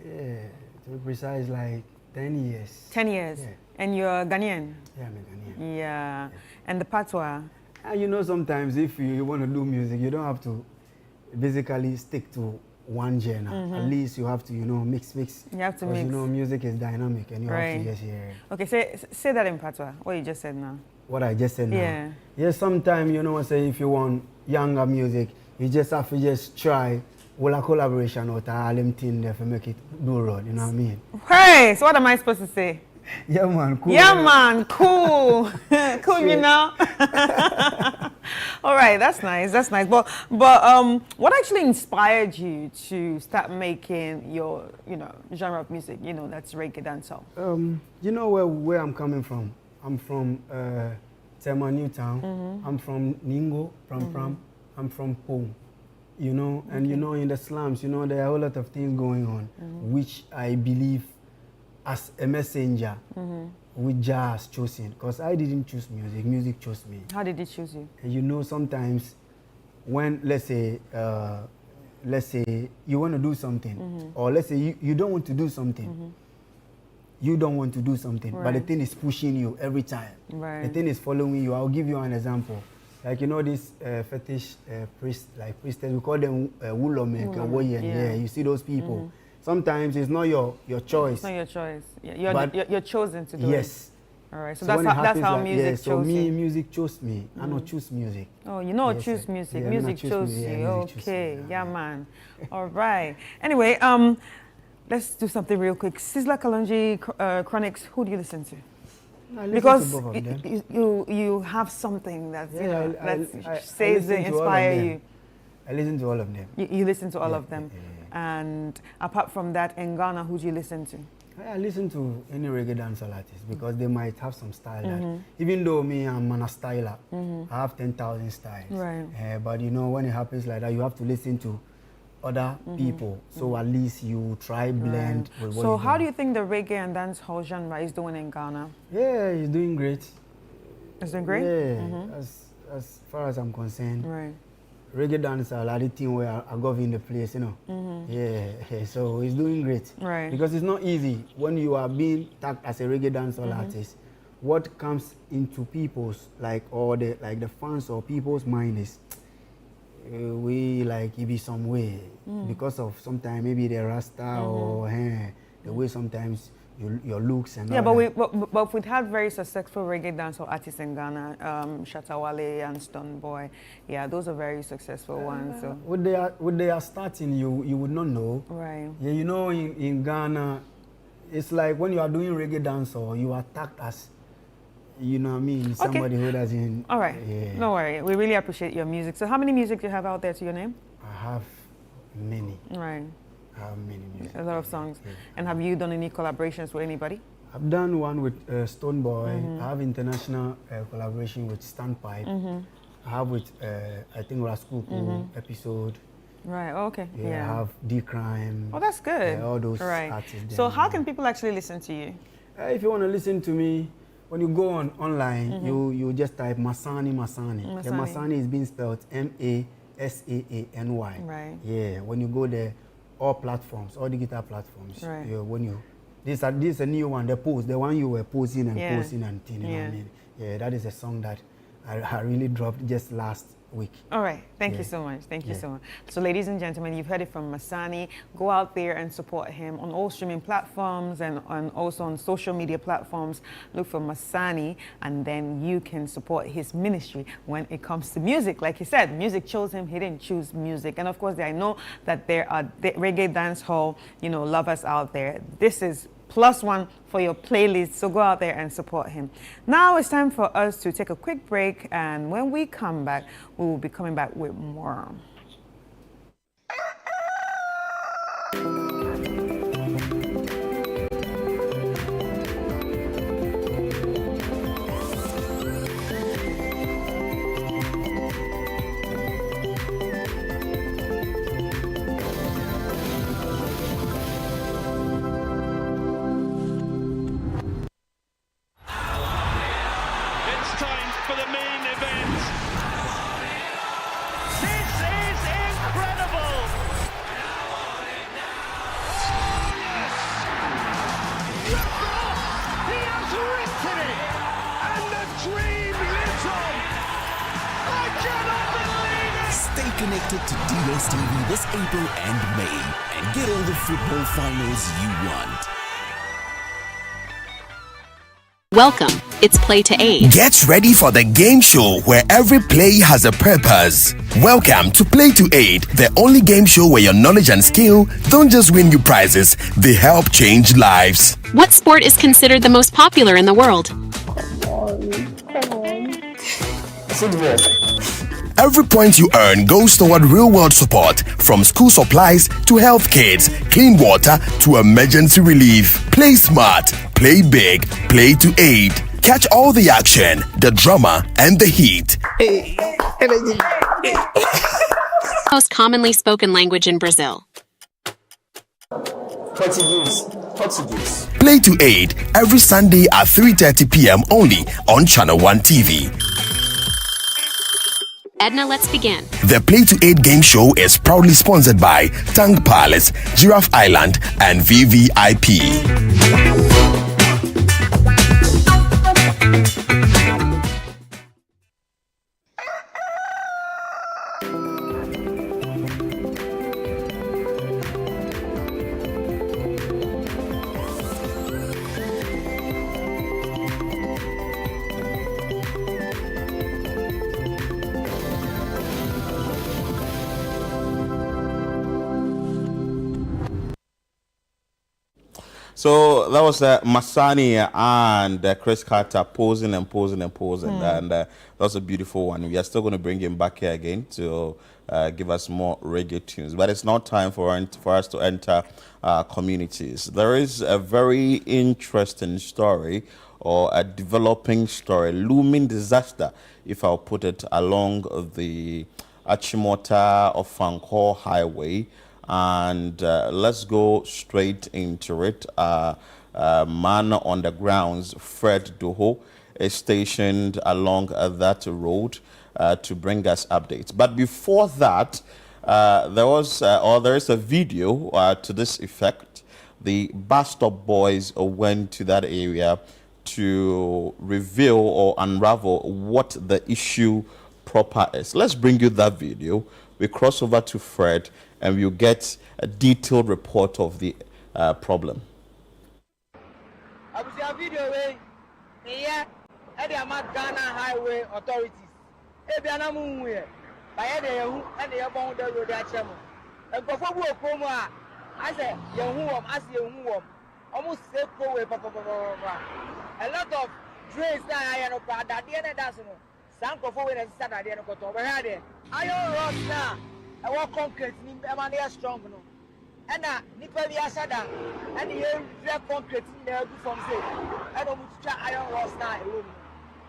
Yeah, to be precise, like 10 years. 10 years? Yeah. And you're Ghanaian? Yeah, I'm a Ghanaian. Yeah. And the patois? You know, sometimes if you want to do music, you don't have to basically stick to one genre. At least you have to, you know, mix. You have to mix. You know, music is dynamic and you have to just hear it. Okay, say that in patois, what you just said now. What I just said now? Yeah. Yeah, sometimes, you know, say if you want younger music, you just have to just try with a collaboration or all them things there to make it do road, you know what I mean? Hey, so what am I supposed to say? Yeah, man, cool. Yeah, man, cool. Cool, you know? All right, that's nice. But what actually inspired you to start making your, you know, genre of music, you know, that's reggae dancehall? You know where I'm coming from? I'm from Tema Newtown. I'm from Ningo, I'm from Pong. You know, and you know, in the slums, you know, there are a whole lot of things going on, which I believe as a messenger, with Jah has chosen. Because I didn't choose music, music chose me. How did it choose you? And you know, sometimes when, let's say you want to do something, or let's say you don't want to do something, right. but the thing is pushing you every time. Right. The thing is following you. I'll give you an example. Like, you know, this fetish priestess, we call them Wulome, yeah. You see those people. Sometimes it's not your choice. It's not your choice. You're chosen to do it. Yes. All right. So that's how music chose so you. Music chose me. I don't choose music. Oh, you know, choose music. Music chose you. Okay. Yeah, man. All right. Anyway, let's do something real quick. Sizzla Kalonji Chronics. Who do you listen to? Because to both of them. you have something that says inspire you. I listen to all of them. You listen to all of them. And apart from that, in Ghana, who do you listen to? I listen to any reggae dancehall artist because they might have some style that, even though I'm a styler, I have 10,000 styles. Right. But you know, when it happens like that, you have to listen to other people. So at least you try blend with what So you how do you think the reggae and dancehall genre is doing in Ghana? Yeah, it's doing great. It's doing great? Yeah, as far as I'm concerned. Right. Reggae dancehall are the thing where I go in the place, you know. Yeah, so it's doing great. Right. Because it's not easy when you are being tagged as a reggae dancehall artist. What comes into people's the fans or people's mind is we like it be some way because of sometimes maybe the rasta or the way sometimes your looks and all that. But we've had very successful reggae dancehall artists in Ghana, Shatta Wale and Stone Boy. Yeah, those are very successful ones. So. When they are starting, you would not know. Right. Yeah, you know, in Ghana, it's like when you are doing reggae dancehall, you are tagged as, you know what I mean, somebody who doesn't. All right. Yeah. No worry. We really appreciate your music. So how many music do you have out there to your name? I have many. Right. I have many music. A lot of songs. Yeah. And have you done any collaborations with anybody? I've done one with Stone Boy. I have international collaboration with Standpipe. I have with, I think, Raskuku episode. Right, okay. Yeah, I have D-Crime. Oh, that's good. All those artists. So how can people actually listen to you? If you want to listen to me, when you go online, you just type Masani. The Masani is being spelled M-A-S-A-A-N-Y. Right. Yeah, when you go there, all platforms, all digital platforms, when you This is a new one, the one you were posing and Yeah. posting and thing, you know what I Yeah. mean? Yeah, that is a song that I really dropped just last week. All right. Thank Yeah. you so much. Thank you Yeah. so much. So, ladies and gentlemen, you've heard it from Masani. Go out there and support him on all streaming platforms and also on social media platforms. Look for Masani, and then you can support his ministry when it comes to music. Like he said, music chose him. He didn't choose music. And of course, I know that there are reggae dance hall, lovers out there. This is +1 for your playlist, so go out there and support him. Now it's time for us to take a quick break, and when we come back, we will be coming back with more. It's time for the main event. This is incredible. Yes! He has written it, and the dream lives on. I cannot believe it. Stay connected to DSTV this April and May and get all the football finals you want. Welcome. It's Play to 8. Get ready for the game show where every play has a purpose. Welcome to Play to 8, the only game show where your knowledge and skill don't just win you prizes, they help change lives. What sport is considered the most popular in the world? Football. Every point you earn goes toward real-world support, from school supplies to health kits, clean water to emergency relief. Play smart, play big, Play to 8. Catch all the action, the drama, and the heat. Most commonly spoken language in Brazil. Portuguese. Play to 8 every Sunday at 3:30 p.m. only on Channel 1 TV. Edna, let's begin. The Play to 8 game show is proudly sponsored by Tank Palace, Giraffe Island, and VVIP. So that was Masani and Chris Carter posing and posing and posing, and that was a beautiful one. We are still going to bring him back here again to give us more reggae tunes, but it's not time for us to enter communities. There is a very interesting story, or a developing story, looming disaster, if I'll put it, along the Achimota of Fanko Highway. And let's go straight into it. Man on the grounds, Fred Doho, is stationed along that road to bring us updates. But before that, there is a video to this effect. The bus stop boys went to that area to reveal or unravel what the issue proper is. Let's bring you that video. We cross over to Fred, and we'll get a detailed report of the problem. I will see a video here at the Ghana Highway Authorities. If you are not moving, by the and they are bound the road at Chemo. And before we come, I said, I see you almost safe away. A lot of drains that I know that the end of that. Some go forward and start at the end of the day. Iron rods now. I want concrete, I'm not strong. And now, Nipper Yasada, and the air concrete in there from say, I don't want to try iron rods now.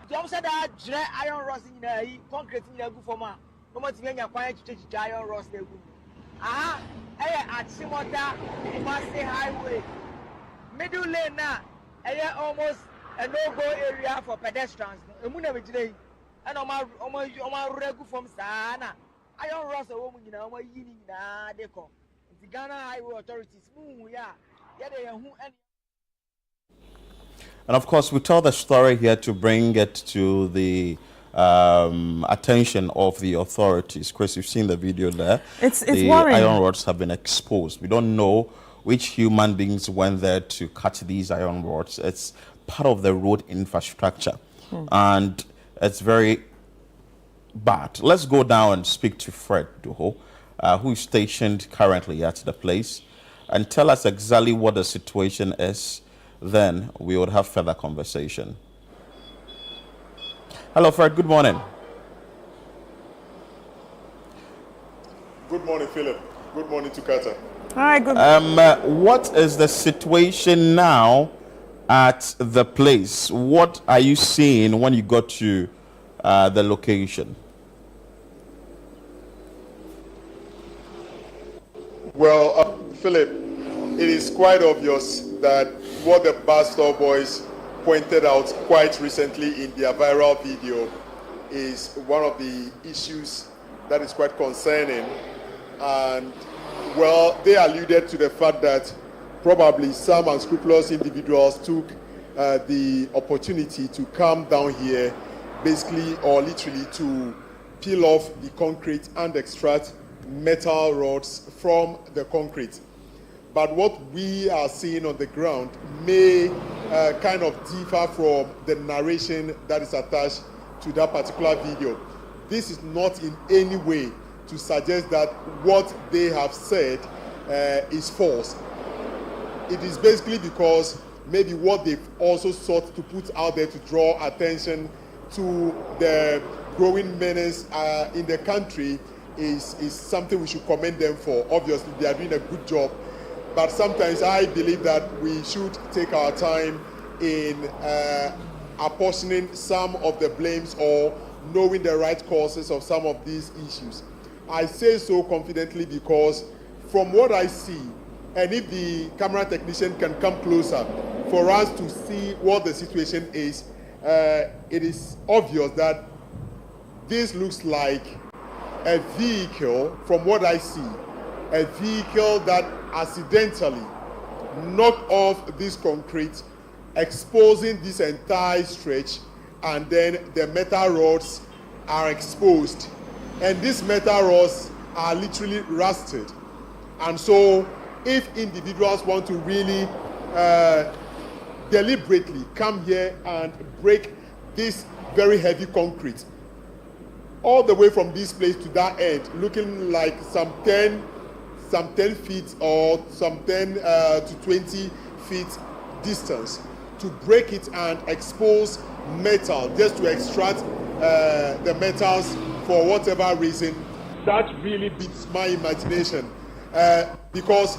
Tom said that dry iron rods in there, concrete in there for ma. No much when you're quiet to take iron rods there. Ah, at Simota, Master Highway. Middle lane now, almost a no-go area for pedestrians. A moon of today. And on my regu from Sana. Iron rods a woman, you know, they call the Ghana Highway Authorities. Yeah, they are who and And of course, we tell the story here to bring it to the attention of the authorities. Chris, you've seen the video there. It's the worrying. iron rods have been exposed. We don't know which human beings went there to cut these iron rods. It's part of the road infrastructure. And it's very bad. Let's go down and speak to Fred Duho, who is stationed currently at the place, and tell us exactly what the situation is. Then we would have further conversation. Hello, Fred. Good morning. Good morning, Philip. Good morning to Carter. Hi, good what is the situation now at the place? What are you seeing when you got to the location? Well, Philip, it is quite obvious that what the Pastor boys pointed out quite recently in their viral video is one of the issues that is quite concerning. And, well, they alluded to the fact that probably some unscrupulous individuals took the opportunity to come down here, basically or literally to peel off the concrete and extract metal rods from the concrete. But what we are seeing on the ground may kind of differ from the narration that is attached to that particular video. This is not in any way to suggest that what they have said is false. It is basically because maybe what they've also sought to put out there to draw attention to the growing menace in the country is something we should commend them for. Obviously, they are doing a good job. But sometimes I believe that we should take our time in apportioning some of the blames or knowing the right causes of some of these issues. I say so confidently because from what I see, and if the camera technician can come closer for us to see what the situation is, it is obvious that this looks like a vehicle, from what I see, a vehicle that accidentally knocked off this concrete, exposing this entire stretch, and then the metal rods are exposed. And these metal rods are literally rusted. And so if individuals want to really deliberately come here and break this very heavy concrete, all the way from this place to that end, looking like some 10 feet or some 10 to 20 feet distance, to break it and expose metal, just to extract the metals for whatever reason, that really beats my imagination. Because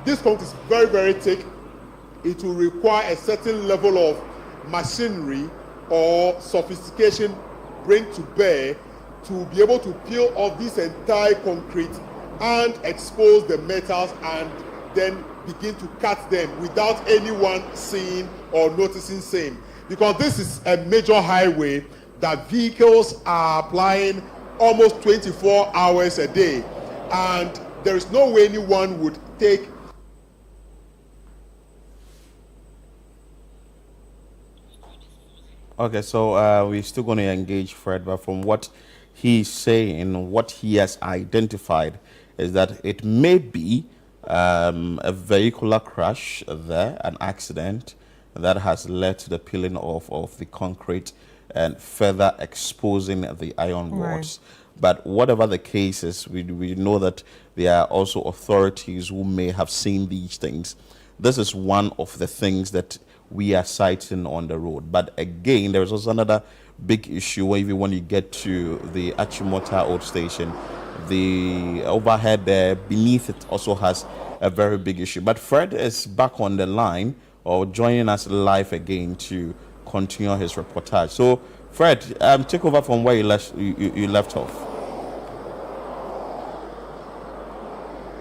this concrete is very, very thick. It will require a certain level of machinery or sophistication bring to bear to be able to peel off this entire concrete and expose the metals and then begin to cut them without anyone seeing or noticing same. Because this is a major highway that vehicles are applying almost 24 hours a day. And there is no way anyone would take Okay, so we're still going to engage Fred, but from what he's saying, what he has identified is that it may be a vehicular crash there, an accident that has led to the peeling off of the concrete and further exposing the iron rods. But whatever the case is, we know that there are also authorities who may have seen these things. This is one of the things that we are citing on the road. But again, there is also another big issue where even when you get to the Achimota Old Station, the overhead there beneath it also has a very big issue. But Fred is back on the line or joining us live again to continue his reportage. So Fred, take over from where you left off.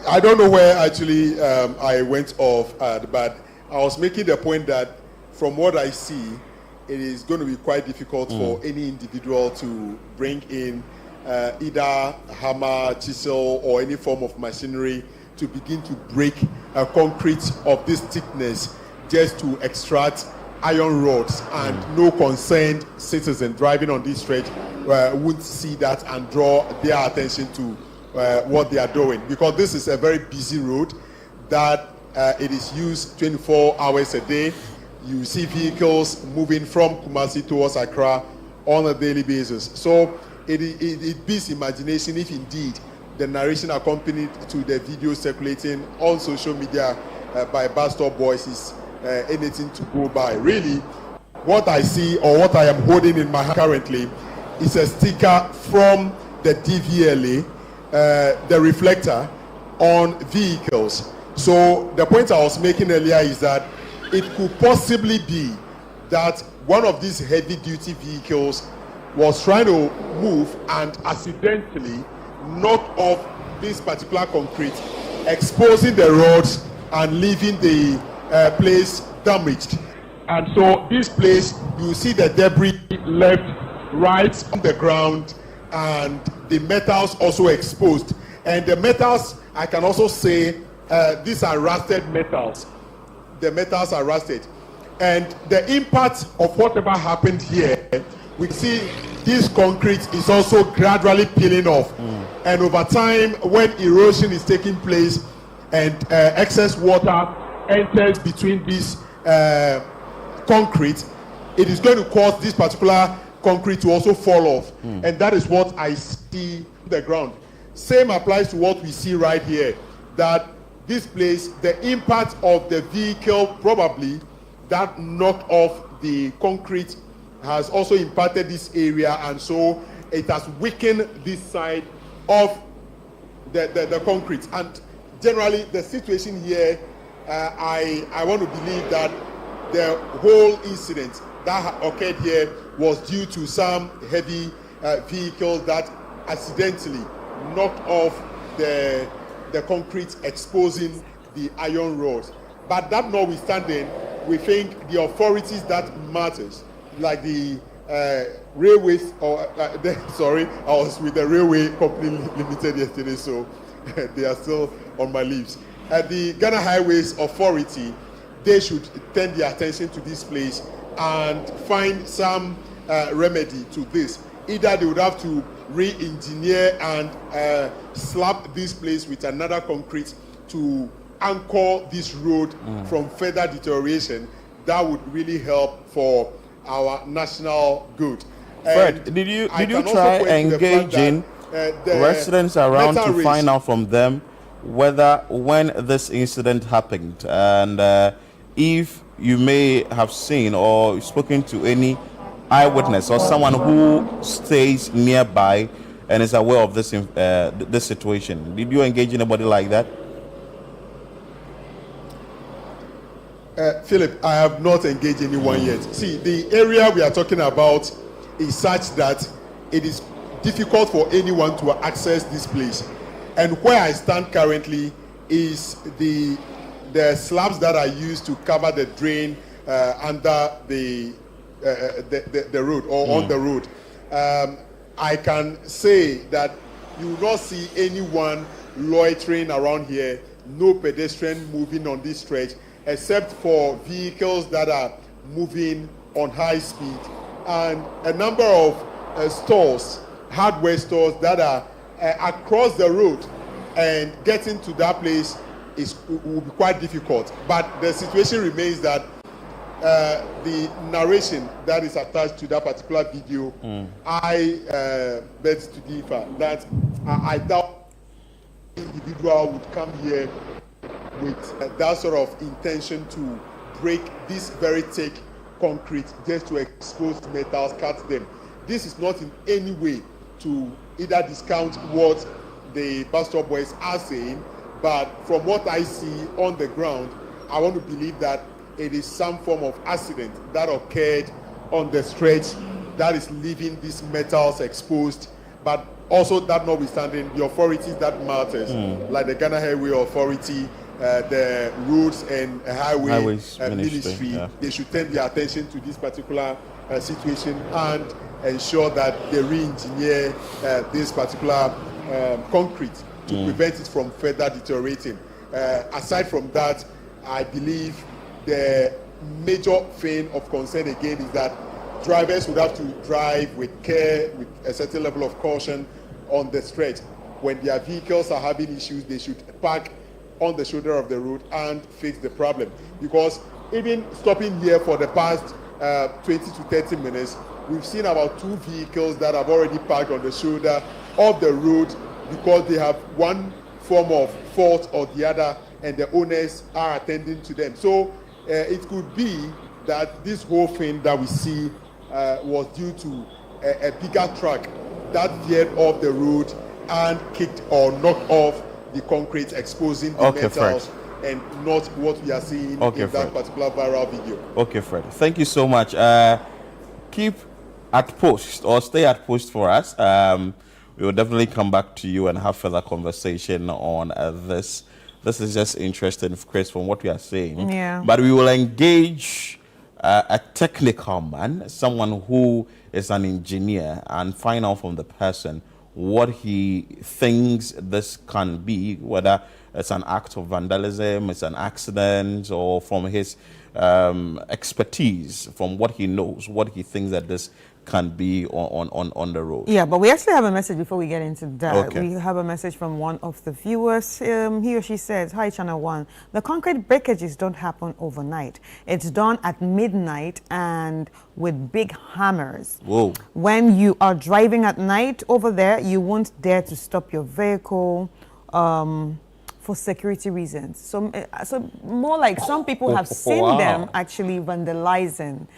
I don't know where actually I went off at, but I was making the point that from what I see, it is going to be quite difficult for any individual to bring in either hammer, chisel, or any form of machinery to begin to break a concrete of this thickness just to extract iron rods, and no concerned citizen driving on this stretch would see that and draw their attention to what they are doing, because this is a very busy road that it is used 24 hours a day. You see vehicles moving from Kumasi towards Accra on a daily basis. So it beats imagination if indeed the narration accompanied to the video circulating on social media by bus stop boys is anything to go by. Really, what I see, or what I am holding in my hand currently, is a sticker from the DVLA, the reflector on vehicles. So the point I was making earlier is that it could possibly be that one of these heavy duty vehicles was trying to move and accidentally knock off this particular concrete, exposing the roads and leaving the place damaged. And so this place, you see the debris left right on the ground, and the metals also exposed. And the metals, I can also say, these are rusted metals. The metals are rusted. And the impact of whatever happened here, we see this concrete is also gradually peeling off. And over time, when erosion is taking place and excess water enters between this concrete, it is going to cause this particular concrete to also fall off. And that is what I see on the ground. Same applies to what we see right here, that this place, the impact of the vehicle probably that knocked off the concrete has also impacted this area, and so it has weakened this side of the concrete. And generally the situation here, I want to believe that the whole incident that occurred here was due to some heavy vehicles that accidentally knocked off the concrete, exposing the iron rods. But that notwithstanding, we think the authorities that matters, like the railways, or sorry, I was with the Railway Company Limited yesterday, so they are still on my lips. The Ghana Highways Authority, they should turn their attention to this place and find some remedy to this. Either they would have to re-engineer and slap this place with another concrete to anchor this road from further deterioration. That would really help for our national good. Fred, did you try engaging residents around to find out from them whether when this incident happened, and if you may have seen or spoken to any eyewitness or someone who stays nearby and is aware of this this situation? Did you engage anybody like that? Philip, I have not engaged anyone yet. See, the area we are talking about is such that it is difficult for anyone to access this place. And where I stand currently is the slabs that are used to cover the drain under the road, or on the road. I can say that you will not see anyone loitering around here, no pedestrian moving on this stretch, except for vehicles that are moving on high speed, and a number of stores, hardware stores that are across the road, and getting to that place will be quite difficult. But the situation remains that the narration that is attached to that particular video, I bet to differ that I doubt individual would come here with that sort of intention to break this very thick concrete just to expose metals, cut them. This is not in any way to either discount what the bus stop boys are saying, but from what I see on the ground, I want to believe that it is some form of accident that occurred on the stretch that is leaving these metals exposed. But also, that notwithstanding, the authorities that matters, like the Ghana Highway Authority, the Roads and Highways Ministry, they should turn their attention to this particular situation and ensure that they re-engineer this particular concrete to prevent it from further deteriorating. Aside from that, I believe the major thing of concern again is that drivers would have to drive with care, with a certain level of caution on the stretch. When their vehicles are having issues, they should park on the shoulder of the road and fix the problem. Because even stopping here for the past 20 to 30 minutes, we've seen about 2 vehicles that have already parked on the shoulder of the road because they have one form of fault or the other, and the owners are attending to them. So it could be that this whole thing that we see was due to a bigger truck that veered off the road and kicked or knocked off the concrete, exposing the metals, and not what we are seeing in that particular viral video. Okay, Fred. Thank you so much. Keep at post or stay at post for us. We will definitely come back to you and have further conversation on this. This is just interesting, Chris, from what we are saying. Yeah. But we will engage a technical man, someone who is an engineer, and find out from the person what he thinks this can be, whether it's an act of vandalism, it's an accident, or from his expertise, from what he knows, what he thinks that this can be on the road. Yeah, but we actually have a message before we get into that. Okay. We have a message from one of the viewers. He or she says, "Hi, Channel 1. The concrete breakages don't happen overnight. It's done at midnight and with big hammers. Whoa. When you are driving at night over there, you won't dare to stop your vehicle for security reasons." So more like some people have seen them actually vandalizing.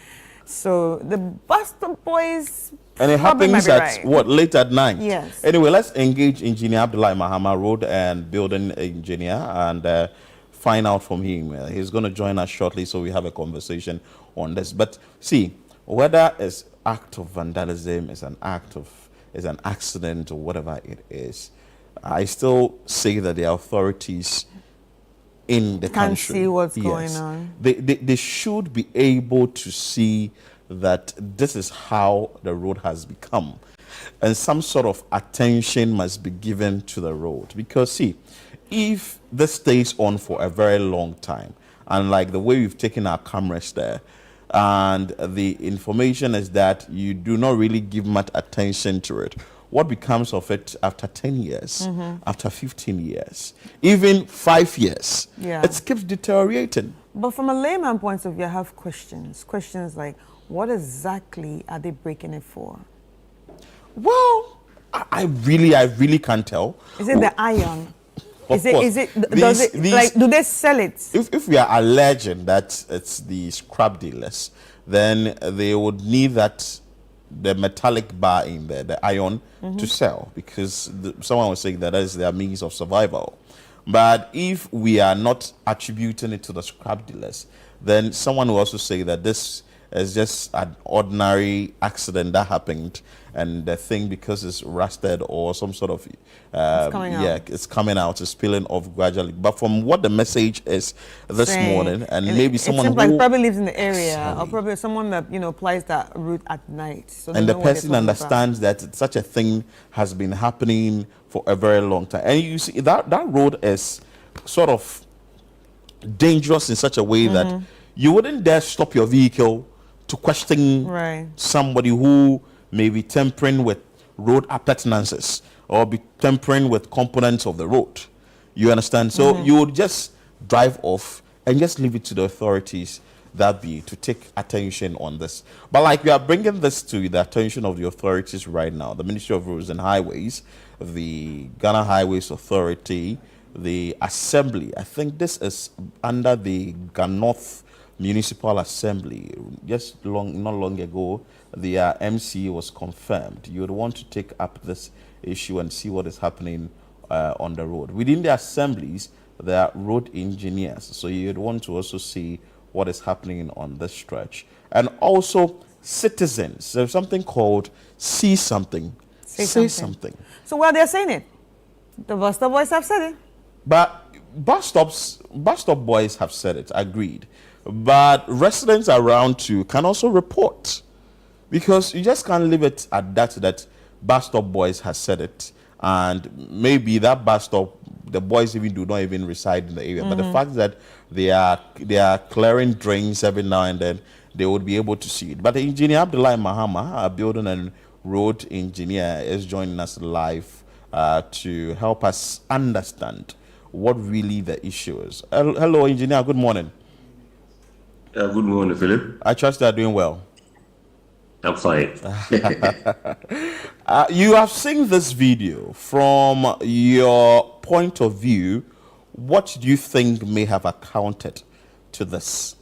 So the Boston Boys, and it happens at right. what, late at night? Yes. Anyway, let's engage Engineer Abdullahi Mahama, road and building engineer, and find out from him. He's going to join us shortly, so we have a conversation on this. But see, whether it's act of vandalism, it's an accident, or whatever it is, I still say that the authorities in the country can see what's going on. They should be able to see that this is how the road has become, and some sort of attention must be given to the road. Because see, if this stays on for a very long time, and like the way we've taken our cameras there, and the information is that you do not really give much attention to it, what becomes of it after 10 years, after 15 years, even 5 years? Yeah. It keeps deteriorating. But from a layman point of view, I have questions. Questions like, what exactly are they breaking it for? Well, I really can't tell. Is it the iron? Of Is it, like, do they sell it? If we are alleging that it's the scrap dealers, then they would need the metallic bar in there, the iron, to sell, because someone was saying that is their means of survival. But if we are not attributing it to the scrap dealers, then someone will also say that this is just an ordinary accident that happened, and the thing, because it's rusted or some sort of it's coming out, it's peeling off gradually. But from what the message is this morning, and maybe someone who like probably lives in the area, or probably someone that applies that route at night, so and the person understands that such a thing has been happening for a very long time. And you see that road is sort of dangerous in such a way that you wouldn't dare stop your vehicle to question somebody who may be tampering with road appurtenances or be tampering with components of the road. You understand? So you would just drive off and just leave it to the authorities to take attention on this. But like we are bringing this to the attention of the authorities right now, the Ministry of Roads and Highways, the Ghana Highways Authority, the Assembly. I think this is under the Ganoth Municipal Assembly. Just not long ago, the MC was confirmed. You would want to take up this issue and see what is happening on the road. Within the assemblies, there are road engineers, so you'd want to also see what is happening on this stretch. And also citizens. There's something called See Something, Say Something. So they're saying it. The bus stop boys have said it. But bus stop boys have said it, agreed. But residents around too can also report, because you just can't leave it at that bus stop boys has said it and maybe that bus stop, the boys even do not even reside in the area. But the fact that they are clearing drains every now and then, they would be able to see it. But the engineer Abdullah Mahama, a building and road engineer, is joining us live to help us understand what really the issue is. Hello, engineer. Good morning. Good morning, Philip. I trust you are doing well. I'm fine. You have seen this video. From your point of view, what do you think may have accounted to this?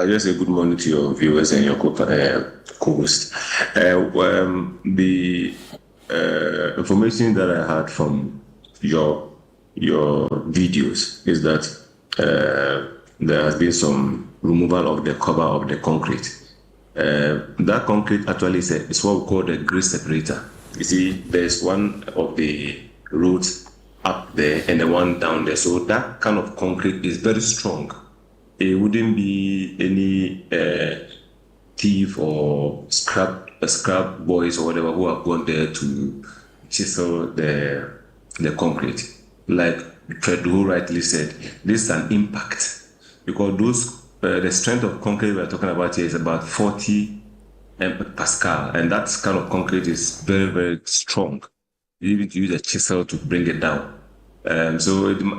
Just a good morning to your viewers and your co-host. The information that I had from your videos is that there has been some removal of the cover of the concrete. That concrete actually is what we call the grade separator. You see, there's one of the roads up there and the one down there. So that kind of concrete is very strong. It wouldn't be any thief or scrap boys or whatever who have gone there to chisel the concrete. Like Fred who rightly said, this is an impact, because the strength of concrete we're talking about here is about 40 Pascal, and that kind of concrete is very, very strong. You need to use a chisel to bring it down. So it will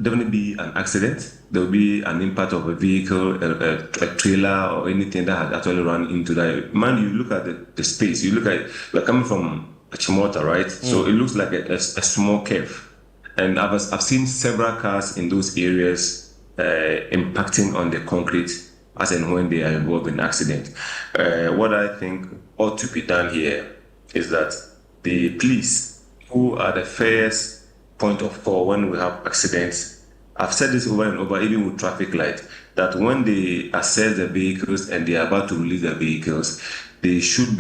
definitely be an accident. There will be an impact of a vehicle, a trailer, or anything that has actually run into that. Man, you look at the space. You look at we're coming from Chimota, right? So it looks like a small curve. And I've seen several cars in those areas impacting on the concrete as and when they are involved in accident. What I think ought to be done here is that the police, who are the first point of call when we have accidents, I've said this over and over, even with traffic light, that when they assess the vehicles and they are about to release the vehicles, they should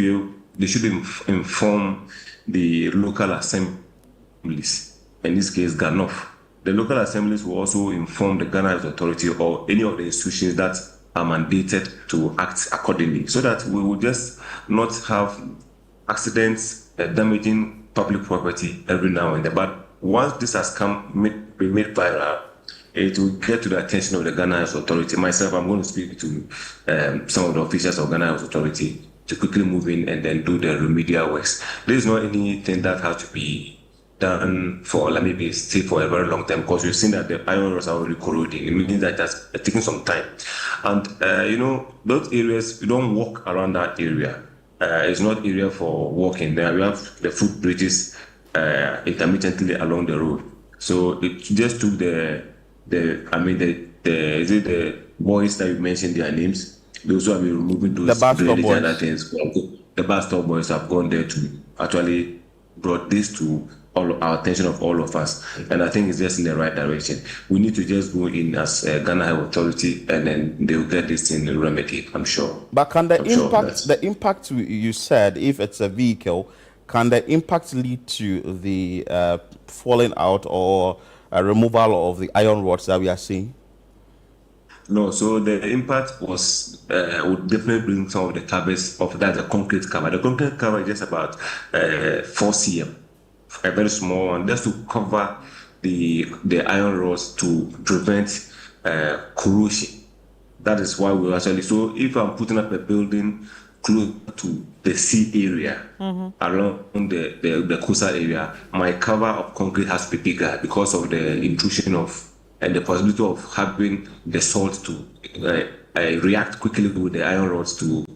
inform the local assemblies. In this case, GANOF. The local assemblies will also inform the Ghana Health Authority or any of the institutions that are mandated to act accordingly, so that we will just not have accidents damaging public property every now and then. But once this has been made viral, it will get to the attention of the Ghana Health Authority. Myself, I'm going to speak to some of the officials of Ghana Health Authority to quickly move in and then do the remedial works. There is not anything that has to be done for maybe stay for a very long time, because we've seen that the iron rods are already corroding. It means that that's taking some time. And those areas, you don't walk around that area. It's not area for walking. There we have the footbridges intermittently along the road. So it just took the boys that you mentioned their names. Those who have been removing those the bus stop boys. Other things. The bus stop boys have gone there to actually brought this to our attention of all of us, and I think it's just in the right direction. We need to just go in as Ghana Health Authority, and then they'll get this thing remedied, I'm sure. But can the impact you said, if it's a vehicle, can the impact lead to the falling out or removal of the iron rods that we are seeing? No, so the impact would definitely bring some of the covers of that, the concrete cover. The concrete cover is just about 4 cm. A very small one, just to cover the iron rods to prevent corrosion. That is why we actually. So if I'm putting up a building close to the sea area, along the coastal area, my cover of concrete has to be bigger because of the intrusion of and the possibility of having the salt to react quickly with the iron rods to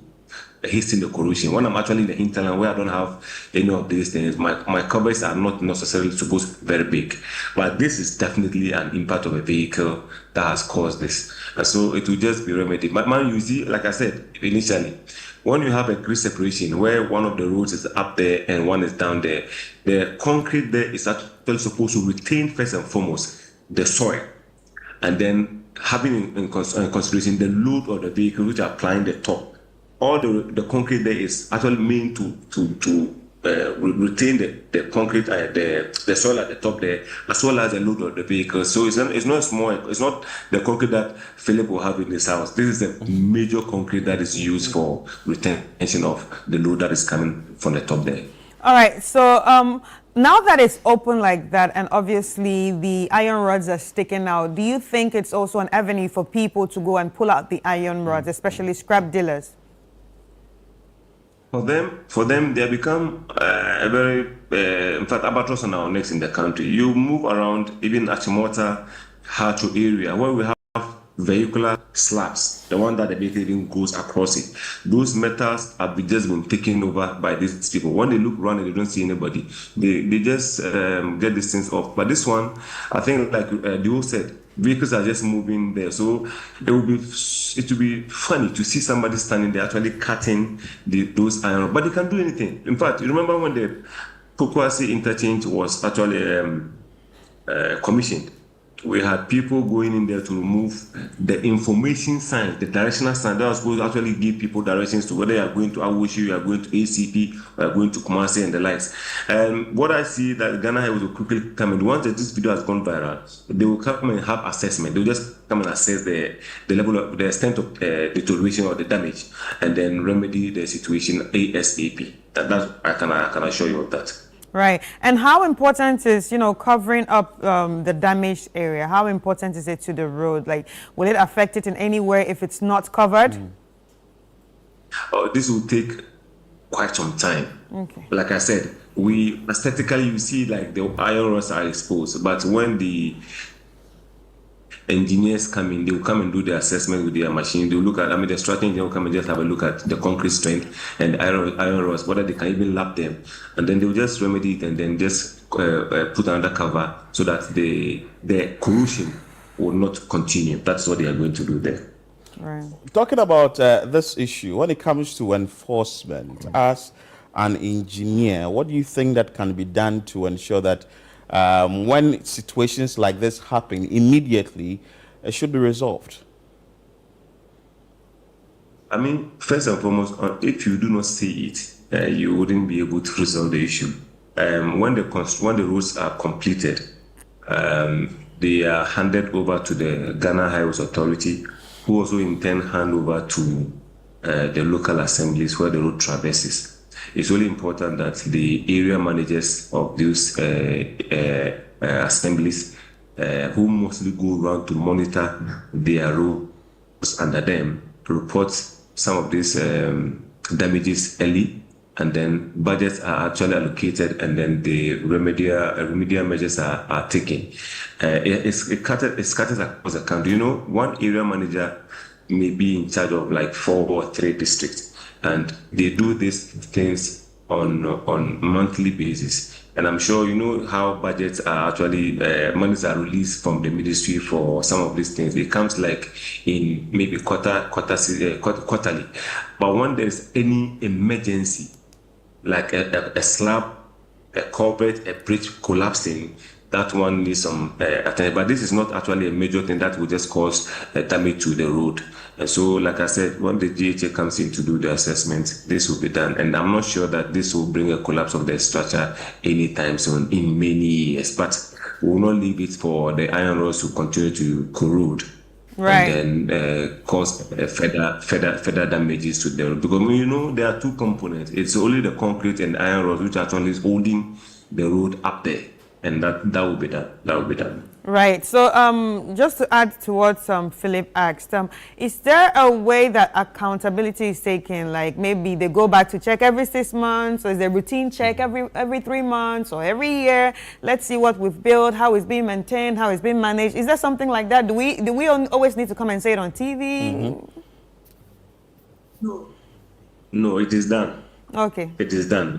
hasten the corrosion. When I'm actually in the hinterland where I don't have any of these things, my covers are not necessarily supposed to be very big. But this is definitely an impact of a vehicle that has caused this. And so it will just be remedied. But man, you see, like I said initially, when you have a grade separation where one of the roads is up there and one is down there, the concrete there is actually supposed to retain first and foremost the soil. And then having in consideration the load of the vehicle which are applying the top. All the concrete there is actually meant to retain the concrete, the soil at the top there, as well as the load of the vehicle. So it's not small. It's not the concrete that Philip will have in his house. This is a major concrete that is used for retention of the load that is coming from the top there. All right, so now that it's open like that, and obviously the iron rods are sticking out, do you think it's also an avenue for people to go and pull out the iron rods, especially scrap dealers? For them, they have become a very, in fact, albatross on our necks in the country. You move around, even Achimota, Hacho area, where we have vehicular slabs, the one that the vehicle even goes across it. Those metals have just been taken over by these people. When they look around and they don't see anybody, they just get these things off. But this one, I think, like Dio said, vehicles are just moving there. So it will be funny to see somebody standing there actually cutting those iron. But they can do anything. In fact, you remember when the Pokwasi interchange was actually commissioned? We had people going in there to remove the information sign, the directional sign that was supposed to actually give people directions to whether you are going to Awushi, you are going to ACP, or you are going to Kumasi and the likes. And what I see that Ghana Highways will quickly come in. Once this video has gone viral, they will come and have assessment. They will just come and assess the level of the extent of deterioration or the damage, and then remedy the situation ASAP. That's I can assure you of that. Right. And how important is, covering up the damaged area? How important is it to the road? Like, will it affect it in any way if it's not covered? This will take quite some time. Okay. Like I said, aesthetically, you see like the iron rods are exposed, but when the engineers come in, they will come and do the assessment with their machine. They will look at, the structural engineer will come and just have a look at the concrete strength and iron rods, whether they can even lap them. And then they will just remedy it and then just put another cover so that the corrosion will not continue. That's what they are going to do there. Right. Talking about this issue, when it comes to enforcement, as an engineer, what do you think that can be done to ensure that when situations like this happen, immediately it should be resolved? First and foremost, if you do not see it, you wouldn't be able to resolve the issue. When the roads are completed, they are handed over to the Ghana Highways Authority, who also in turn hand over to the local assemblies where the road traverses. It's really important that the area managers of those assemblies, who mostly go around to monitor their roads under them, report some of these damages early, and then budgets are actually allocated, and then the remedial measures are taken. It's scattered across the country. One area manager may be in charge of like 4 or 3 districts. And they do these things on monthly basis. And I'm sure you know how budgets are actually, monies are released from the ministry for some of these things. It comes like in maybe quarterly. But when there's any emergency, like a slab, a culvert, a bridge collapsing, that one needs some attention. But this is not actually a major thing that will just cause damage to the road. And so, like I said, when the GHA comes in to do the assessment, this will be done. And I'm not sure that this will bring a collapse of the structure anytime soon, in many years. But we will not leave it for the iron rods to continue to corrode. Right. And then cause further damages to the road. Because there are 2 components. It's only the concrete and iron rods which actually is holding the road up there. And that will be done. That will be done. Right. So just to add to what Philip asked, is there a way that accountability is taken? Like maybe they go back to check every 6 months, or is there a routine check every 3 months or every year? Let's see what we've built, how it's being maintained, how it's being managed. Is there something like that? Do we always need to come and say it on TV? No, it is done. Okay. It is done.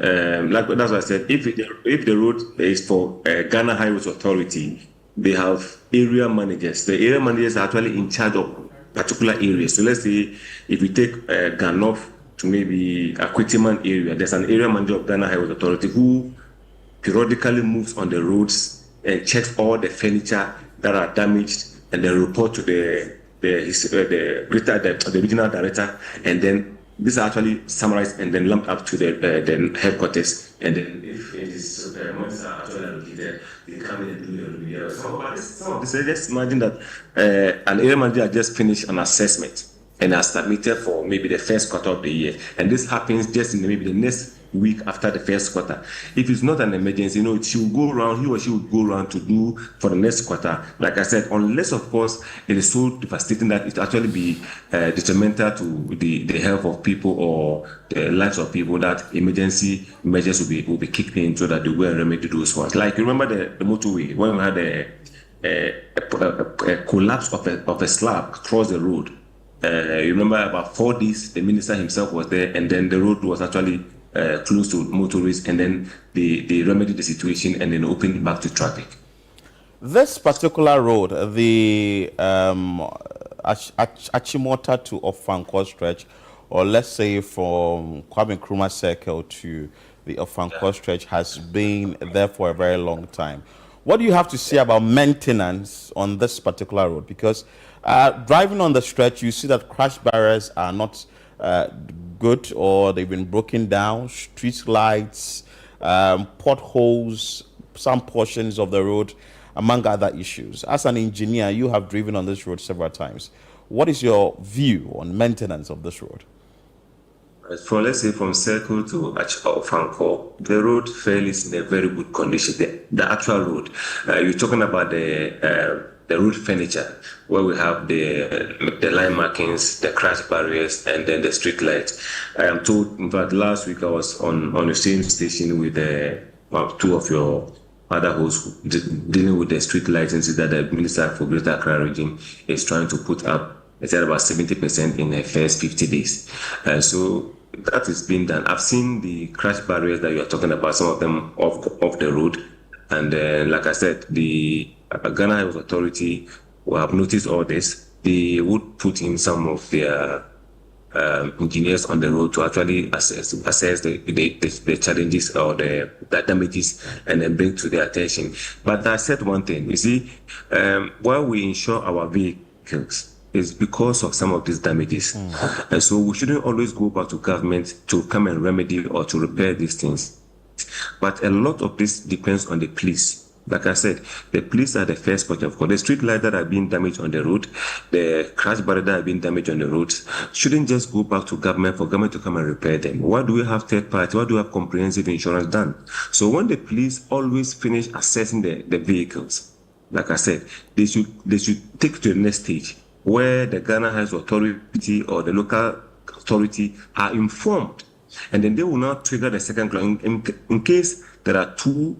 Like that's what I said. If the road is for Ghana Highways Authority, they have area managers. The area managers are actually in charge of particular areas. So let's say if we take Ganof to maybe Akwitiman area, there's an area manager of Ghana Highways Authority who periodically moves on the roads and checks all the furniture that are damaged, and then report to the regional director, and then these are actually summarized and then lumped up to the headquarters. And then if it is monies are actually allocated, they come in and do the remedial. Some of this, just imagine that an area manager just finished an assessment and has submitted for maybe the first quarter of the year. And this happens just in maybe the next week after the first quarter. If it's not an emergency, he or she would go around to do for the next quarter. Like I said, unless of course it is so devastating that it actually be detrimental to the health of people or the lives of people, that emergency measures will be kicked in so that they will remedy those ones. Like, remember the motorway when we had a collapse of a slab across the road. You remember about 4 days, the minister himself was there, and then the road was actually closed to motorists, and then they remedied the situation and then opened back to traffic. This particular road, the Achimota to Ofankor stretch, or let's say from Kwame Nkrumah Circle to the Ofankor stretch, has been there for a very long time. What do you have to say about maintenance on this particular road? Because driving on the stretch, you see that crash barriers are not good, or they've been broken down, street lights, potholes, some portions of the road, among other issues. As an engineer, you have driven on this road several times. What is your view on maintenance of this road? For, let's say, from Circle to Ofankor, the road fairly is in a very good condition. The actual road, you're talking about the road furniture, where we have the line markings, the crash barriers, and then the street lights. I am told, in fact, last week I was on the same station with two of your other hosts dealing with the street lights, and said that the Minister for Greater Accra Region is trying to put up, it's at about 70% in the first 50 days. So that is being done. I've seen the crash barriers that you are talking about, some of them off the road. And like I said, the Ghana Highways Authority will have noticed all this. They would put in some of their engineers on the road to actually assess the challenges or the damages, and then bring to their attention. But I said one thing, you see, while we insure our vehicles, is because of some of these damages. And so we shouldn't always go back to government to come and remedy or to repair these things. But a lot of this depends on the police. Like I said, the police are the first point of call. The street lights that are being damaged on the road, the crash barriers that are being damaged on the roads, shouldn't just go back to government for government to come and repair them. Why do we have third party? Why do we have comprehensive insurance done? So when the police always finish assessing the vehicles, like I said, they should take to the next stage, where the Ghana Highways Authority or the local authority are informed, and then they will now trigger the second clause in case there are 2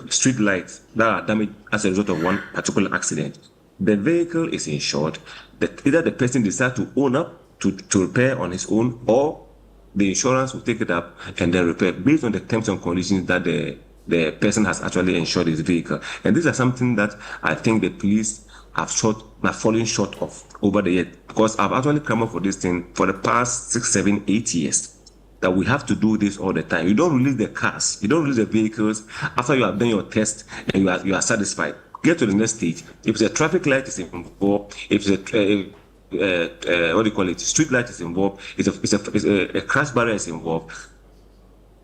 street lights that are damaged as a result of one particular accident. The vehicle is insured. Either the person decides to own up to repair on his own, or the insurance will take it up and then repair based on the terms and conditions that the person has actually insured his vehicle. And these are something that I think the police have fallen short of over the years, because I've actually come up with this thing for the past 6, 7, 8 years, that we have to do this all the time. You don't release the cars, you don't release the vehicles after you have done your test and you are satisfied. Get to the next stage. If the traffic light is involved, if the street light is involved, if a crash barrier is involved,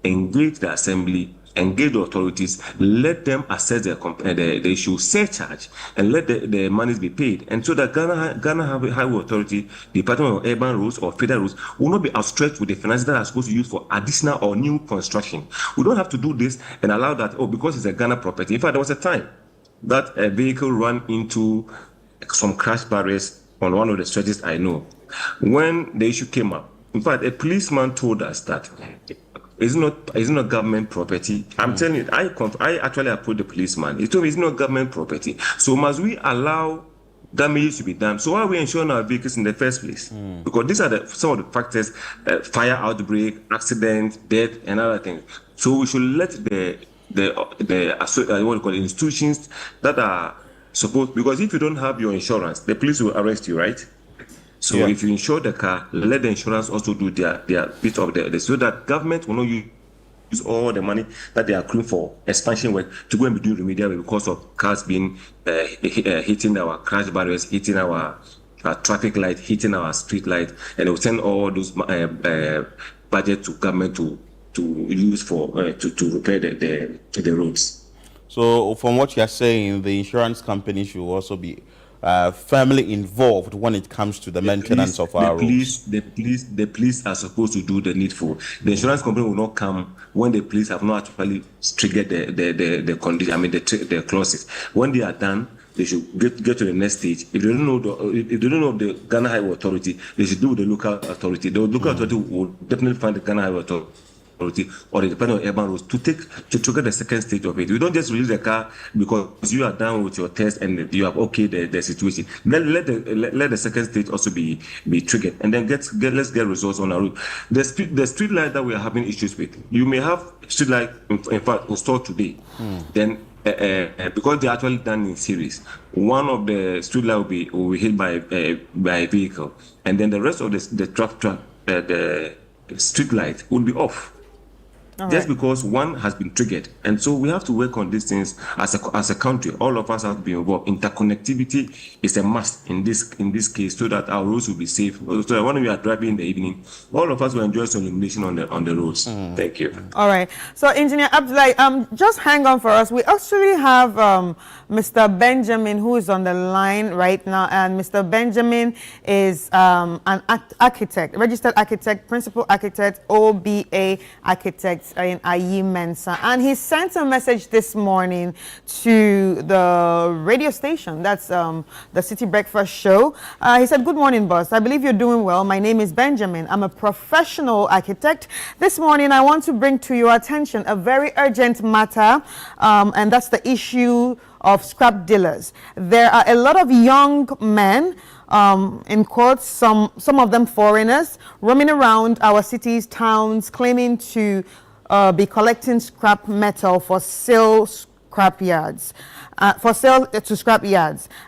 engage the assembly, engage the authorities, let them assess the issue, surcharge, and let the monies be paid. And so that Ghana Highway Authority, Department of Urban Roads or Federal Roads will not be outstretched with the finances that are supposed to use for additional or new construction. We don't have to do this and allow that, because it's a Ghana property. In fact, there was a time that a vehicle ran into some crash barriers on one of the stretches I know. When the issue came up, in fact, a policeman told us that it's not government property. I'm telling you, I actually approached the policeman. He told me it's not government property. So must we allow damage to be done? So why are we insuring our vehicles in the first place? Because these are some of the factors: fire outbreak, accident, death, and other things. So we should let the institutions that are supposed, because if you don't have your insurance, the police will arrest you, right? So if you insure the car, let the insurance also do their bit of the, so that government will not use all the money that they are accruing for expansion work to go and be doing remedial work because of cars being hitting our crash barriers, hitting our traffic light, hitting our street light, and they will send all those budget to government to use for to repair the roads. So from what you are saying, the insurance company should also be firmly involved when it comes to the maintenance of our roads? The police are supposed to do the needful. The insurance company will not come when the police have not actually triggered the condition. I mean the clauses. When they are done, they should get to the next stage. If they don't know the Ghana Highway Authority, they should do with the local authority. The local authority will definitely find the Ghana Highway Authority or the Department of Urban Roads to trigger the second stage of it. We don't just release the car because you are done with your test and you have okayed the situation. Then let the second stage also be triggered, and then let's get results on our route. The street light that we are having issues with, you may have street light in fact installed today. Then because they're actually done in series, one of the street light will be hit by a vehicle, and then the rest of the street light will be off. Just because one has been triggered. And so we have to work on these things as a country. All of us have to be involved. Interconnectivity is a must in this case, so that our roads will be safe. So that when we are driving in the evening, all of us will enjoy some illumination on the roads. Thank you. All right. So Engineer Abdullahi, just hang on for us. We actually have Mr. Benjamin, who is on the line right now. And Mr. Benjamin is an architect, registered architect, principal architect, OBA architect in Ayim Mensa, and he sent a message this morning to the radio station, that's the City Breakfast Show. He said, "Good morning, boss. I believe you're doing well. My name is Benjamin. I'm a professional architect. This morning I want to bring to your attention a very urgent matter, and that's the issue of scrap dealers. There are a lot of young men, in quotes, some of them foreigners, roaming around our cities, towns, claiming to be collecting scrap metal for sale to scrap yards.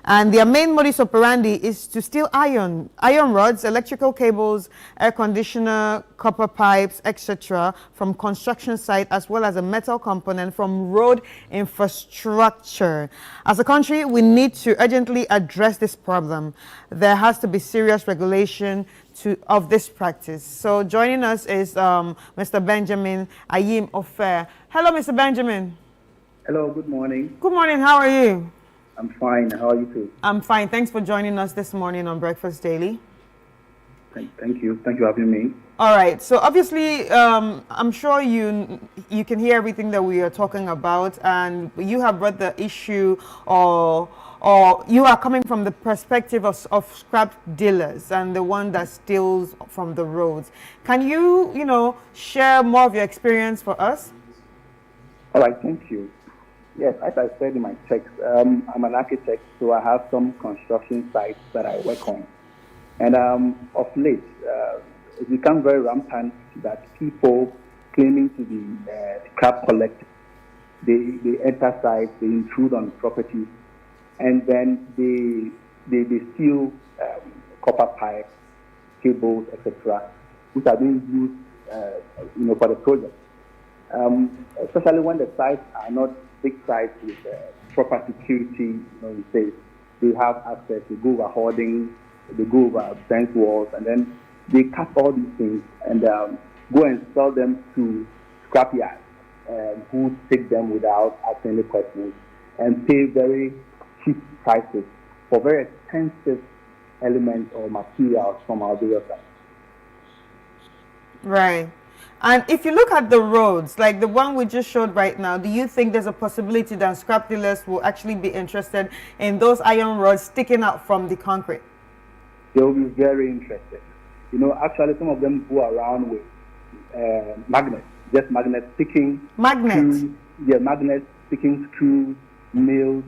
And their main modus operandi is to steal iron rods, electrical cables, air conditioner, copper pipes, etc. from construction site, as well as a metal component from road infrastructure. As a country, we need to urgently address this problem. There has to be serious regulation of this practice." So joining us is Mr. Benjamin Ayim Ofer. Hello, Mr. Benjamin. Hello, good morning. Good morning, how are you? I'm fine, how are you too? I'm fine, thanks for joining us this morning on Breakfast Daily. Thank you for having me. All right, so obviously, I'm sure you can hear everything that we are talking about, and you have brought the issue, or you are coming from the perspective of scrap dealers and the one that steals from the roads. Can you, share more of your experience for us? All right, thank you. Yes, as I said in my text, I'm an architect, so I have some construction sites that I work on. And of late, it becomes very rampant that people claiming to be scrap collectors, they enter sites, they intrude on properties, and then they steal copper pipes, cables, etc., which are being used, for the project. Especially when the sites are not big sites with proper security, they have access to go over hoardings, they go over fence walls, and then they cut all these things and go and sell them to scrapyards who take them without asking any questions and pay very cheap prices for very expensive elements or materials from our various sites. Right. And if you look at the roads, like the one we just showed right now, do you think there's a possibility that scrap dealers will actually be interested in those iron rods sticking out from the concrete? They will be very interested. Actually, some of them go around with magnets, just magnets sticking. Magnets? Screws, yeah, magnets sticking screws, nails,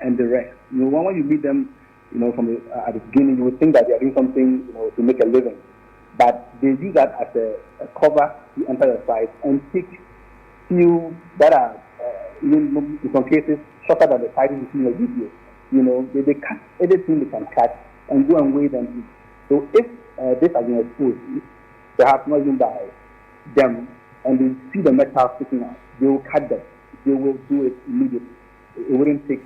and the rest. When you meet them, at the beginning, you would think that they are doing something, to make a living. But they use that as a cover to enter the site and pick steel that are, in some cases, shorter than the size you see in the video. They cut anything they can cut and go and weigh them. So if this has been exposed, perhaps not even by them, and they see the metal sticking out, they will cut them. They will do it immediately. It wouldn't take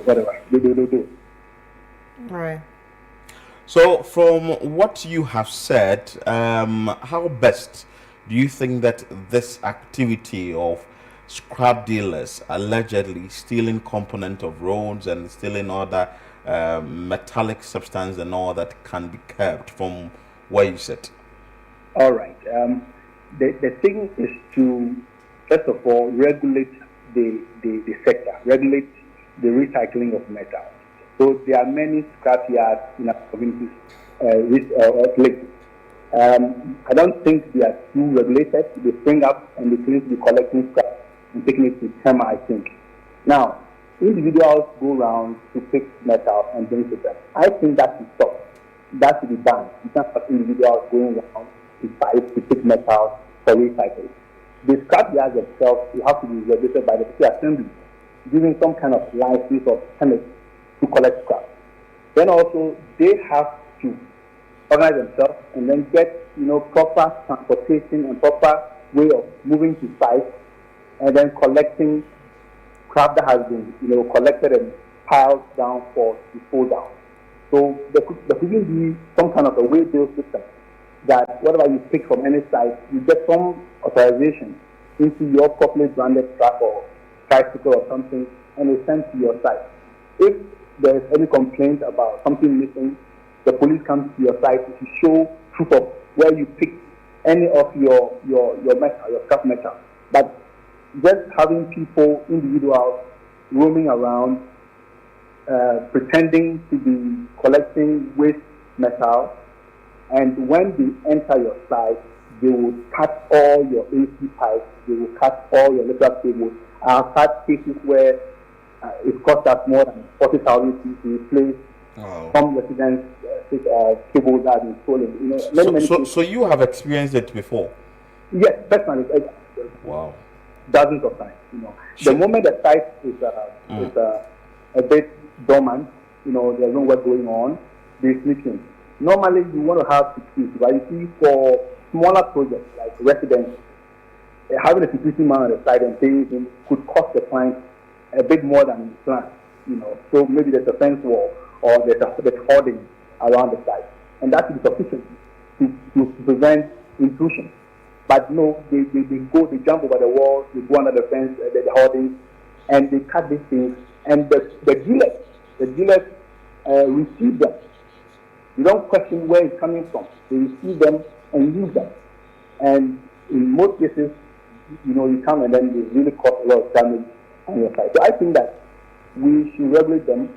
whatever. They will do it. Right. So, from what you have said, how best do you think that this activity of scrap dealers allegedly stealing component of roads and stealing other metallic substance and all that can be curbed from where you sit? All right. The thing is to, first of all, regulate the sector, regulate the recycling of metal. So there are many scrap yards in our communities, places. I don't think they are too regulated. They spring up and they seem to be collecting scrap and taking it to Tema, I think. Now, individuals go around to pick metal and bring it up. I think that should stop. That should be banned. You can't have individuals going around to pick metal for recycling. The scrap yards themselves will have to be regulated by the city assembly, giving some kind of license or permit to collect scrap. Then also they have to organize themselves and then get proper transportation and proper way of moving to sites and then collecting scrap that has been collected and piled down for disposal. So there couldn't be some kind of a way-bill system that whatever you pick from any site, you get some authorization into your properly branded truck or tricycle or something, and it's sent to your site. If there is any complaint about something missing, the police comes to your site to show proof of where you picked any of your metal, your scrap metal. But just having people, individuals, roaming around, pretending to be collecting waste metal, and when they enter your site, they will cut all your AC pipes, they will cut all your electrical cables. I've had cases where it cost us more than 40,000 to replace some residents' cables that have been stolen. So you have experienced it before? Yes, personally. Wow. Dozens of times. The moment the site is a bit dormant, there's no work going on, they sneak in. Normally, you want to have security, but you see, for smaller projects like residents, having a security man on the side and paying him could cost the client a bit more than planned. So maybe there's a fence wall or there's hoarding around the site, and that is sufficient to prevent intrusion. But no, they jump over the wall, they go under the fence, the hoarding, and they cut these things, and the dealers receive them. You don't question where it's coming from. They receive them and use them. And in most cases, you come and then they really cause a lot of damage on your side. So I think that we should regulate them.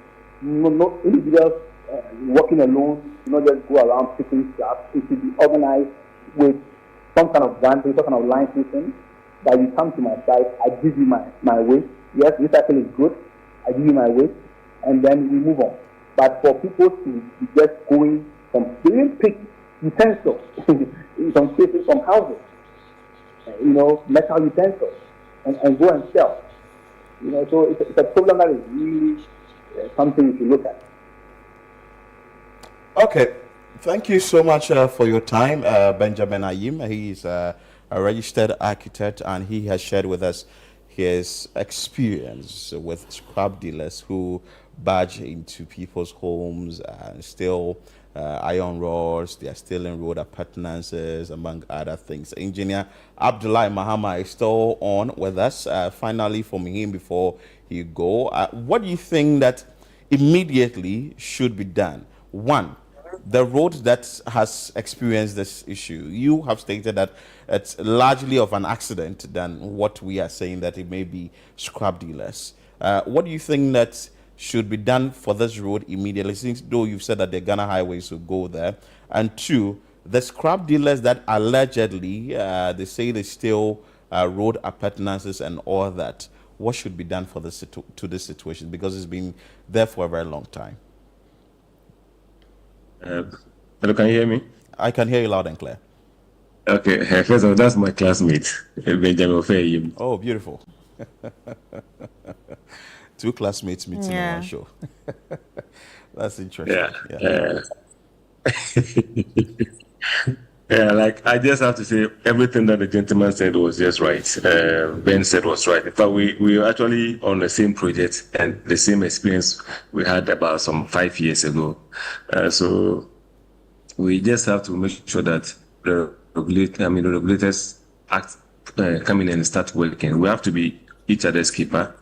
No individuals working alone, not just go around picking stuff. It should be organized with some kind of branding, some kind of licensing, that you come to my site, I give you my waste. Yes, recycling is good. I give you my waste, and then we move on. But for people to be just going from, they didn't pick utensils, in some cases from houses, metal utensils, and go and sell. So it's a problem that is really something you should look at. Okay, thank you so much for your time, Benjamin Ayim. He is a registered architect, and he has shared with us his experience with scrap dealers who barge into people's homes and steal iron rods. They are stealing road appurtenances, among other things. Engineer Abdullahi Mahama is still on with us. Finally, from him before he go, what do you think that immediately should be done? One, the road that has experienced this issue, you have stated that it's largely of an accident than what we are saying that it may be scrap dealers. What do you think that should be done for this road immediately, since though you've said that the Ghana highways will go there? And two, the scrap dealers that allegedly, they say they steal road appurtenances and all that, what should be done for this to this situation? Because it's been there for a very long time. Hello, can you hear me? I can hear you loud and clear. Okay, first of all, that's my classmate, Benjamin Ayim. Oh, beautiful. Two classmates meeting on one show. That's interesting. Yeah, like I just have to say everything that the gentleman said was just right. Ben said was right. In fact, we were actually on the same project and the same experience we had about some 5 years ago. So we just have to make sure that the regulators act, come in and start working. We have to be each other's keeper.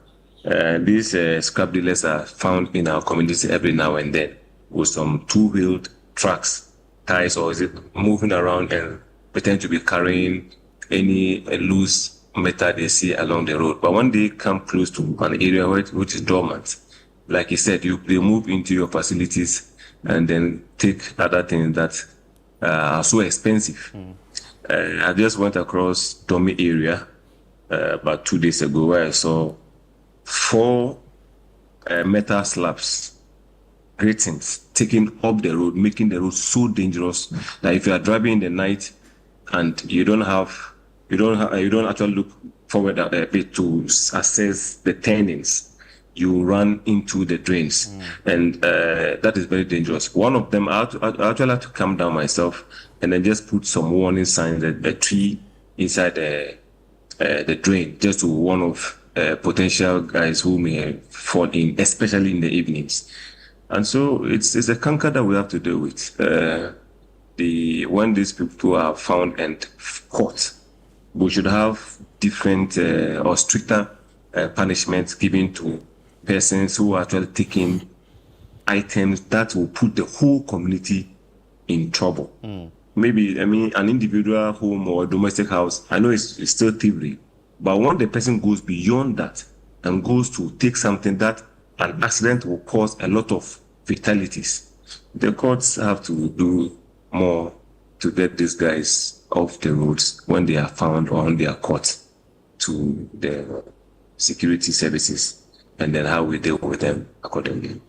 These scrap dealers are found in our community every now and then with some two-wheeled trucks, tires, or is it moving around and pretend to be carrying any loose metal they see along the road. But when they come close to an area which is dormant, like you said, they move into your facilities and then take other things that are so expensive. I just went across Tommy area about 2 days ago where I saw 4 metal slabs, gratings, taken up the road, making the road so dangerous that if you are driving in the night and you don't actually look forward a bit to assess the turnings, you run into the drains, and that is very dangerous. One of them, I actually had to come down myself and then just put some warning signs, a tree inside the drain, just to warn of potential guys who may fall in, especially in the evenings. And so it's a canker that we have to deal with. When these people are found and caught, we should have different or stricter punishments given to persons who are actually taking items that will put the whole community in trouble. Maybe, an individual home or domestic house, I know it's still thievery, but when the person goes beyond that and goes to take something that an accident will cause a lot of fatalities, the courts have to do more to get these guys off the roads when they are found or when they are caught, to the security services, and then how we deal with them accordingly.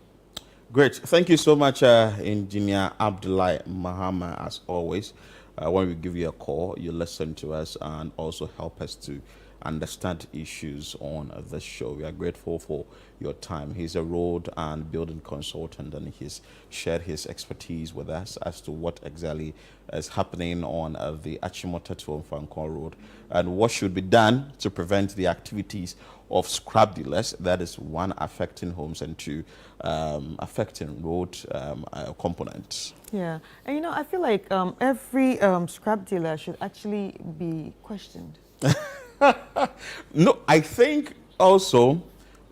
Great. Thank you so much, Engineer Abdullahi Mahama, as always. When we give you a call, you listen to us and also help us to understand issues on the show. We are grateful for your time. He's a road and building consultant, and he's shared his expertise with us as to what exactly is happening on the Achimota to Mfankon Road and what should be done to prevent the activities of scrap dealers, that is one, affecting homes, and two, affecting road components. Yeah, and I feel like every scrap dealer should actually be questioned. No, I think also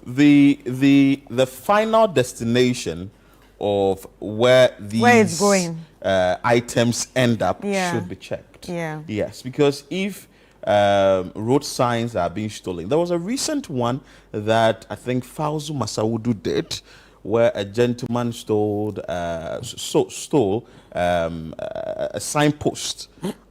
the final destination of where it's going, items end up should be checked. Yeah. Yes, because if road signs are being stolen, there was a recent one that I think Fauzu Masaudu did, where a gentleman stole a signpost,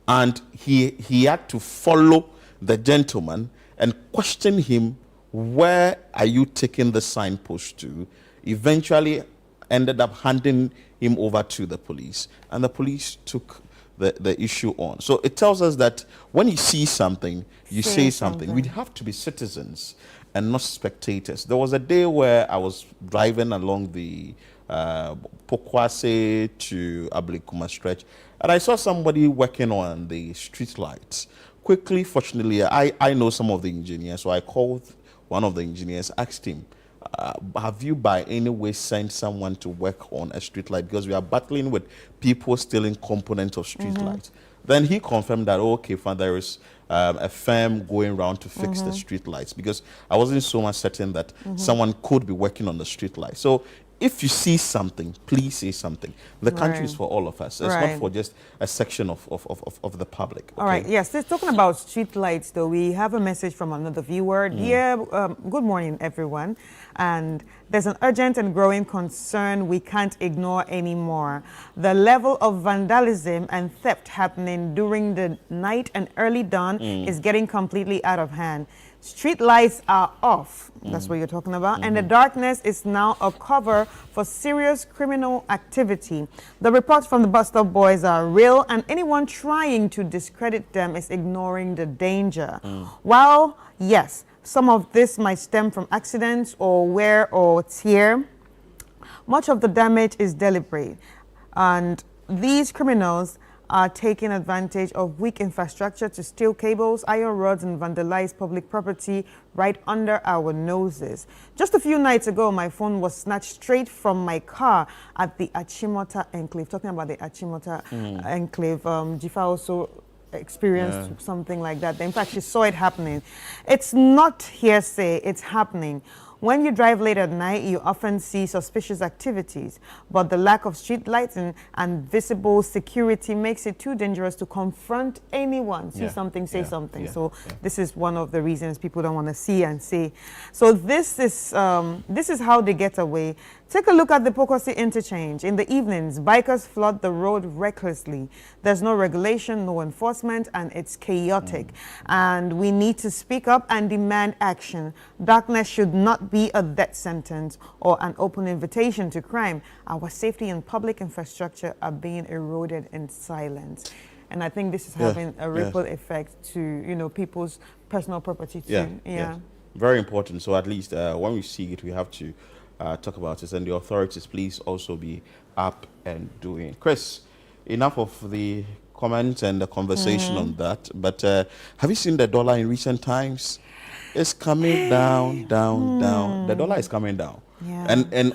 and he had to follow the gentleman and question him, where are you taking the signpost to? Eventually ended up handing him over to the police, and the police took the issue on. So it tells us that when you see something, you say something. We have to be citizens and not spectators. There was a day where I was driving along the Pokwase to Ablikuma stretch, and I saw somebody working on the street lights. Quickly, fortunately, I know some of the engineers, so I called one of the engineers, asked him, have you by any way sent someone to work on a street light? Because we are battling with people stealing components of street lights. Then he confirmed that, okay, fine, there is a firm going around to fix the street lights, because I wasn't so much certain that someone could be working on the street light. So if you see something, please say something. The country is for all of us. It's not for just a section of the public. Okay? All right, yes. Talking about street lights, though, we have a message from another viewer. Dear, good morning, everyone. And there's an urgent and growing concern we can't ignore anymore. The level of vandalism and theft happening during the night and early dawn is getting completely out of hand. Street lights are off, that's what you're talking about, and the darkness is now a cover for serious criminal activity. The reports from the Bus Stop Boys are real, and anyone trying to discredit them is ignoring the danger. While, yes, some of this might stem from accidents or wear or tear, much of the damage is deliberate, and these criminals are taking advantage of weak infrastructure to steal cables, iron rods, and vandalize public property right under our noses. Just a few nights ago, my phone was snatched straight from my car at the Achimota Enclave. Talking about the Achimota Enclave, Jifa also experienced something like that. In fact, she saw it happening. It's not hearsay, it's happening. When you drive late at night, you often see suspicious activities, but the lack of street lights and visible security makes it too dangerous to confront anyone. See something, say something. So this is one of the reasons people don't want to see and say. So this is how they get away. Take a look at the Pokosi interchange. In the evenings, bikers flood the road recklessly. There's no regulation, no enforcement, and it's chaotic. And we need to speak up and demand action. Darkness should not be a death sentence or an open invitation to crime. Our safety and public infrastructure are being eroded in silence. And I think this is having a ripple effect to, you know, people's personal property too. Very important. So at least when we see it, we have to talk about it, and the authorities please also be up and doing. Chris, enough of the comments and the conversation on that, but have you seen the dollar in recent times? It's coming down. The dollar is coming down. And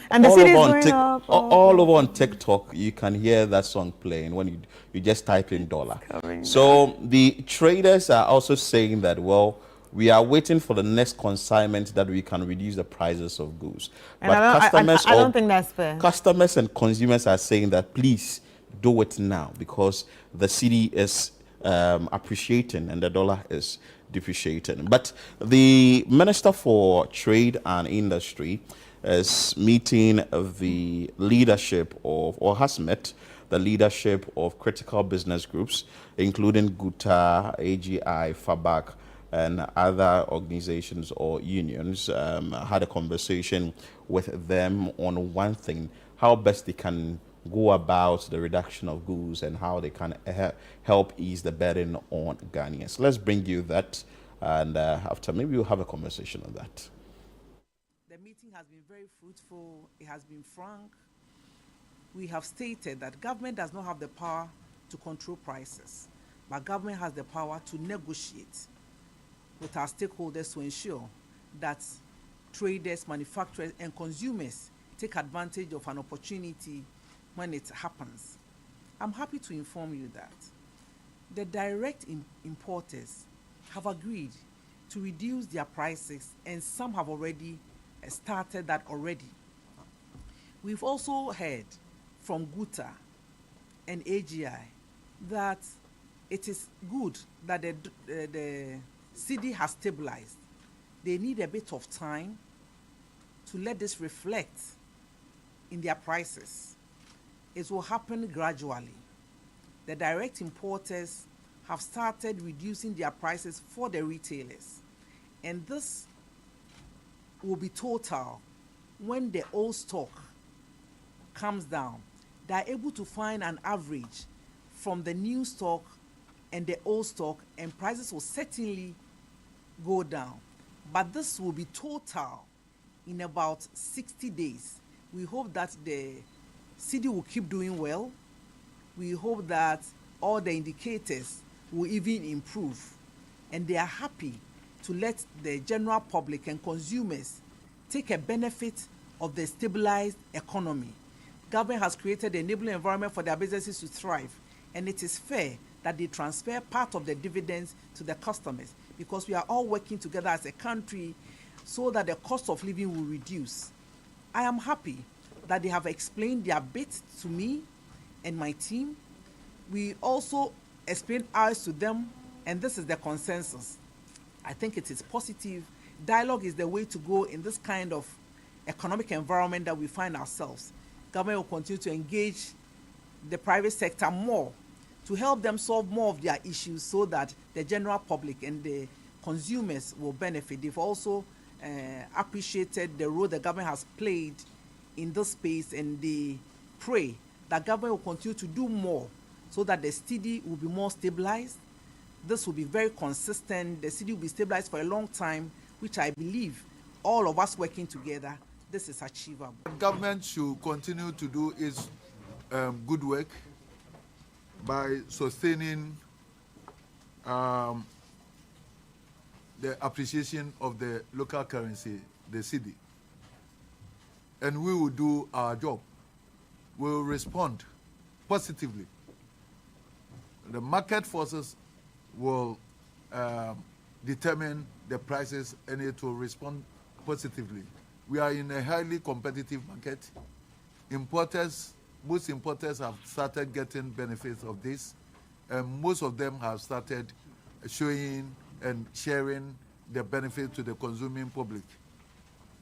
all over on TikTok you can hear that song playing when you just type in dollar. So the traders are also saying that, well, we are waiting for the next consignment that we can reduce the prices of goods. And but I don't think that's fair. Customers and consumers are saying that please do it now, because the cedi is appreciating and the dollar is depreciating. But the Minister for Trade and Industry is meeting the leadership of, or has met the leadership of critical business groups, including GUTA, AGI, FABAC, and other organizations or unions. Had a conversation with them on one thing, how best they can go about the reduction of goods and how they can help ease the burden on Ghanaians. Let's bring you that, and after maybe we'll have a conversation on that. The meeting has been very fruitful. It has been frank. We have stated that government does not have the power to control prices, but government has the power to negotiate with our stakeholders to ensure that traders, manufacturers, and consumers take advantage of an opportunity when it happens. I'm happy to inform you that the direct importers have agreed to reduce their prices, and some have already started that already. We've also heard from GUTA and AGI that it is good that the cedi has stabilized. They need a bit of time to let this reflect in their prices. It will happen gradually. The direct importers have started reducing their prices for the retailers, and this will be total when the old stock comes down. They are able to find an average from the new stock and the old stock, and prices will certainly go down. But this will be total in about 60 days. We hope that the cedi will keep doing well. We hope that all the indicators will even improve, and they are happy to let the general public and consumers take a benefit of the stabilized economy. Government has created an enabling environment for their businesses to thrive, and it is fair that they transfer part of the dividends to the customers, because we are all working together as a country so that the cost of living will reduce. I am happy that they have explained their bit to me and my team. We also explained ours to them, and this is the consensus. I think it is positive. Dialogue is the way to go in this kind of economic environment that we find ourselves. Government will continue to engage the private sector more to help them solve more of their issues, so that the general public and the consumers will benefit. They've also appreciated the role the government has played in this space, and they pray that government will continue to do more so that the cedi will be more stabilized. This will be very consistent. The cedi will be stabilized for a long time, which I believe all of us working together, this is achievable. Government should continue to do its good work by sustaining the appreciation of the local currency, the cedi. And we will do our job. We will respond positively. The market forces will determine the prices, and it will respond positively We are in a highly competitive market. Most importers have started getting benefits of this, and most of them have started showing and sharing the benefit to the consuming public.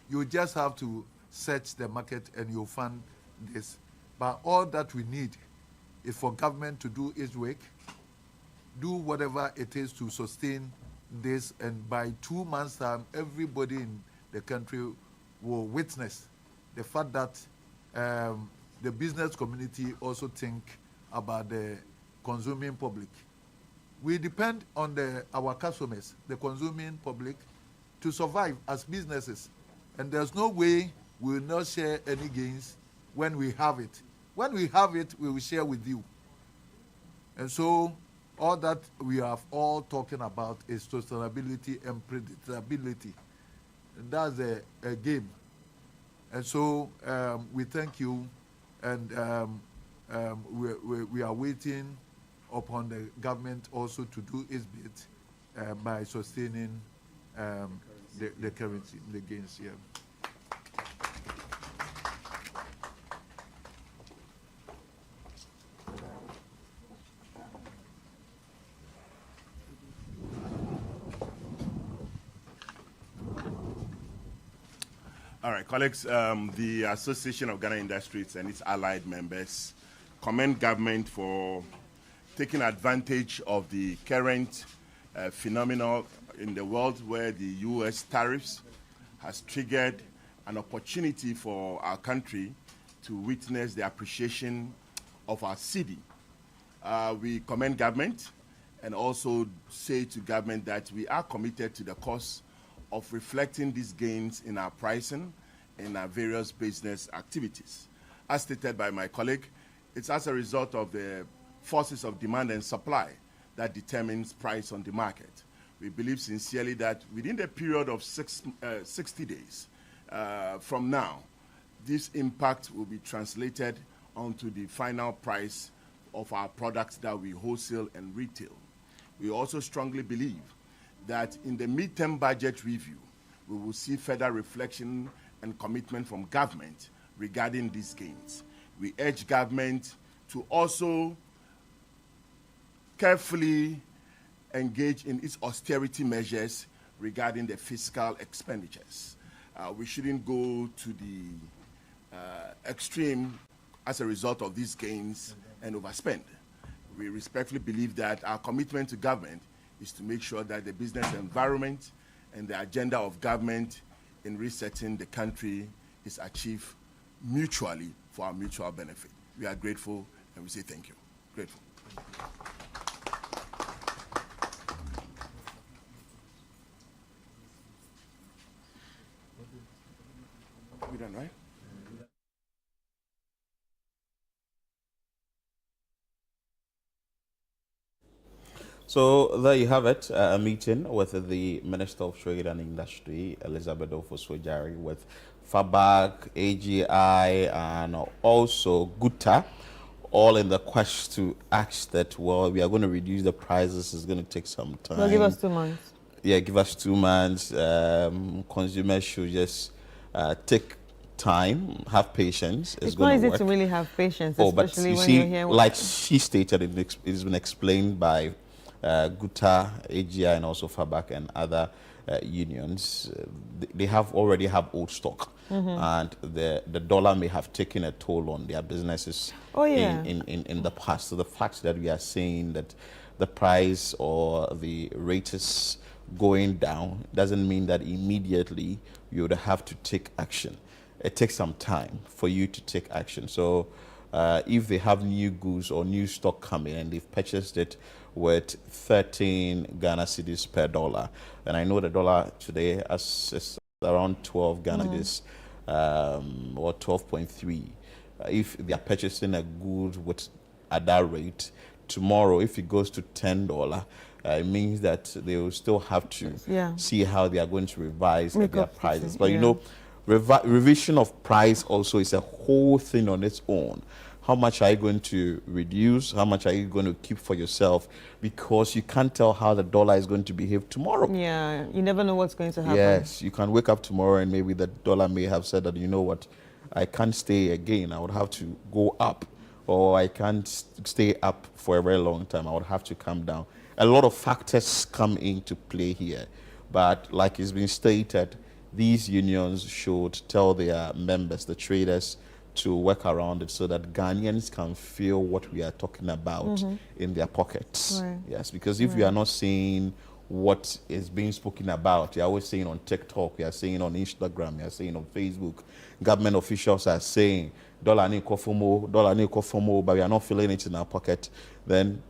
You just have to search the market and you'll find this. But all that we need is for government to do its work, do whatever it is to sustain this, and by 2 months' time, everybody in the country will witness the fact that the business community also think about the consuming public. We depend on our customers, the consuming public, to survive as businesses. And there's no way we will not share any gains when we have it. When we have it, we will share with you. And so all that we are all talking about is sustainability and predictability. And that's a game. And so we thank you, and we are waiting upon the government also to do its bit by sustaining the currency, the gains here. All right, colleagues, the Association of Ghana Industries and its allied members commend government for taking advantage of the current phenomenon in the world where the U.S. tariffs has triggered an opportunity for our country to witness the appreciation of our cedi. We commend government and also say to government that we are committed to the cause of reflecting these gains in our pricing in our various business activities. As stated by my colleague, it's as a result of the forces of demand and supply that determines price on the market. We believe sincerely that within the period of 60 days from now, this impact will be translated onto the final price of our products that we wholesale and retail. We also strongly believe that in the midterm budget review, we will see further reflection and commitment from government regarding these gains. We urge government to also carefully engage in its austerity measures regarding the fiscal expenditures. We shouldn't go to the extreme as a result of these gains and overspend. We respectfully believe that our commitment to government is to make sure that the business environment and the agenda of government in resetting the country is achieved mutually for our mutual benefit. We are grateful and we say thank you. Grateful. We done, right? So there you have it, a meeting with the Minister of Trade and Industry, Elizabeth Ofosu-Adjare, with FABAC, AGI, and also GUTA, all in the quest to ask that, well, we are going to reduce the prices, it's going to take some time. Well, give us 2 months. Yeah, give us 2 months. Consumers should just take time, have patience. It's not easy to really have patience, especially when you're here. Like she stated, it has been explained by GUTA, AGI, and also FABAC and other unions. They already have old stock, and the dollar may have taken a toll on their businesses in the past. So the fact that we are saying that the price or the rate is going down doesn't mean that immediately you would have to take action. It takes some time for you to take action. So if they have new goods or new stock coming and they've purchased it with 13 Ghana cedis per dollar, and I know the dollar today is around 12 Ghana cedis or 12.3. If they are purchasing a good at that rate, tomorrow if it goes to $10, it means that they will still have to see how they are going to revise their prices. But you know, revision of price also is a whole thing on its own. how much are you going to reduce? How much are you going to keep for yourself? Because you can't tell how the dollar is going to behave tomorrow. Yeah, you never know what's going to happen. Yes, you can wake up tomorrow and maybe the dollar may have said that, you know what, I can't stay again. I would have to go up, or I can't stay up for a very long time. I would have to come down. A lot of factors come into play here. But like it's been stated, these unions should tell their members, the traders, to work around it so that Ghanaians can feel what we are talking about in their pockets. Right. Yes, because if we are not seeing what is being spoken about, you're always saying on TikTok, you're saying on Instagram, you're saying on Facebook, government officials are saying dollar ni kofomo, but we are not feeling it in our pocket, then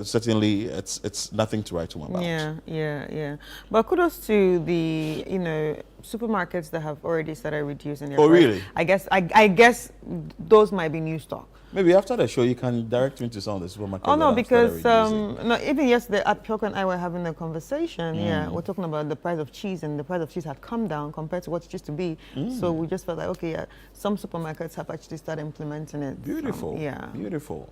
certainly it's nothing to write home about. Yeah. But kudos to the supermarkets that have already started reducing their price. Really? I guess those might be new stock. Maybe after the show you can direct me to some of the supermarkets. Oh no, because even yesterday at Pyoko and I were having a conversation. Yeah, we're talking about the price of cheese, and the price of cheese had come down compared to what it used to be. So we just felt like, okay, some supermarkets have actually started implementing it. Beautiful.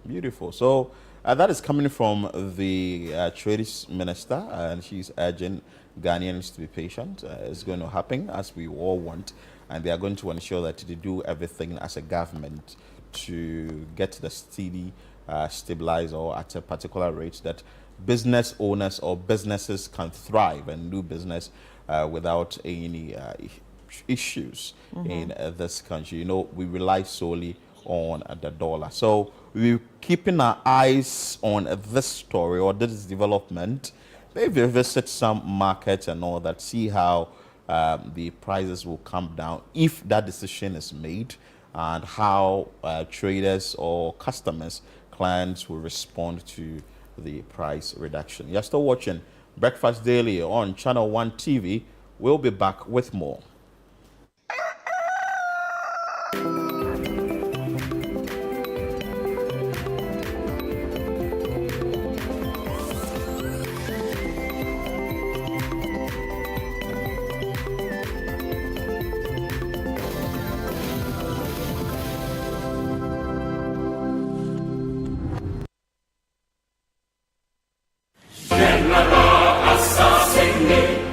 Beautiful. So that is coming from the Trade Minister, and she's urging Ghanaians to be patient. It's going to happen as we all want, and they are going to ensure that they do everything as a government to get the steady stabilizer at a particular rate that business owners or businesses can thrive and do business without any issues in this country. We rely solely on the dollar. So we're keeping our eyes on this story or this development. Maybe visit some markets and all that, see how the prices will come down if that decision is made, and how traders or customers, clients will respond to the price reduction. You're still watching Breakfast Daily on Channel 1 TV. We'll be back with more.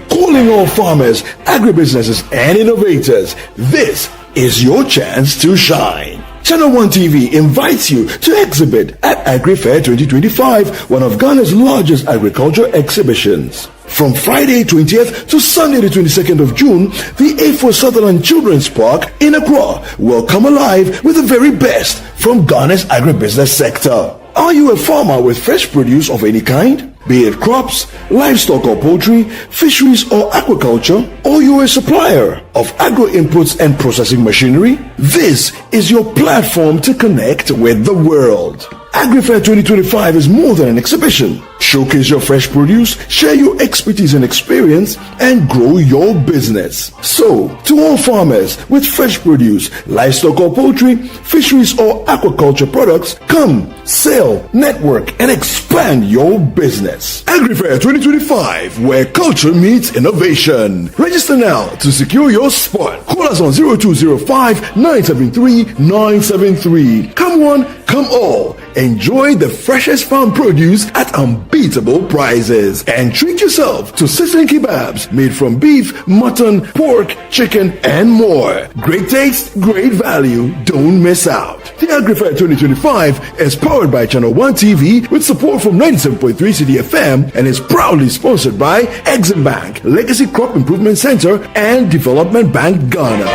Calling all farmers, agribusinesses, and innovators, this is your chance to shine. Channel 1 TV invites you to exhibit at AgriFair 2025, one of Ghana's largest agriculture exhibitions. From Friday 20th to Sunday the 22nd of June, the A4 Sutherland Children's Park in Accra will come alive with the very best from Ghana's agribusiness sector. Are you a farmer with fresh produce of any kind? Be it crops, livestock or poultry, fisheries or aquaculture, or you're a supplier of agro inputs and processing machinery, this is your platform to connect with the world. AgriFair 2025 is more than an exhibition. Showcase your fresh produce, share your expertise and experience, and grow your business. So, to all farmers with fresh produce, livestock or poultry, fisheries or aquaculture products, come, sell, network, and expand your business. AgriFair 2025, where culture meets innovation. Register now to secure your spot. Call us on 0205 973 973. Come one, come all. Enjoy the freshest farm produce at unbeatable prices. And treat yourself to sizzling kebabs made from beef, mutton, pork, chicken, and more. Great taste, great value. Don't miss out. The AgriFair 2025 is powered by Channel 1 TV with support from 97.3 CDFM and is proudly sponsored by Exim Bank, Legacy Crop Improvement Center, and Development Bank Ghana.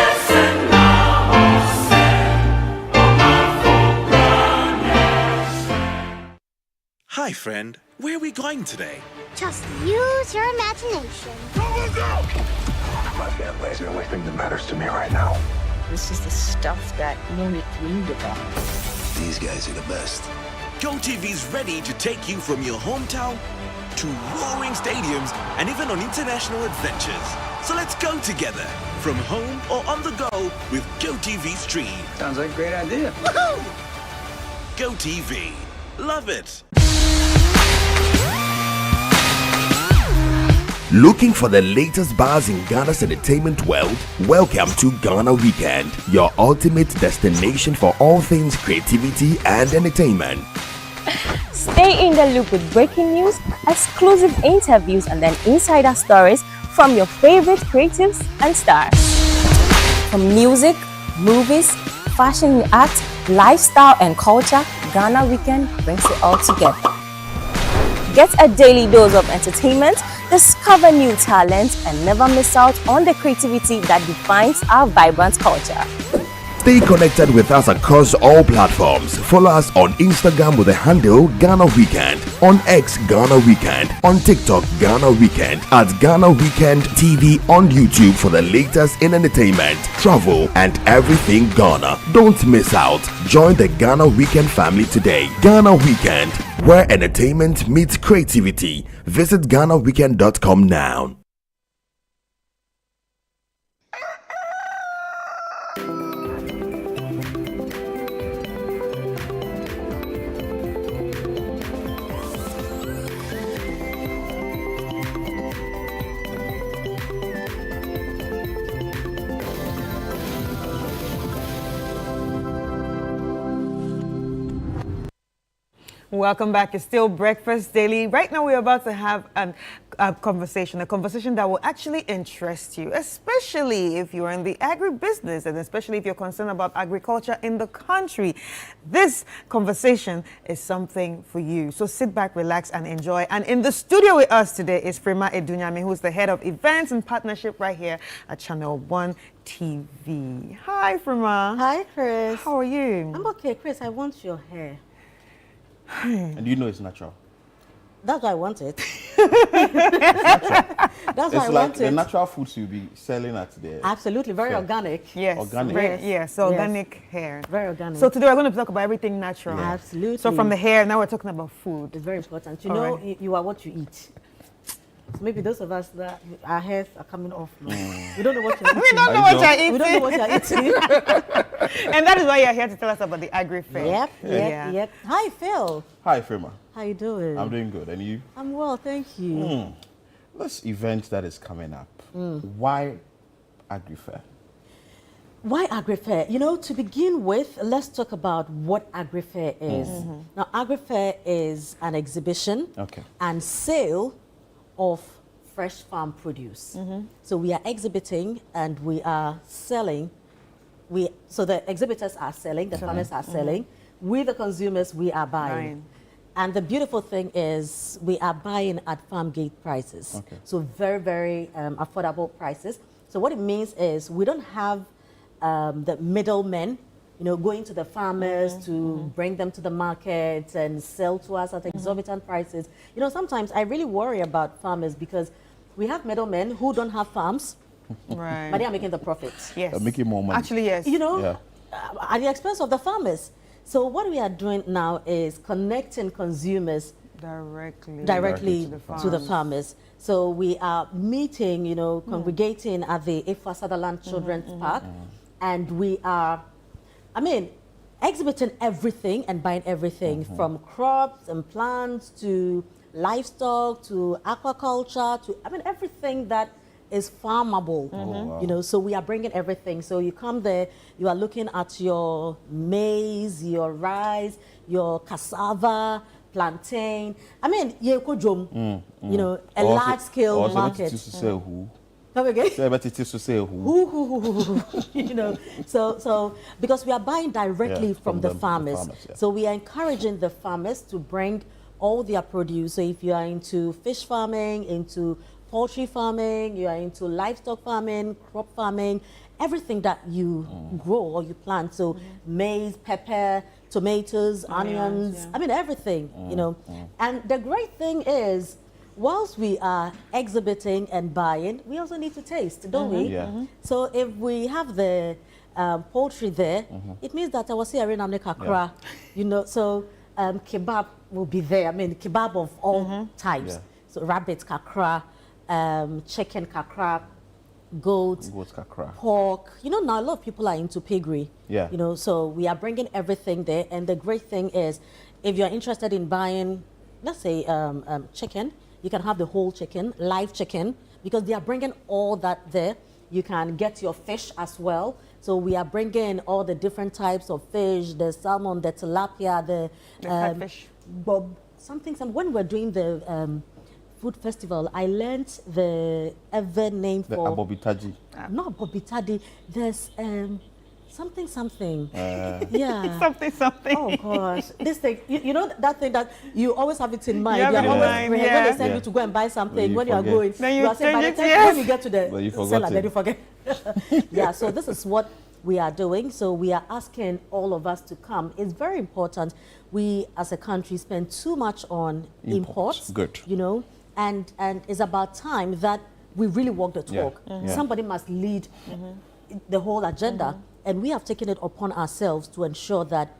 Hi, friend. Where are we going today? Just use your imagination. Go, go, go! My family is the only thing that matters to me right now. This is the stuff that Mimi dreamed about. These guys are the best. GoTV's ready to take you from your hometown to roaring stadiums and even on international adventures. So let's go together, from home or on the go with GoTV Stream. Sounds like a great idea. Woohoo! GoTV. Love it. Looking for the latest buzz in Ghana's entertainment world? Welcome to Ghana Weekend, your ultimate destination for all things creativity and entertainment. Stay in the loop with breaking news, exclusive interviews, and then insider stories from your favorite creatives and stars. From music, movies, fashion and art, lifestyle and culture, Ghana Weekend brings it all together. Get a daily dose of entertainment, discover new talent, and never miss out on the creativity that defines our vibrant culture. Stay connected with us across all platforms. Follow us on Instagram with the handle Ghana Weekend, on X Ghana Weekend, on TikTok Ghana Weekend, at Ghana Weekend TV on YouTube for the latest in entertainment, travel, and everything Ghana. Don't miss out. Join the Ghana Weekend family today. Ghana Weekend, where entertainment meets creativity. Visit GhanaWeekend.com now. Welcome back. It's still Breakfast Daily. Right now, we're about to have a conversation that will actually interest you, especially if you're in the agribusiness and especially if you're concerned about agriculture in the country. This conversation is something for you. So sit back, relax, and enjoy. And in the studio with us today is Frema Edunyame, who's the head of events and partnership right here at Channel 1 TV. Hi, Frema. Hi, Chris. How are you? I'm okay, Chris. I want your hair. And you know it's natural. That's why I want it. That's why I want it. The natural foods you'll be selling at the... Absolutely, very organic. Yes. Organic. Yes, organic hair. Very organic. So today we're going to talk about everything natural. Yeah. Absolutely. So from the hair, now we're talking about food. It's very important. You know, you are what you eat. So maybe those of us that our hairs are coming off now. We don't know what you're eating. We don't know what you're eating. We don't know what you're eating. And that is why you're here to tell us about the Agri Fair. Yep. Hi, Phil. Hi, Frema. How you doing? I'm doing good. And you? I'm well, thank you. This event that is coming up, why Agri Fair? Why Agri Fair? You know, to begin with, let's talk about what Agri Fair is. Now, Agri Fair is an exhibition and sale of fresh farm produce. So we are exhibiting and we are selling. So the exhibitors are selling, the farmers are selling. We, the consumers, we are buying. And the beautiful thing is we are buying at farm gate prices. So very, very affordable prices. So what it means is we don't have the middlemen, you know, going to the farmers to bring them to the market and sell to us at exorbitant prices. You know, sometimes I really worry about farmers because we have middlemen who don't have farms, but they are making the profits. They're making more money. Actually, yes. You know, at the expense of the farmers. So what we are doing now is connecting consumers directly to the farmers. So we are meeting, you know, congregating at the Ifa Sutherland Children's Park, and we are, exhibiting everything and buying everything from crops and plants to livestock to aquaculture to, everything that is farmable, you know, so we are bringing everything. So you come there, you are looking at your maize, your rice, your cassava, plantain. You know, a large-scale market. Come again? You know, so because we are buying directly from the farmers. So we are encouraging the farmers to bring all their produce. So if you are into fish farming, into poultry farming, you are into livestock farming, crop farming, everything that you grow or you plant. So maize, pepper, tomatoes, onions, everything, you know. And the great thing is, whilst we are exhibiting and buying, we also need to taste, don't we? So if we have the poultry there, it means that I was here in Kakra, you know, so kebab will be there. Kebab of all types. So rabbit kakra, chicken kakra, goat kakra, pork. You know, now a lot of people are into piggery. You know, so we are bringing everything there. And the great thing is, if you're interested in buying, let's say chicken, You can have the whole chicken, live chicken, because they are bringing all that there. You can get your fish as well. So we are bringing all the different types of fish, the salmon, the tilapia, the catfish. Bob, something. When we're doing the food festival, I learned the other name the for... abobitaji. Not abobitaji. There's something. Yeah. something. Oh gosh, this thing. You know that thing that you always have it in mind. You have it in always, mind, when yeah. they send you to go and buy something, when you are forget. going, Then you are saying by the change it, time yes. when you get to But you the forgot seller, it. then you forget. Yeah. So this is what we are doing. So we are asking all of us to come. It's very important. We as a country spend too much on imports. Good. You know, and it's about time that we really walk the talk. Yeah. Yeah. Somebody must lead the whole agenda, and we have taken it upon ourselves to ensure that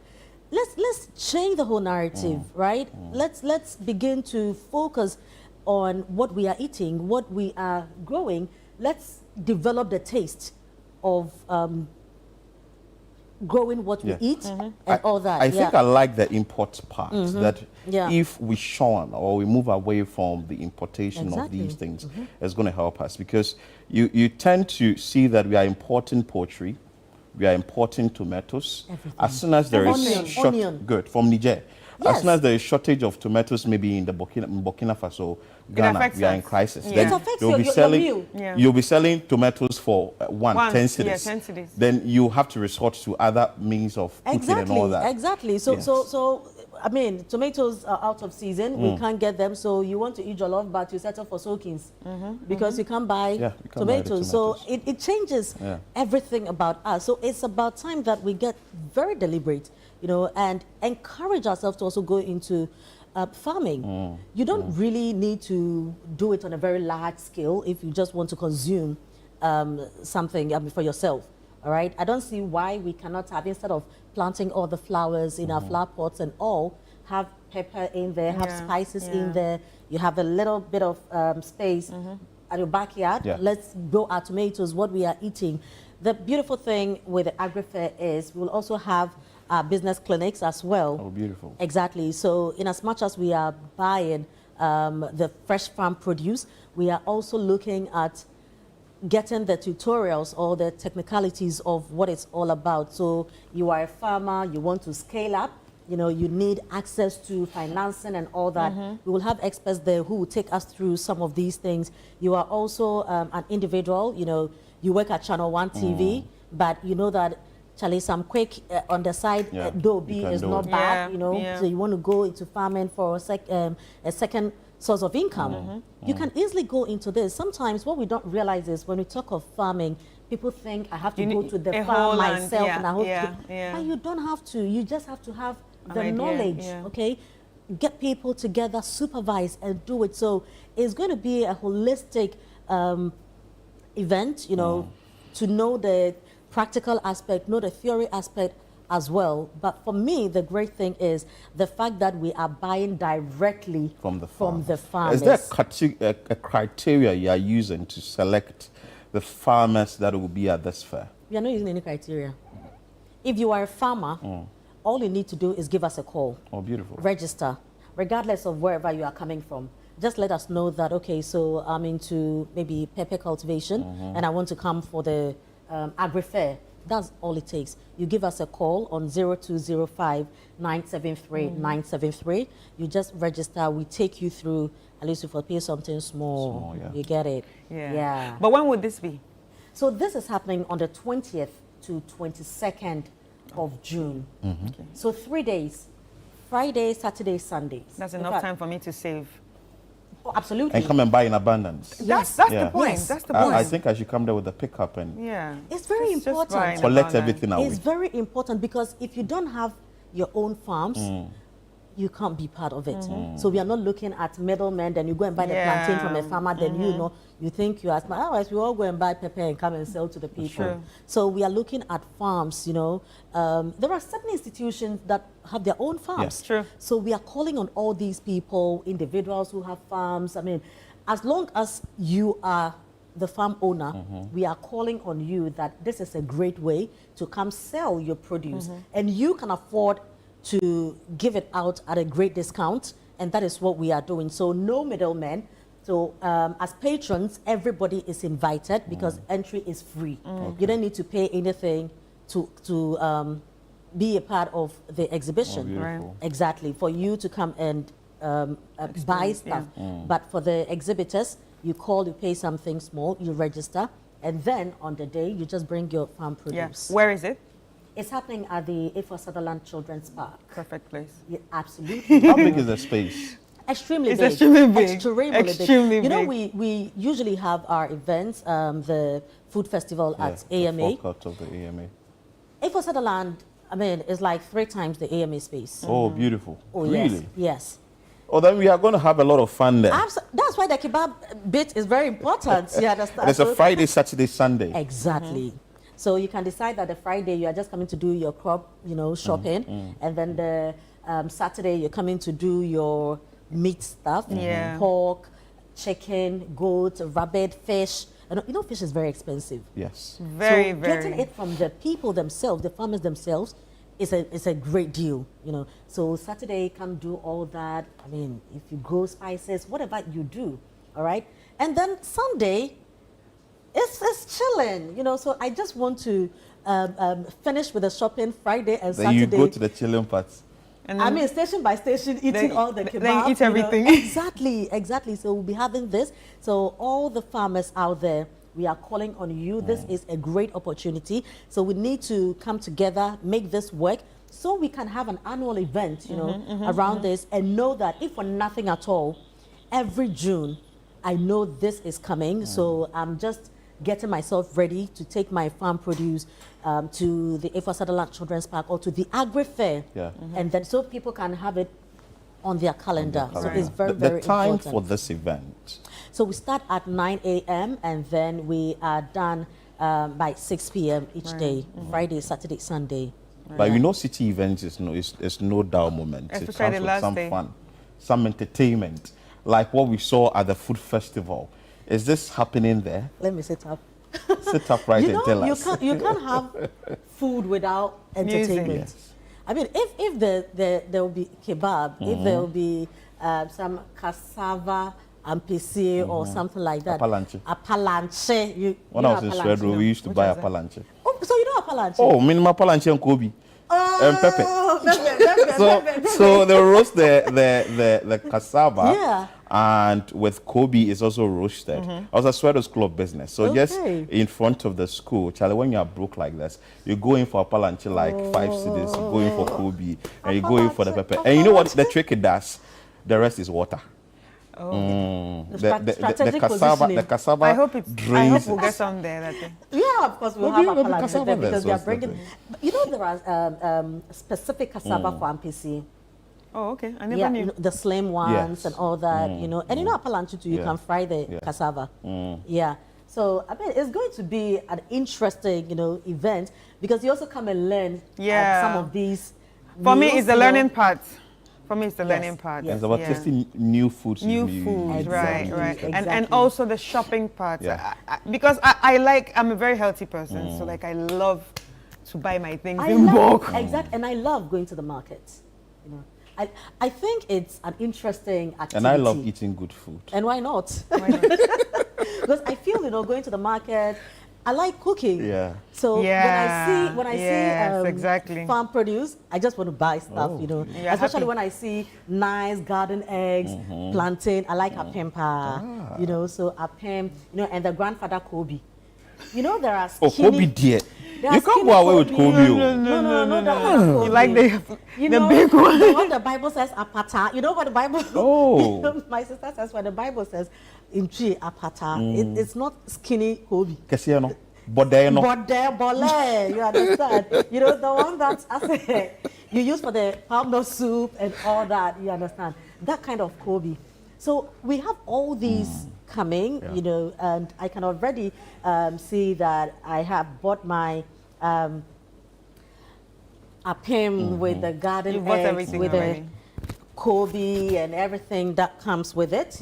let's change the whole narrative, right? Let's begin to focus on what we are eating, what we are growing. Let's develop the taste of growing what we eat and all that. I think I like the import part, that Yeah. if we shun or we move away from the importation of Exactly. these things, it's going to help us, because you tend to see that we are importing poultry, we are importing tomatoes. Everything. As soon as there is Onion. good, from Niger. Yes. As soon as there is shortage of tomatoes, maybe in the Burkina Faso, Ghana, affects we are us. in crisis. Yeah. Then It affects you'll be your selling, meal. Yeah. you'll be selling tomatoes for 10 cedis. Yeah, 10 cedis. Then you have to resort to other means of cooking and all that. Exactly. So, Yes. so I mean, tomatoes are out of season. We can't get them. So you want to eat jollof, but you settle for soakings because you can't buy Yeah, you can't buy the tomatoes. So tomatoes. it changes Yeah. everything about us. So it's about time that we get very deliberate, you know, and encourage ourselves to also go into farming. You don't really need to do it on a very large scale if you just want to consume something for yourself. All right. I don't see why we cannot have, instead of planting all the flowers in our flower pots and all, have pepper in there, have spices in there. You have a little bit of space at your backyard. Yeah. Let's grow our tomatoes, what we are eating. The beautiful thing with the Agri Fair is we'll also have business clinics as well. Oh, beautiful. Exactly. So in as much as we are buying the fresh farm produce, we are also looking at getting the tutorials or the technicalities of what it's all about. So you are a farmer, you want to scale up, you know, you need access to financing and all that. We will have experts there who will take us through some of these things. You are also an individual, you know, you work at Channel 1 TV, but you know that Charlie, some quick on the side, though you B can is do not it. bad, you know, Yeah. so you want to go into farming for a second source of income. You can easily go into this. Sometimes what we don't realize is when we talk of farming, people think I have to You go need to the a farm whole land, myself yeah, and I have yeah, to. yeah. But you don't have to. You just have to have An the idea, knowledge, yeah. okay? Get people together, supervise and do it. So it's going to be a holistic event, you know, to know the practical aspect, know the theory aspect as well. But for me, the great thing is the fact that we are buying directly From the farmers. Is there a criteria you are using to select the farmers that will be at this fair? We are not using any criteria. If you are a farmer, all you need to do is give us a call. Oh, beautiful. Register, regardless of wherever you are coming from. Just let us know that, okay, so I'm into maybe pepper cultivation and I want to come for the Agri Fair. That's all it takes. You give us a call on 0205 973 973. You just register. We take you through. At least if you pay something small, yeah. you get it. Yeah. But when would this be? So this is happening on the 20th to 22nd of June. Okay. So 3 days, Friday, Saturday, Sundays. That's In enough fact- time for me to save. Oh, absolutely. And come and buy in abundance. That's the Yeah. point. Yes. That's the point. I think I should come there with a pickup and Yeah. It's very Just important. buy in collect abundance. everything away. It's very important because if you don't have your own farms, you can't be part of it. So we are not looking at middlemen, then you go and buy the Yeah. plantain from a farmer, then you know, you think you are smart. Otherwise, we all go and buy pepper and come and sell to the people. True. So we are looking at farms, you know. There are certain institutions that have their own farms. Yes. True. So we are calling on all these people, individuals who have farms. I mean, as long as you are the farm owner, we are calling on you that this is a great way to come sell your produce. And you can afford to give it out at a great discount and that is what we are doing. So no middlemen. So as patrons, everybody is invited because entry is free. You don't need to pay anything to be a part of the exhibition. Right. Exactly, for you to come and buy stuff. But for the exhibitors, you call, you pay something small, you register, and then on the day, you just bring your farm produce. Yeah. Where is it? It's happening at the A4 Sutherland Children's Park. Perfect place. Yeah, absolutely. How big is the space? Extremely It's big. extremely big. Extremely big. You know, we usually have our events, the food festival at AMA. The forecourt of the AMA. A4 Sutherland, I mean, is like 3 times the AMA space. Oh, beautiful. Oh, really? Yes. Oh, then we are going to have a lot of fun there. That's why the kebab bit is very important. You understand? And it's a Friday, Saturday, Sunday. Exactly. So you can decide that the Friday you are just coming to do your crop, shopping, and then the Saturday you're coming to do your meat stuff, pork, chicken, goat, rabbit, fish. And fish is very expensive. Yes. Very. Getting it from the people themselves, the farmers themselves, is a great deal. So Saturday come do all that. I mean, if you grow spices, whatever you do, all right. And then Sunday, it's chilling. So I just want to finish with the shopping Friday and then Saturday. You go to the chilling parts. I mean, station by station, eating all the kebab. Then eat everything. Exactly. So we'll be having this. So all the farmers out there, we are calling on you. This is a great opportunity. So we need to come together, make this work, so we can have an annual event, around this, and know that if for nothing at all, every June, I know this is coming. So I'm just getting myself ready to take my farm produce to the A4 Sutherland Children's Park or to the Agri Fair, and then so people can have it on their calendar. So it's very, very important. The time for this event? So we start at 9 a.m. and then we are done by 6 p.m. each day, Friday, Saturday, Sunday. But city events is no dull moment. Especially it the comes last with some day. fun, some entertainment, like what we saw at the food festival. Is this happening there? Let me sit up. Sit up right and tell us. You can't have food without entertainment. Yes. I mean, if there will be kebab, if there will be some cassava ampisi or something like that. Apalanche. When I was in Sweden, we used to buy apalanche. Oh, so you know apalanche? Oh, minimum apalanche and Kobe. And pepper. So they roast the cassava, and with Kobe is also roasted. I was at Swedo's Club business, so just in front of the school, Charlie, when you are broke like this, you go in for a palanche like 5 cities, you go in for Kobe, and you go in for the pepper. And you know what the trick it does? The rest is water. The cassava. I hope we'll get some there that day. Yeah, of course we'll have a palanche there because we are bringing. There are specific cassava for ampisi. Oh, okay. I never knew. The slim ones and all that, And a palanche too, you can fry the cassava. Yeah. So, I mean, it's going to be an interesting, event because you also come and learn some of these. For me, it's the learning part. For me, it's the learning part. It's about tasting new foods. Right. And also the shopping part. Because I'm a very healthy person, so I love to buy my things in bulk. Exactly, and I love going to the market. I think it's an interesting activity. And I love eating good food. And why not? Because I feel, going to the market, I like cooking. Yeah. So when I see farm produce, I just want to buy stuff, Especially when I see nice garden eggs, plantain. I like apempa, so apem, and the grandfather Kobe. There are skinny... Oh, Kobe dear. You can't go away with Kobe. No. You like the big one. The one the Bible says apata. You know what the Bible... Oh. My sister says what the Bible says in tree apata. It's not skinny Kobe. Kesiano. Bodeno. Bole. You understand? The one that you use for the palm nut soup and all that. You understand? That kind of Kobe. So we have all these coming, and I can already see that I have bought my apem with the garden eggs, with the Kobe and everything that comes with it,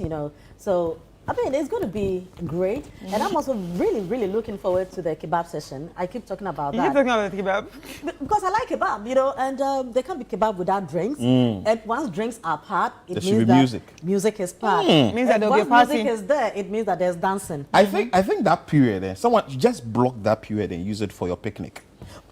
So I mean, it's going to be great. And I'm also really, really looking forward to the kebab session. I keep talking about that. You keep talking about kebab? Because I like kebab, you know, and there can't be kebab without drinks. And once drinks are part, it means that music is part. It means that there'll be a party. Once music is there, it means that there's dancing. I think that period, someone just block that period and use it for your picnic.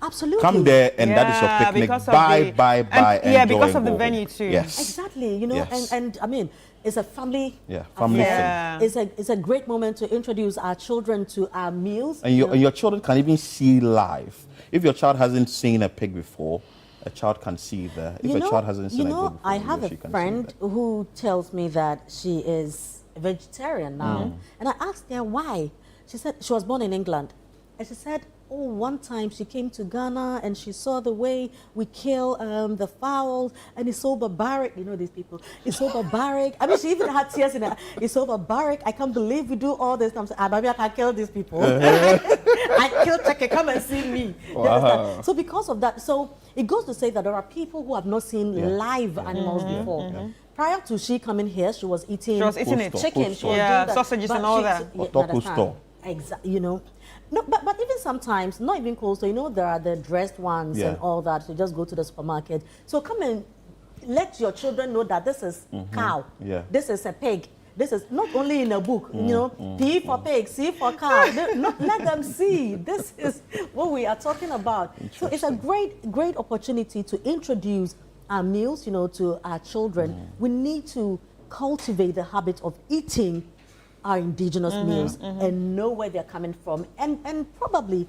Absolutely. Come there and that is your picnic. Bye. Yeah, because of the venue too. Yes. Exactly. You know, and I mean, it's a family. Family affair. It's a great moment to introduce our children to our meals. And your children can even see live. If your child hasn't seen a pig before, a child can see there. If a child hasn't seen a pig before, I have a friend who tells me that she is a vegetarian now, and I asked her why. She said she was born in England, and she said, one time she came to Ghana and she saw the way we kill the fowls, and it's so barbaric. You know these people. It's so barbaric. I mean, she even had tears in her. It's so barbaric. I can't believe we do all this. I'm saying, maybe I can kill these people. I killed Cheke. Come and see me. Wow. So because of that, so it goes to say that there are people who have not seen live animals before. Prior to she coming here, she was eating chicken. She was doing sausages and all that. Exactly. You know. No, but even sometimes, not even cold, so you know there are the dressed ones and all that, so just go to the supermarket. So come and let your children know that this is cow, this is a pig. This is not only in a book, you know, P for pig, C for cow. Let them see. This is what we are talking about. So it's a great opportunity to introduce our meals, you know, to our children. We need to cultivate the habit of eating our indigenous meals and know where they're coming from, and probably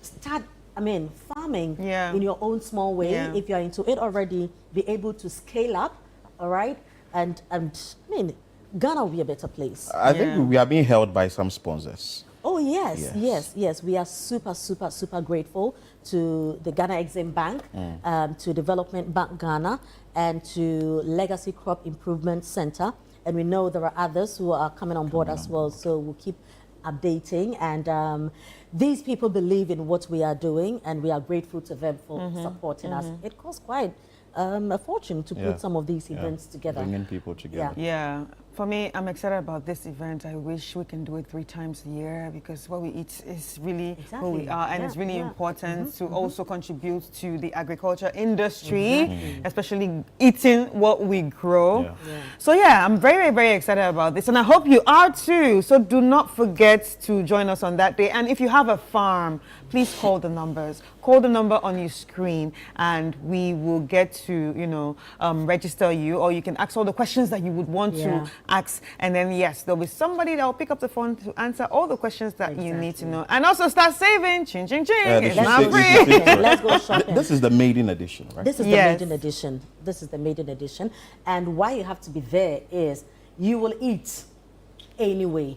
start, farming in your own small way. If you're into it already, be able to scale up, all right? And Ghana will be a better place. I think we are being held by some sponsors. Oh, yes. We are super grateful to the Ghana Exim Bank, to Development Bank Ghana, and to Legacy Crop Improvement Center. And we know there are others who are coming on board as well, so we'll keep updating. And these people believe in what we are doing, and we are grateful to them for supporting us. It costs quite a fortune to put some of these events together. Bringing people together. Yeah. For me, I'm excited about this event. I wish we can do it 3 times a year, because what we eat is really who we are, and it's really important to also contribute to the agriculture industry, especially eating what we grow. So I'm very, very excited about this, and I hope you are too. So do not forget to join us on that day. And if you have a farm, please call the numbers. Call the number on your screen, and we will get to, register you, or you can ask all the questions that you would want to ask. And then, there'll be somebody that will pick up the phone to answer all the questions that you need to know. And also start saving. Ching, ching, ching. It's not free. Let's go shopping. This is the maiden edition, right? This is the maiden edition. This is the maiden edition. And why you have to be there is you will eat anyway.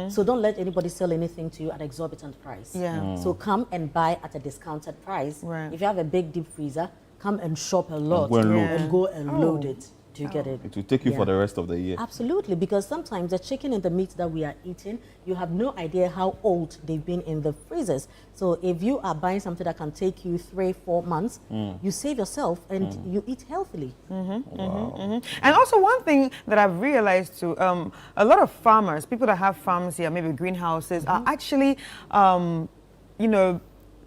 So don't let anybody sell anything to you at exorbitant price. So come and buy at a discounted price. If you have a big deep freezer, come and shop a lot and go and load it. Do you get it? It will take you for the rest of the year. Absolutely, because sometimes the chicken and the meat that we are eating, you have no idea how old they've been in the freezers. So if you are buying something that can take you 3-4 months, you save yourself and you eat healthily. And also one thing that I've realized too, a lot of farmers, people that have farms here, maybe greenhouses, are actually,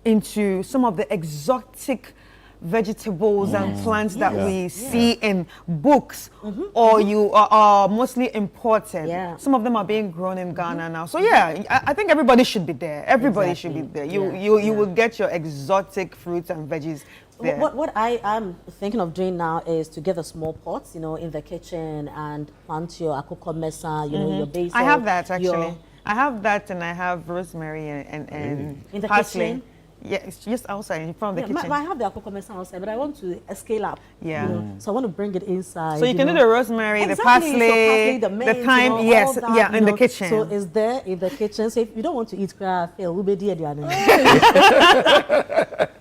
into some of the exotic vegetables and plants that we see in books, or you are mostly imported. Some of them are being grown in Ghana now. So I think everybody should be there. Everybody should be there. You will get your exotic fruits and veggies there. What I am thinking of doing now is to get a small pots, in the kitchen, and plant your akoko mesa, your basil. I have that actually. I have that, and I have rosemary and in the parsley. kitchen. Yeah, it's just outside in front of the kitchen. I have the akoko mesa outside, but I want to scale up. So I want to bring it inside. So you can do the rosemary, the parsley, the thyme, in the kitchen. So it's there in the kitchen. So if you don't want to eat, fail. We'll be there.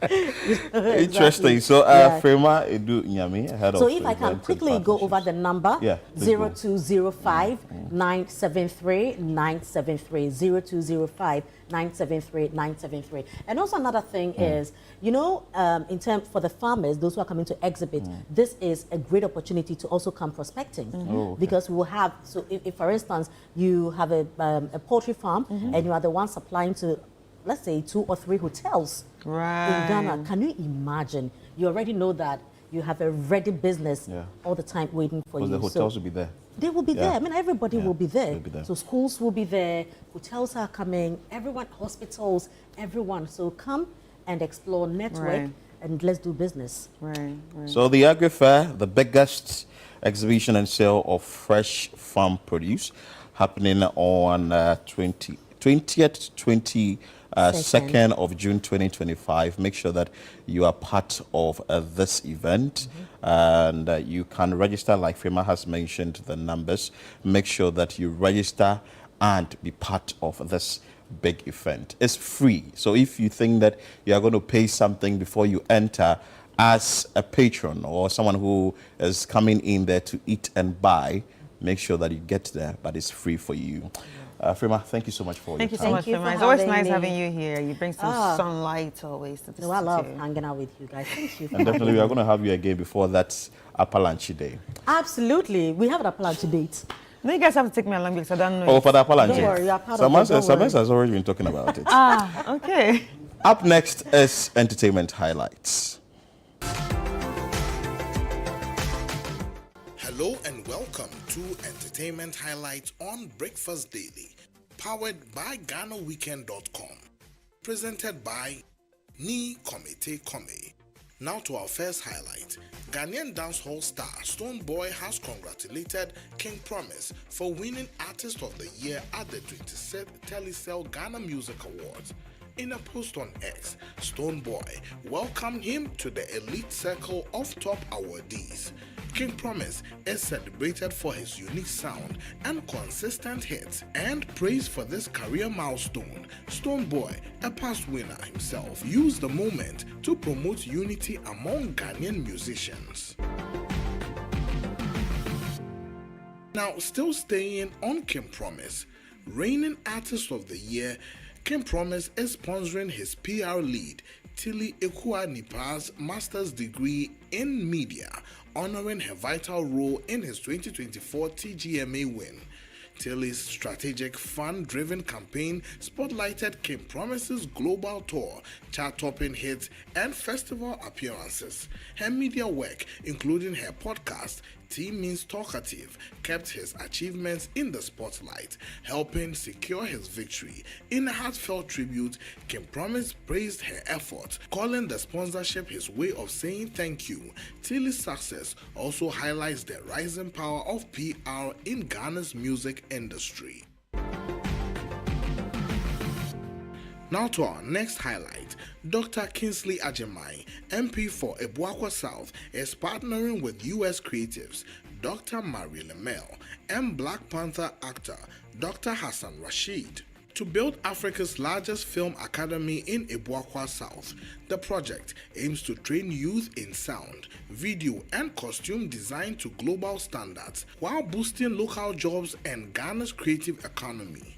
Interesting. So, Frema Edu Nyami, head of. So, if I can quickly go over the number, 0205 973 973 0205 973 973. And also another thing is, you know, in terms for the farmers, those who are coming to exhibit, this is a great opportunity to also come prospecting, because we will have. So, if for instance you have a poultry farm and you are the one supplying to, let's say, 2 or 3 hotels in Ghana, can you imagine? You already know that you have a ready business all the time waiting for you. The hotels will be there. They will be there. I mean, everybody will be there. So schools will be there, hotels are coming, everyone, hospitals, everyone. So come and explore, network, and let's do business. So the Agri Fair, the biggest exhibition and sale of fresh farm produce, happening on 20th, 22nd of June 2025. Make sure that you are part of this event, and you can register, like Frema has mentioned the numbers. Make sure that you register and be part of this big event. It's free, so if you think that you are going to pay something before you enter as a patron or someone who is coming in there to eat and buy, make sure that you get there, but it's free for you. Frema, thank you so much for your time. Thank you so much, Frema. It's always nice having you here. You bring some sunlight always to the studio. I love hanging out with you guys. Thank you. And definitely we are going to have you again before that Apalanchi Day. Absolutely. We have an Apalanchi date. No, you guys have to take me along because I don't know. Oh, for the Apalanchi. Don't worry, you're part Someone of it. has already been talking about it. Okay. Up next is entertainment highlights. Hello and welcome to Entertainment Highlights on Breakfast Daily, powered by GhanaWeekend.com, presented by Ni Komite Kome. Now to our first highlight. Ghanaian dancehall star Stonebwoy has congratulated King Promise for winning Artist of the Year at the 26th Telecel Ghana Music Awards. In a post on X, Stonebwoy welcomed him to the elite circle of top awardees. King Promise is celebrated for his unique sound and consistent hits, and praised for this career milestone. Stonebwoy, a past winner himself, used the moment to promote unity among Ghanaian musicians. Now, still staying on King Promise, reigning Artist of the Year, King Promise is sponsoring his PR lead, Tilly Ekua Nipa's master's degree in media, honoring her vital role in his 2024 TGMA win. Tilly's strategic, fun-driven campaign spotlighted King Promise's global tour, chart-topping hits, and festival appearances. Her media work, including her podcast, Team Means Talkative, kept his achievements in the spotlight, helping secure his victory. In a heartfelt tribute, King Promise praised her efforts, calling the sponsorship his way of saying thank you. Tilly's success also highlights the rising power of PR in Ghana's music industry. Now to our next highlight. Dr. Kingsley Ajimai, MP for Ebuakwa South, is partnering with U.S. creatives Dr. Marie Lemel and Black Panther actor Dr. Hassan Rashid to build Africa's largest film academy in Ebuakwa South. The project aims to train youth in sound, video, and costume design to global standards while boosting local jobs and Ghana's creative economy.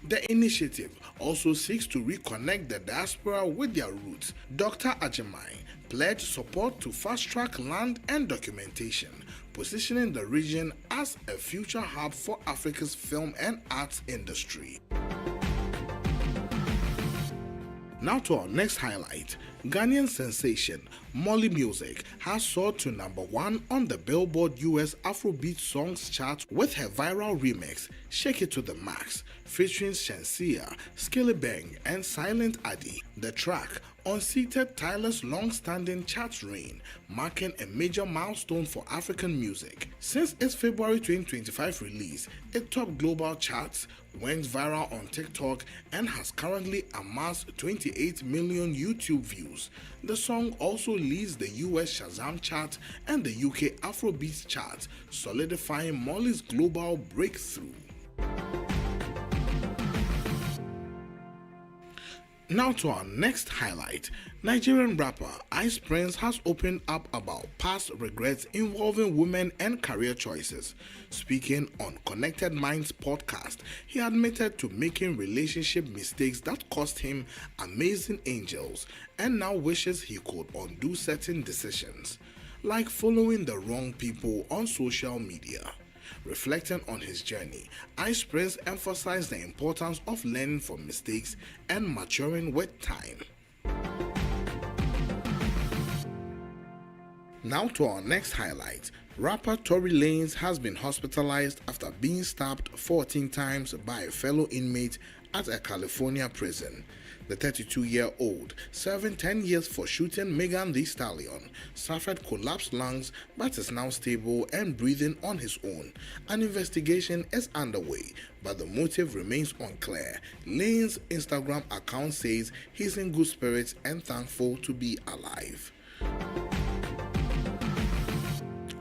The initiative also seeks to reconnect the diaspora with their roots. Dr. Ajimai pledged support to fast-track land and documentation, positioning the region as a future hub for Africa's film and arts industry. Now to our next highlight. Ghanaian sensation Molly Music has soared to #1 on the Billboard US Afrobeat Songs chart with her viral remix, Shake It to the Max, featuring Shensia, Skillibeng, and Silent Addy. The track unseated Tyler's long-standing chart reign, marking a major milestone for African music. Since its February 2025 release, it topped global charts, went viral on TikTok, and has currently amassed 28 million YouTube views. The song also leads the US Shazam chart and the UK Afrobeats chart, solidifying Molly's global breakthrough. Now to our next highlight. Nigerian rapper Ice Prince has opened up about past regrets involving women and career choices. Speaking on Connected Minds podcast, he admitted to making relationship mistakes that cost him amazing angels and now wishes he could undo certain decisions, like following the wrong people on social media. Reflecting on his journey, Ice Prince emphasized the importance of learning from mistakes and maturing with time. Now to our next highlight. Rapper Tory Lanez has been hospitalized after being stabbed 14 times by a fellow inmate at a California prison. The 32-year-old, serving 10 years for shooting Megan Thee Stallion, suffered collapsed lungs but is now stable and breathing on his own. An investigation is underway, but the motive remains unclear. Lane's Instagram account says he's in good spirits and thankful to be alive.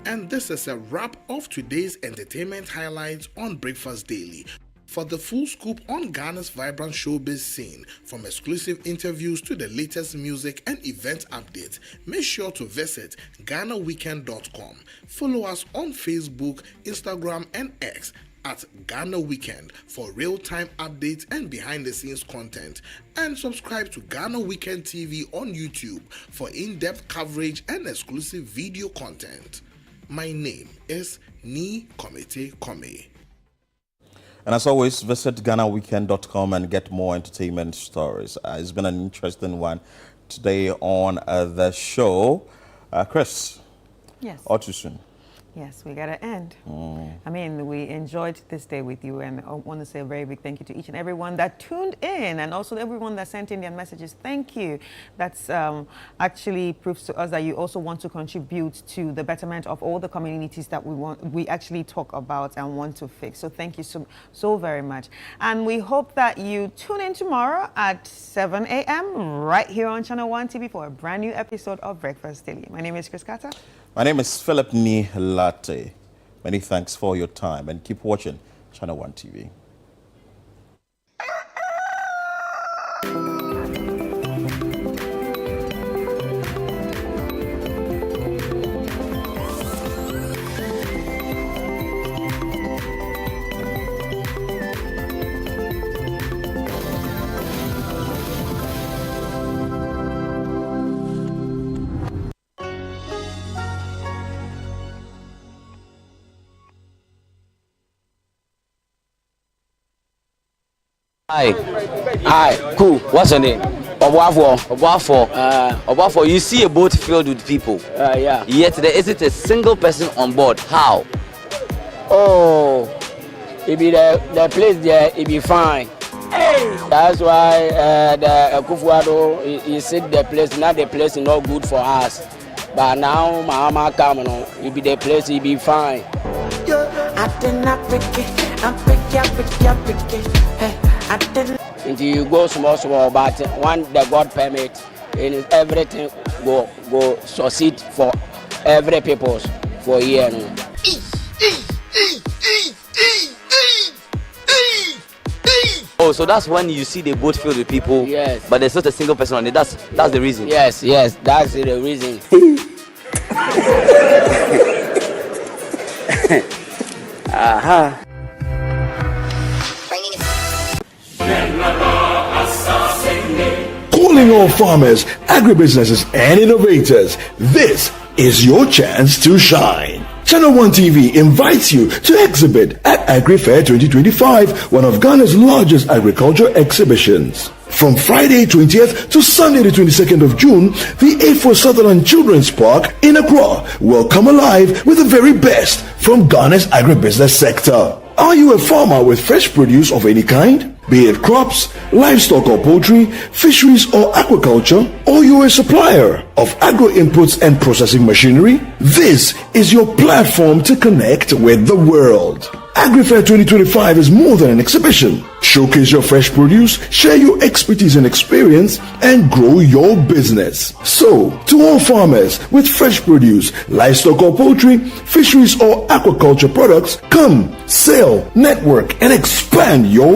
And this is a wrap of today's entertainment highlights on Breakfast Daily. For the full scoop on Ghana's vibrant showbiz scene, from exclusive interviews to the latest music and event updates, make sure to visit GhanaWeekend.com. Follow us on Facebook, Instagram, and X at Ghana Weekend for real-time updates and behind-the-scenes content. And subscribe to Ghana Weekend TV on YouTube for in-depth coverage and exclusive video content. My name is Ni Komete Kome. And as always, visit GhanaWeekend.com and get more entertainment stories. It's been an interesting one today on the show. Chris, yes. All too soon. Yes, we got to end. I mean, we enjoyed this day with you, and I want to say a very big thank you to each and everyone that tuned in, and also everyone that sent in their messages. Thank you. That's actually proves to us that you also want to contribute to the betterment of all the communities that we actually talk about and want to fix. So thank you so very much. And we hope that you tune in tomorrow at 7 a.m. right here on Channel 1 TV for a brand new episode of Breakfast Daily. My name is Chris Carter. My name is Philip Ni Latte. Many thanks for your time and keep watching Channel 1 TV. Hi, cool. What's your name? Obuafo. You see a boat filled with people. Yeah. Yet there isn't a single person on board. How? Oh, it be the place there, it be fine. That's why the Akufo-Addo he said the place, not the place is not good for us. But now Mama come, it be the place, it be fine. Until you go small, but when the God permit, and everything go succeed for every peoples for a year. Oh, so that's when you see the boat filled with people. Yes. But there's not a single person on it. That's the reason. Yes, that's the reason. Aha. Calling all farmers, agribusinesses, and innovators, this is your chance to shine. Channel 1 TV invites you to exhibit at AgriFair 2025, one of Ghana's largest agriculture exhibitions. From Friday 20th to Sunday the 22nd of June, the A4 Sutherland Children's Park in Accra will come alive with the very best from Ghana's agribusiness sector. Are you a farmer with fresh produce of any kind? Be it crops, livestock or poultry, fisheries or aquaculture, or you're a supplier of agro inputs and processing machinery? This is your platform to connect with the world. AgriFair 2025 is more than an exhibition. Showcase your fresh produce, share your expertise and experience, and grow your business. So, to all farmers with fresh produce, livestock or poultry, fisheries or aquaculture products, come, sell, network, and expand your